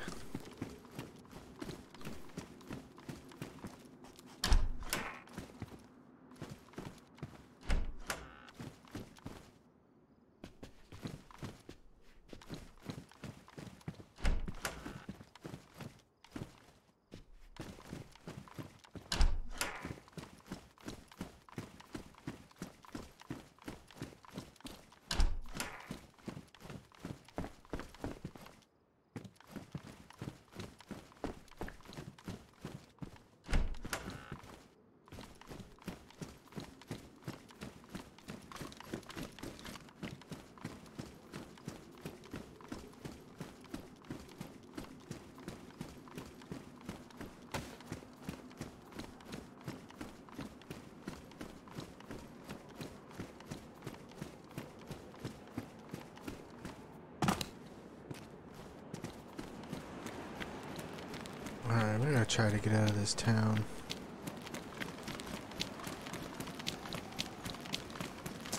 Alright, we're gonna try to get out of this town.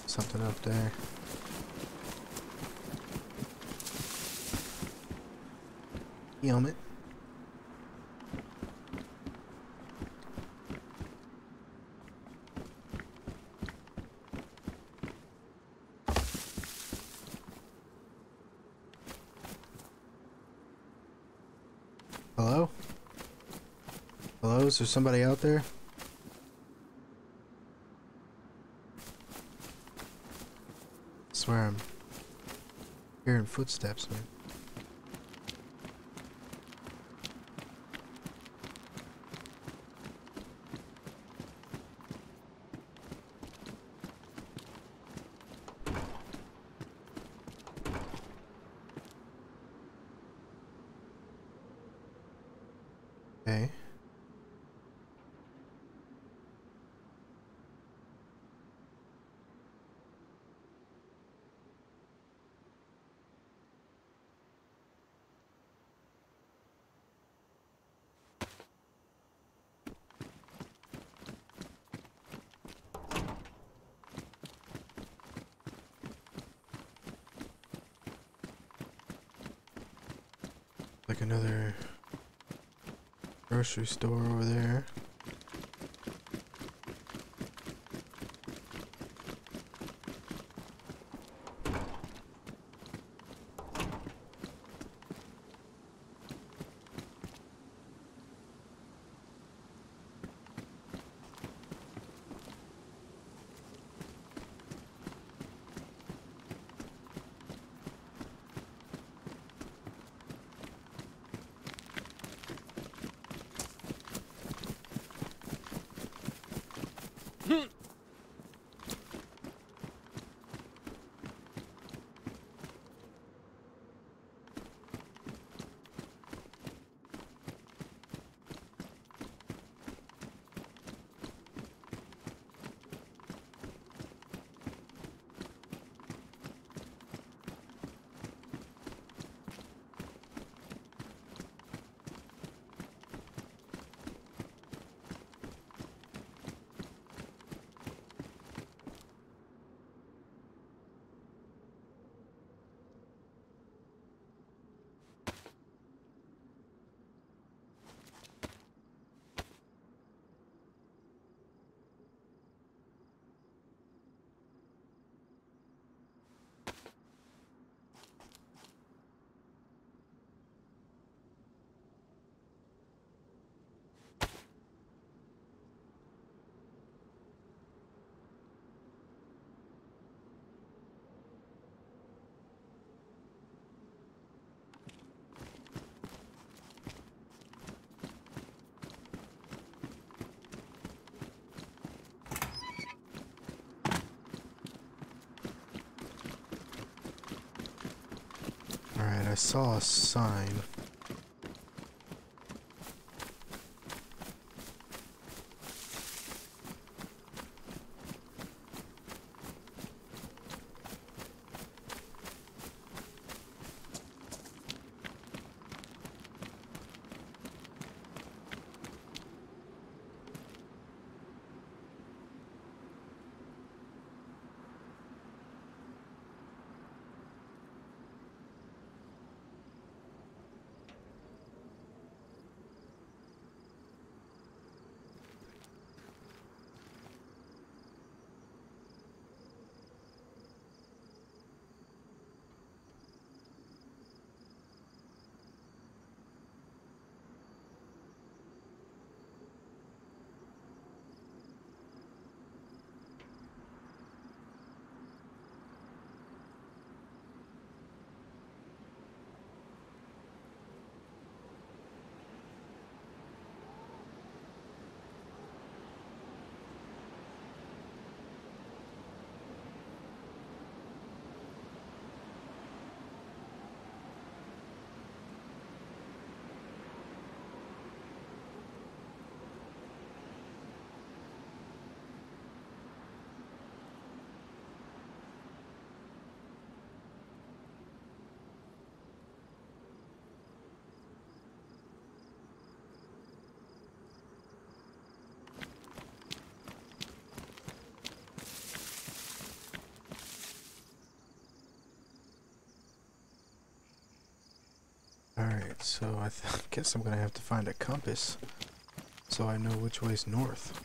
Something up there. Helmet. Hello? Hello? Is there somebody out there? I swear I'm hearing footsteps, man. Okay. like another grocery store over there. Alright, I saw a sign. Alright, so I guess I'm gonna have to find a compass so I know which way's north.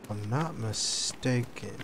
If I'm not mistaken.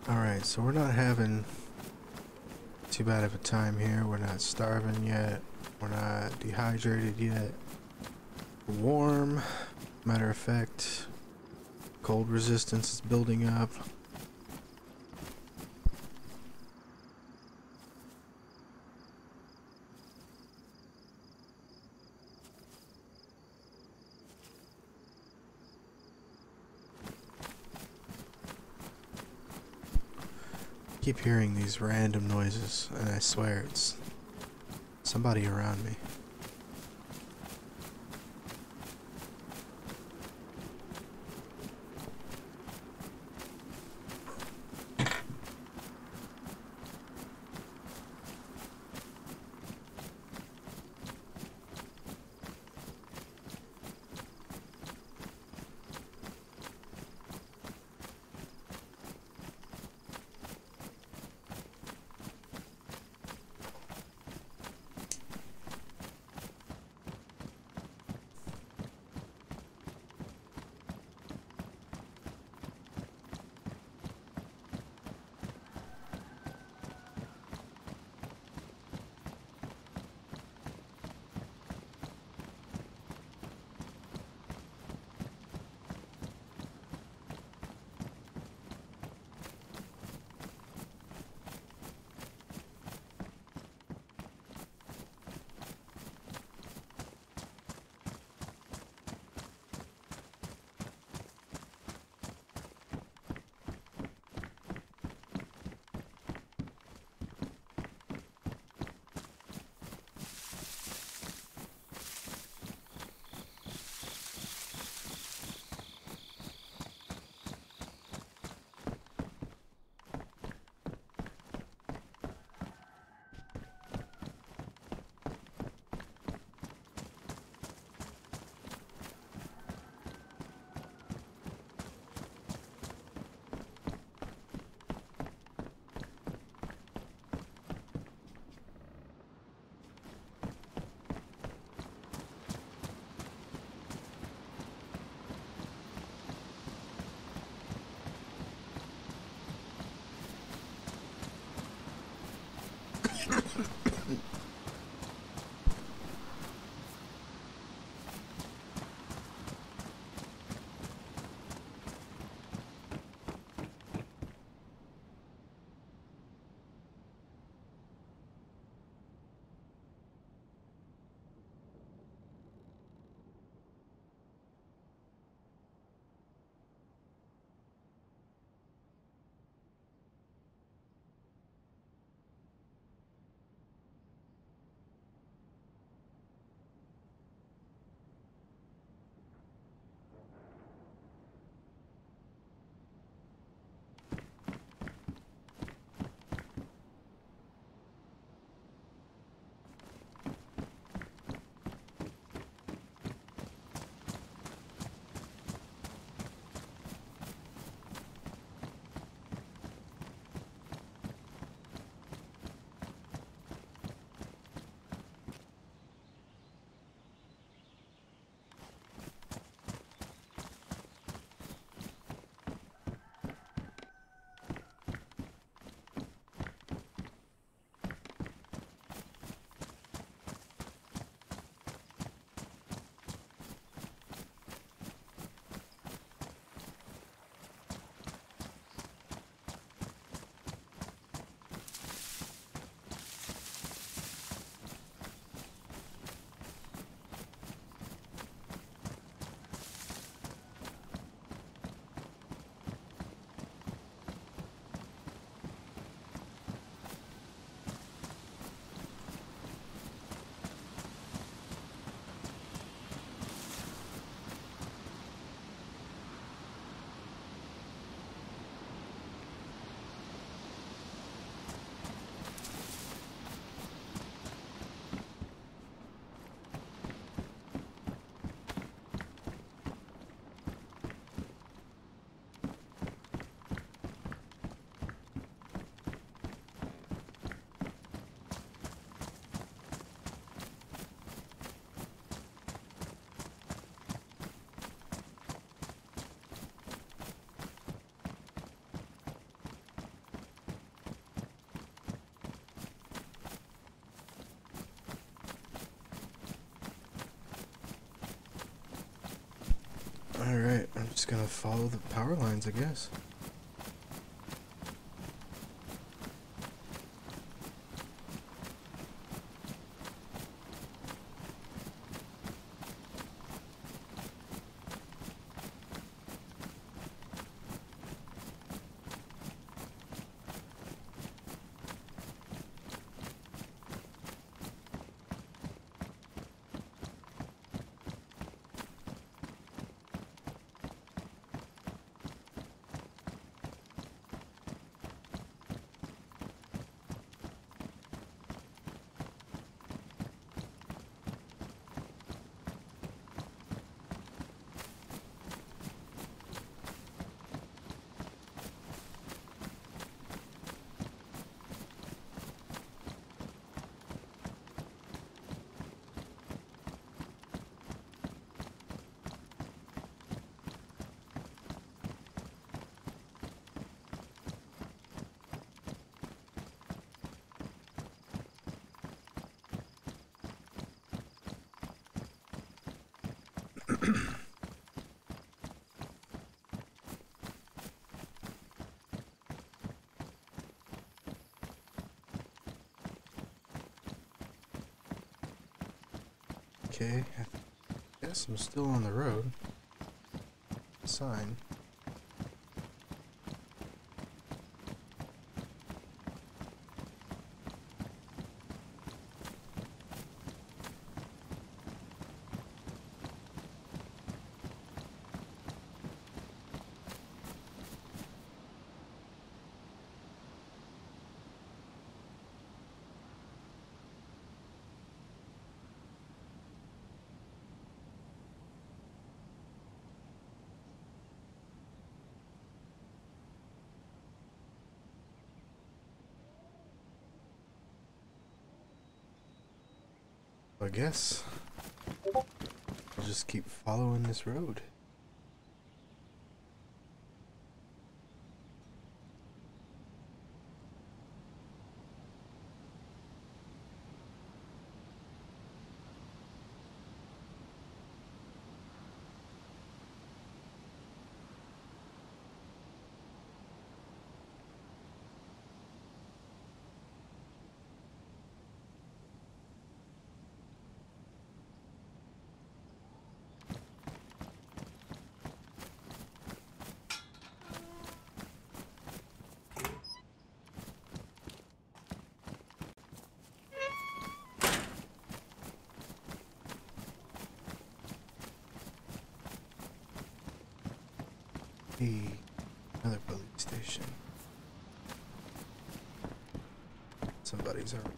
Alright, so we're not having too bad of a time here. We're not starving yet. We're not dehydrated yet. We're warm. Matter of fact, cold resistance is building up. I keep hearing these random noises, and I swear it's somebody around me. just gonna follow the power lines, I guess. Okay, I guess I'm still on the road. Sign. I guess I'll just keep following this road. Hey, another police station. Somebody's already.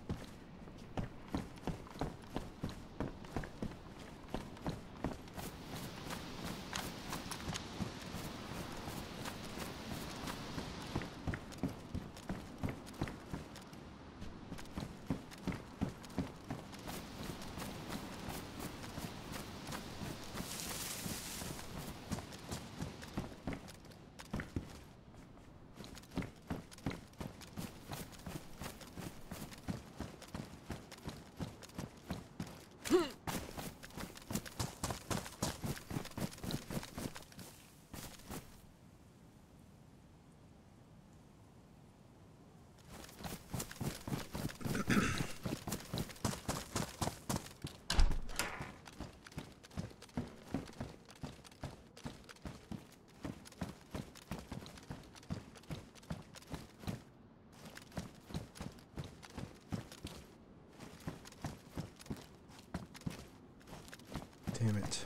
Damn it.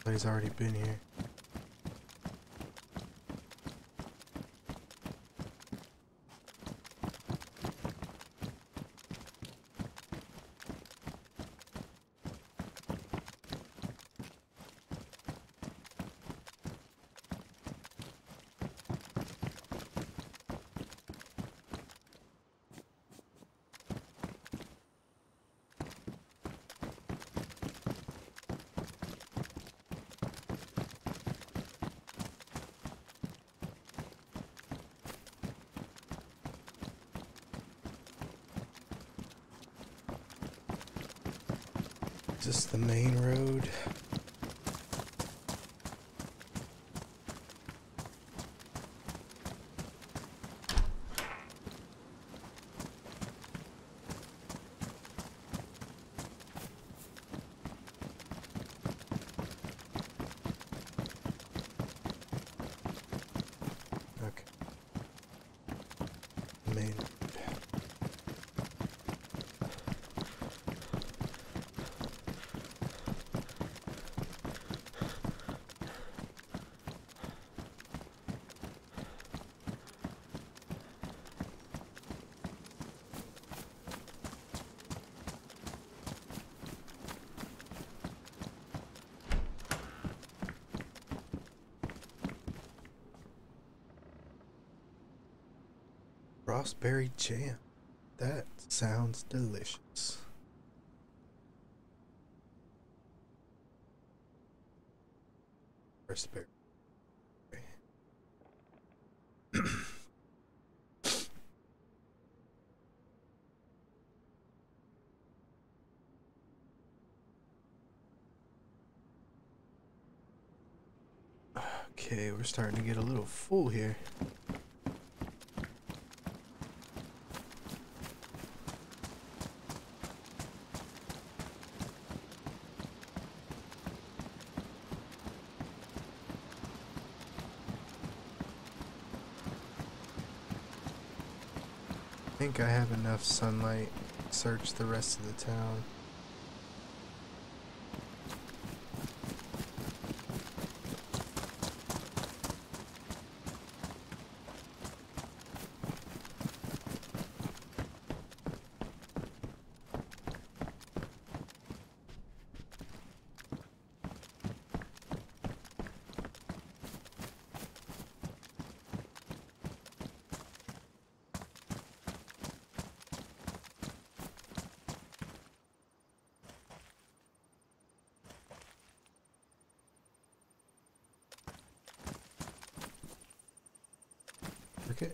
Somebody's already been here. Is this the main road? main. Raspberry jam. That sounds delicious. Raspberry. Okay, we're starting to get a little full here. I think I have enough sunlight to search the rest of the town. Okay.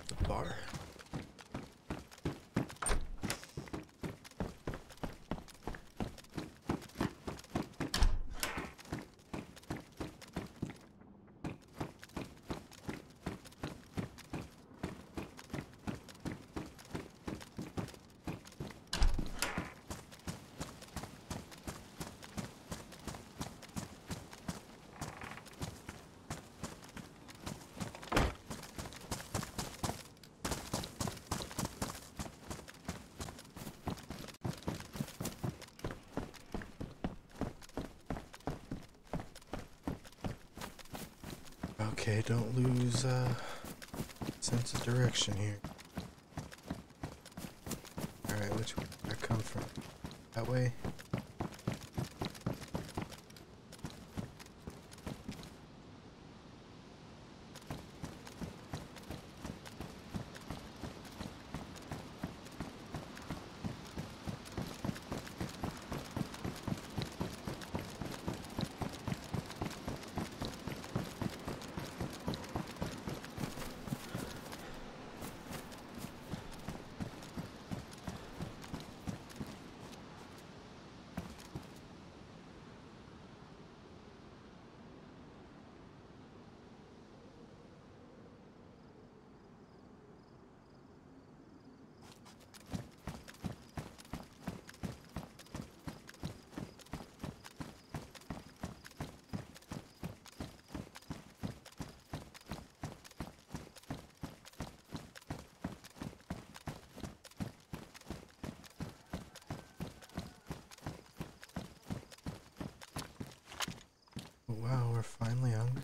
The bar. Okay, don't lose sense of direction here. Alright, which way did I come from? That way? Wow, we're finally hungry.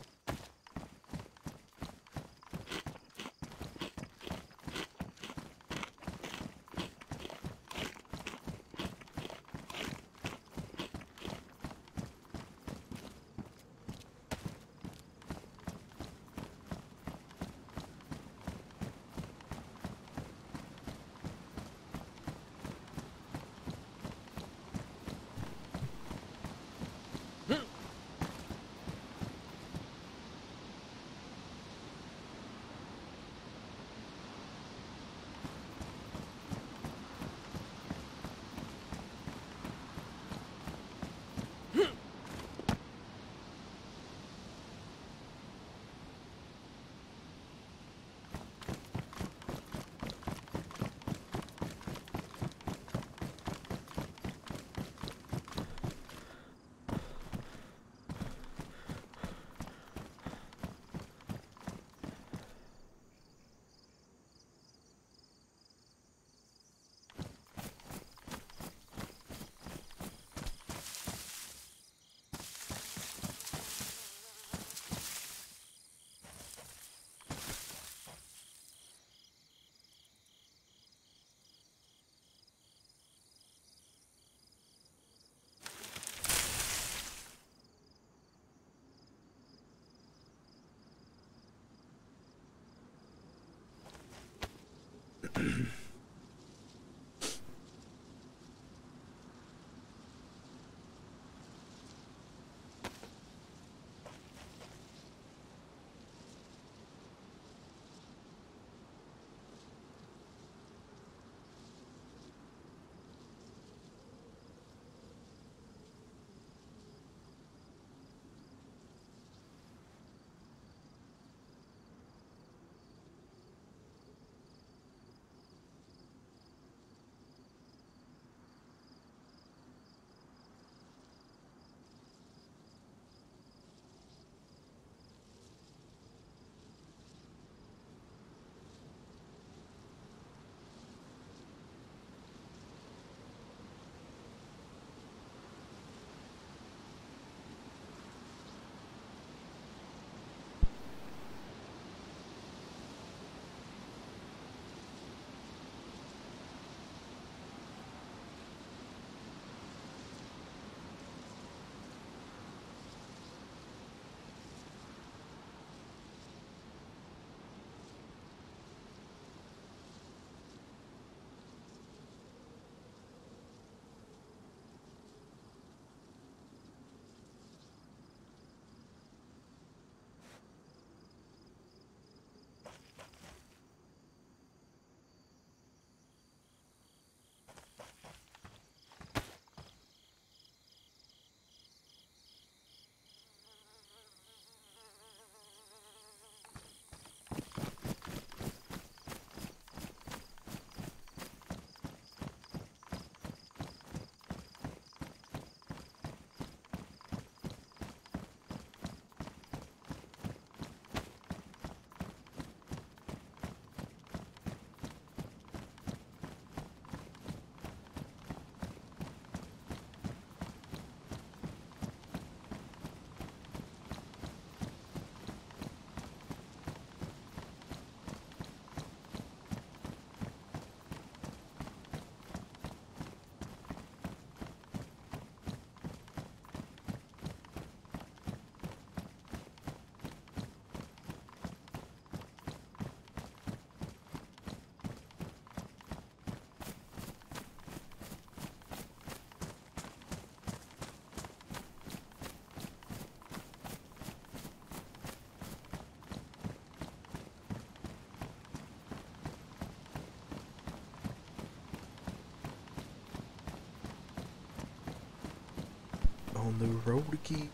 On the road again.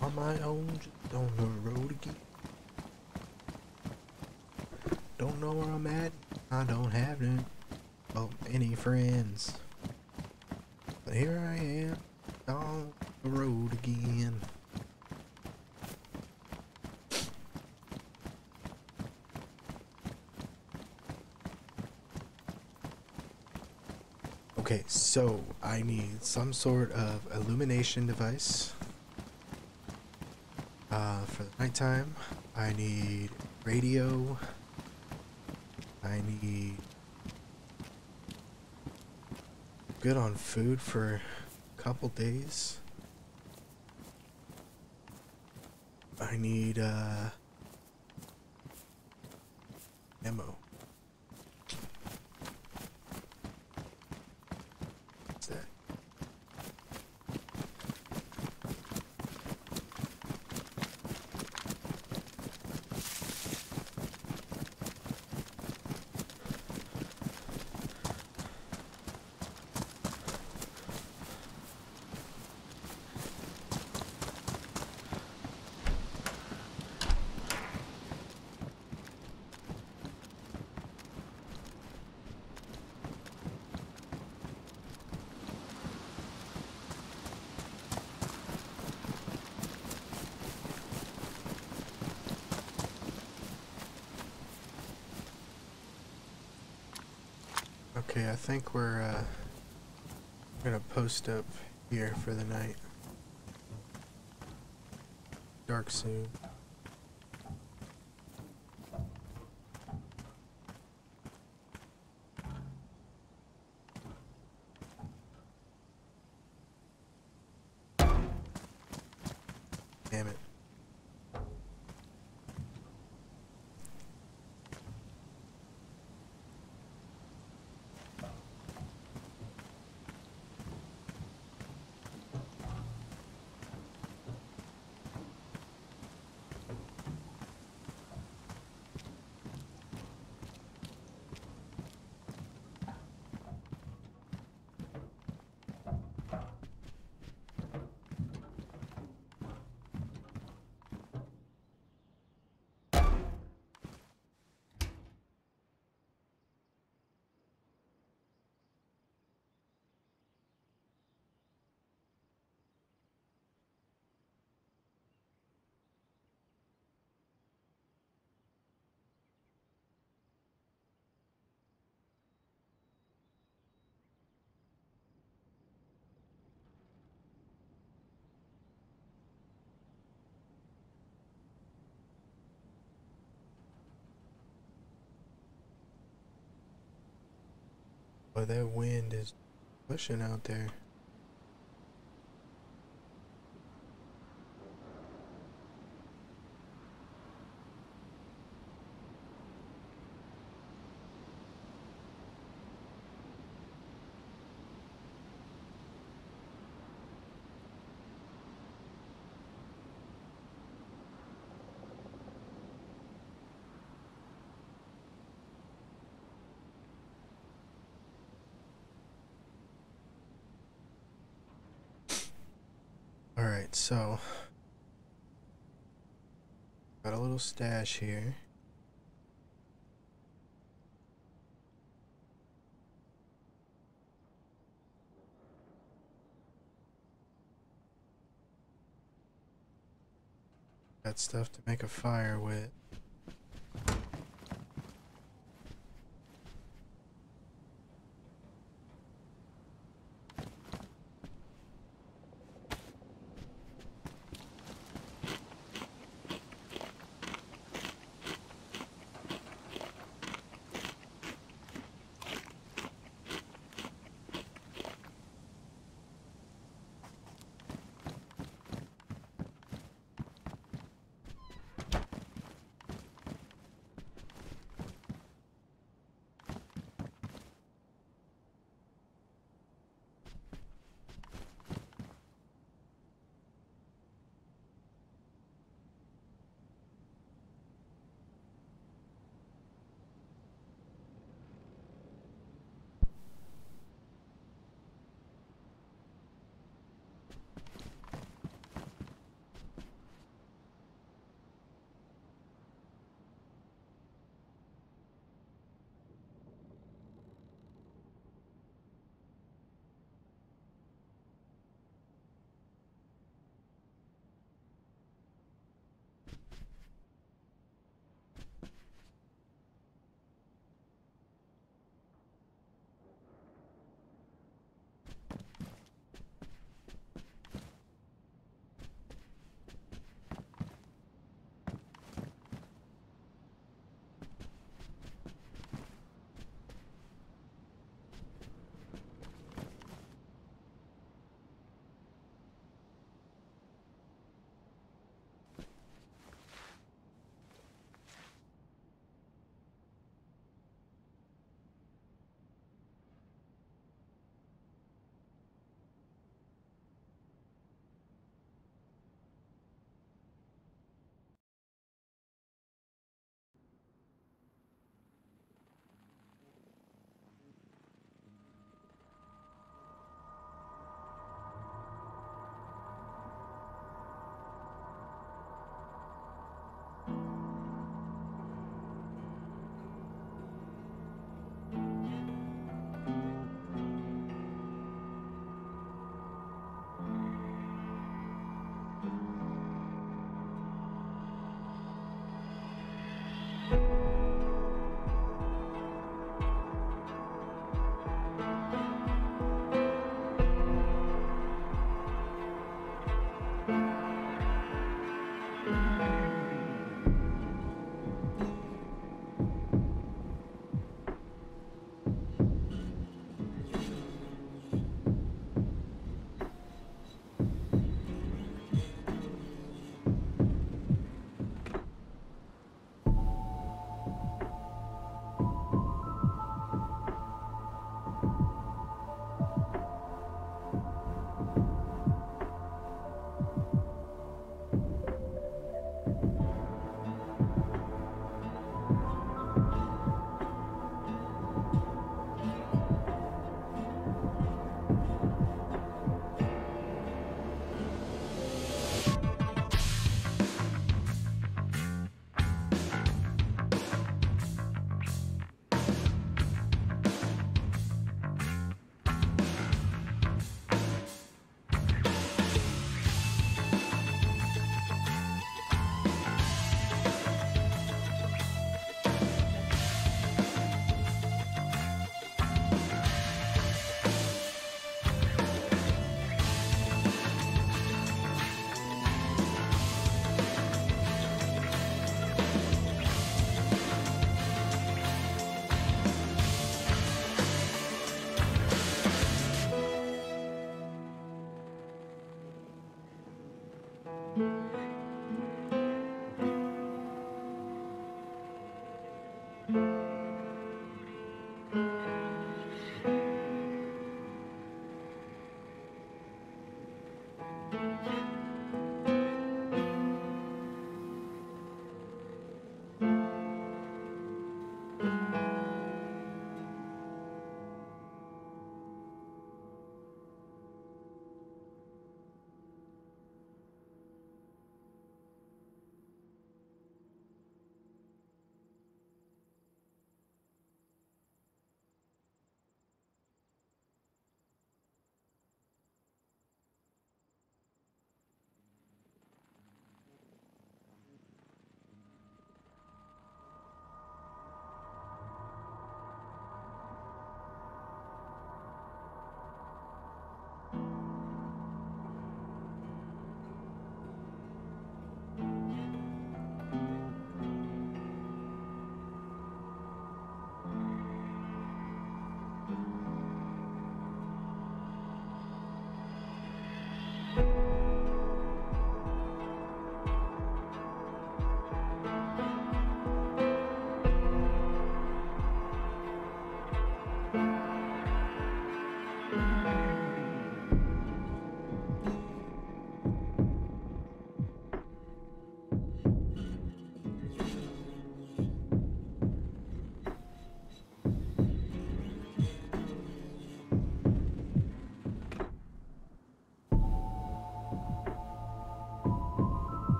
On my own, just on the road again. Don't know where I'm at. I don't have any friends. But here I am on the road again. Okay, so I need some sort of illumination device. For the nighttime, I need radio. I need good on food for a couple days. I need ammo. What's that? Okay, I think we're gonna post up here for the night. Dark soon. Damn it. Boy, that wind is pushing out there. Alright, so got a little stash here. Got stuff to make a fire with.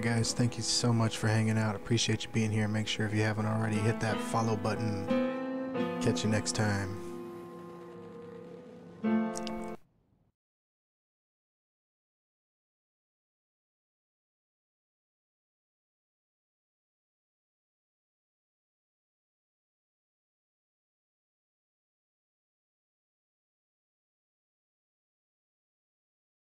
guys, thank you so much for hanging out. Appreciate you being here. Make sure if you haven't already, hit that follow button. Catch you next time.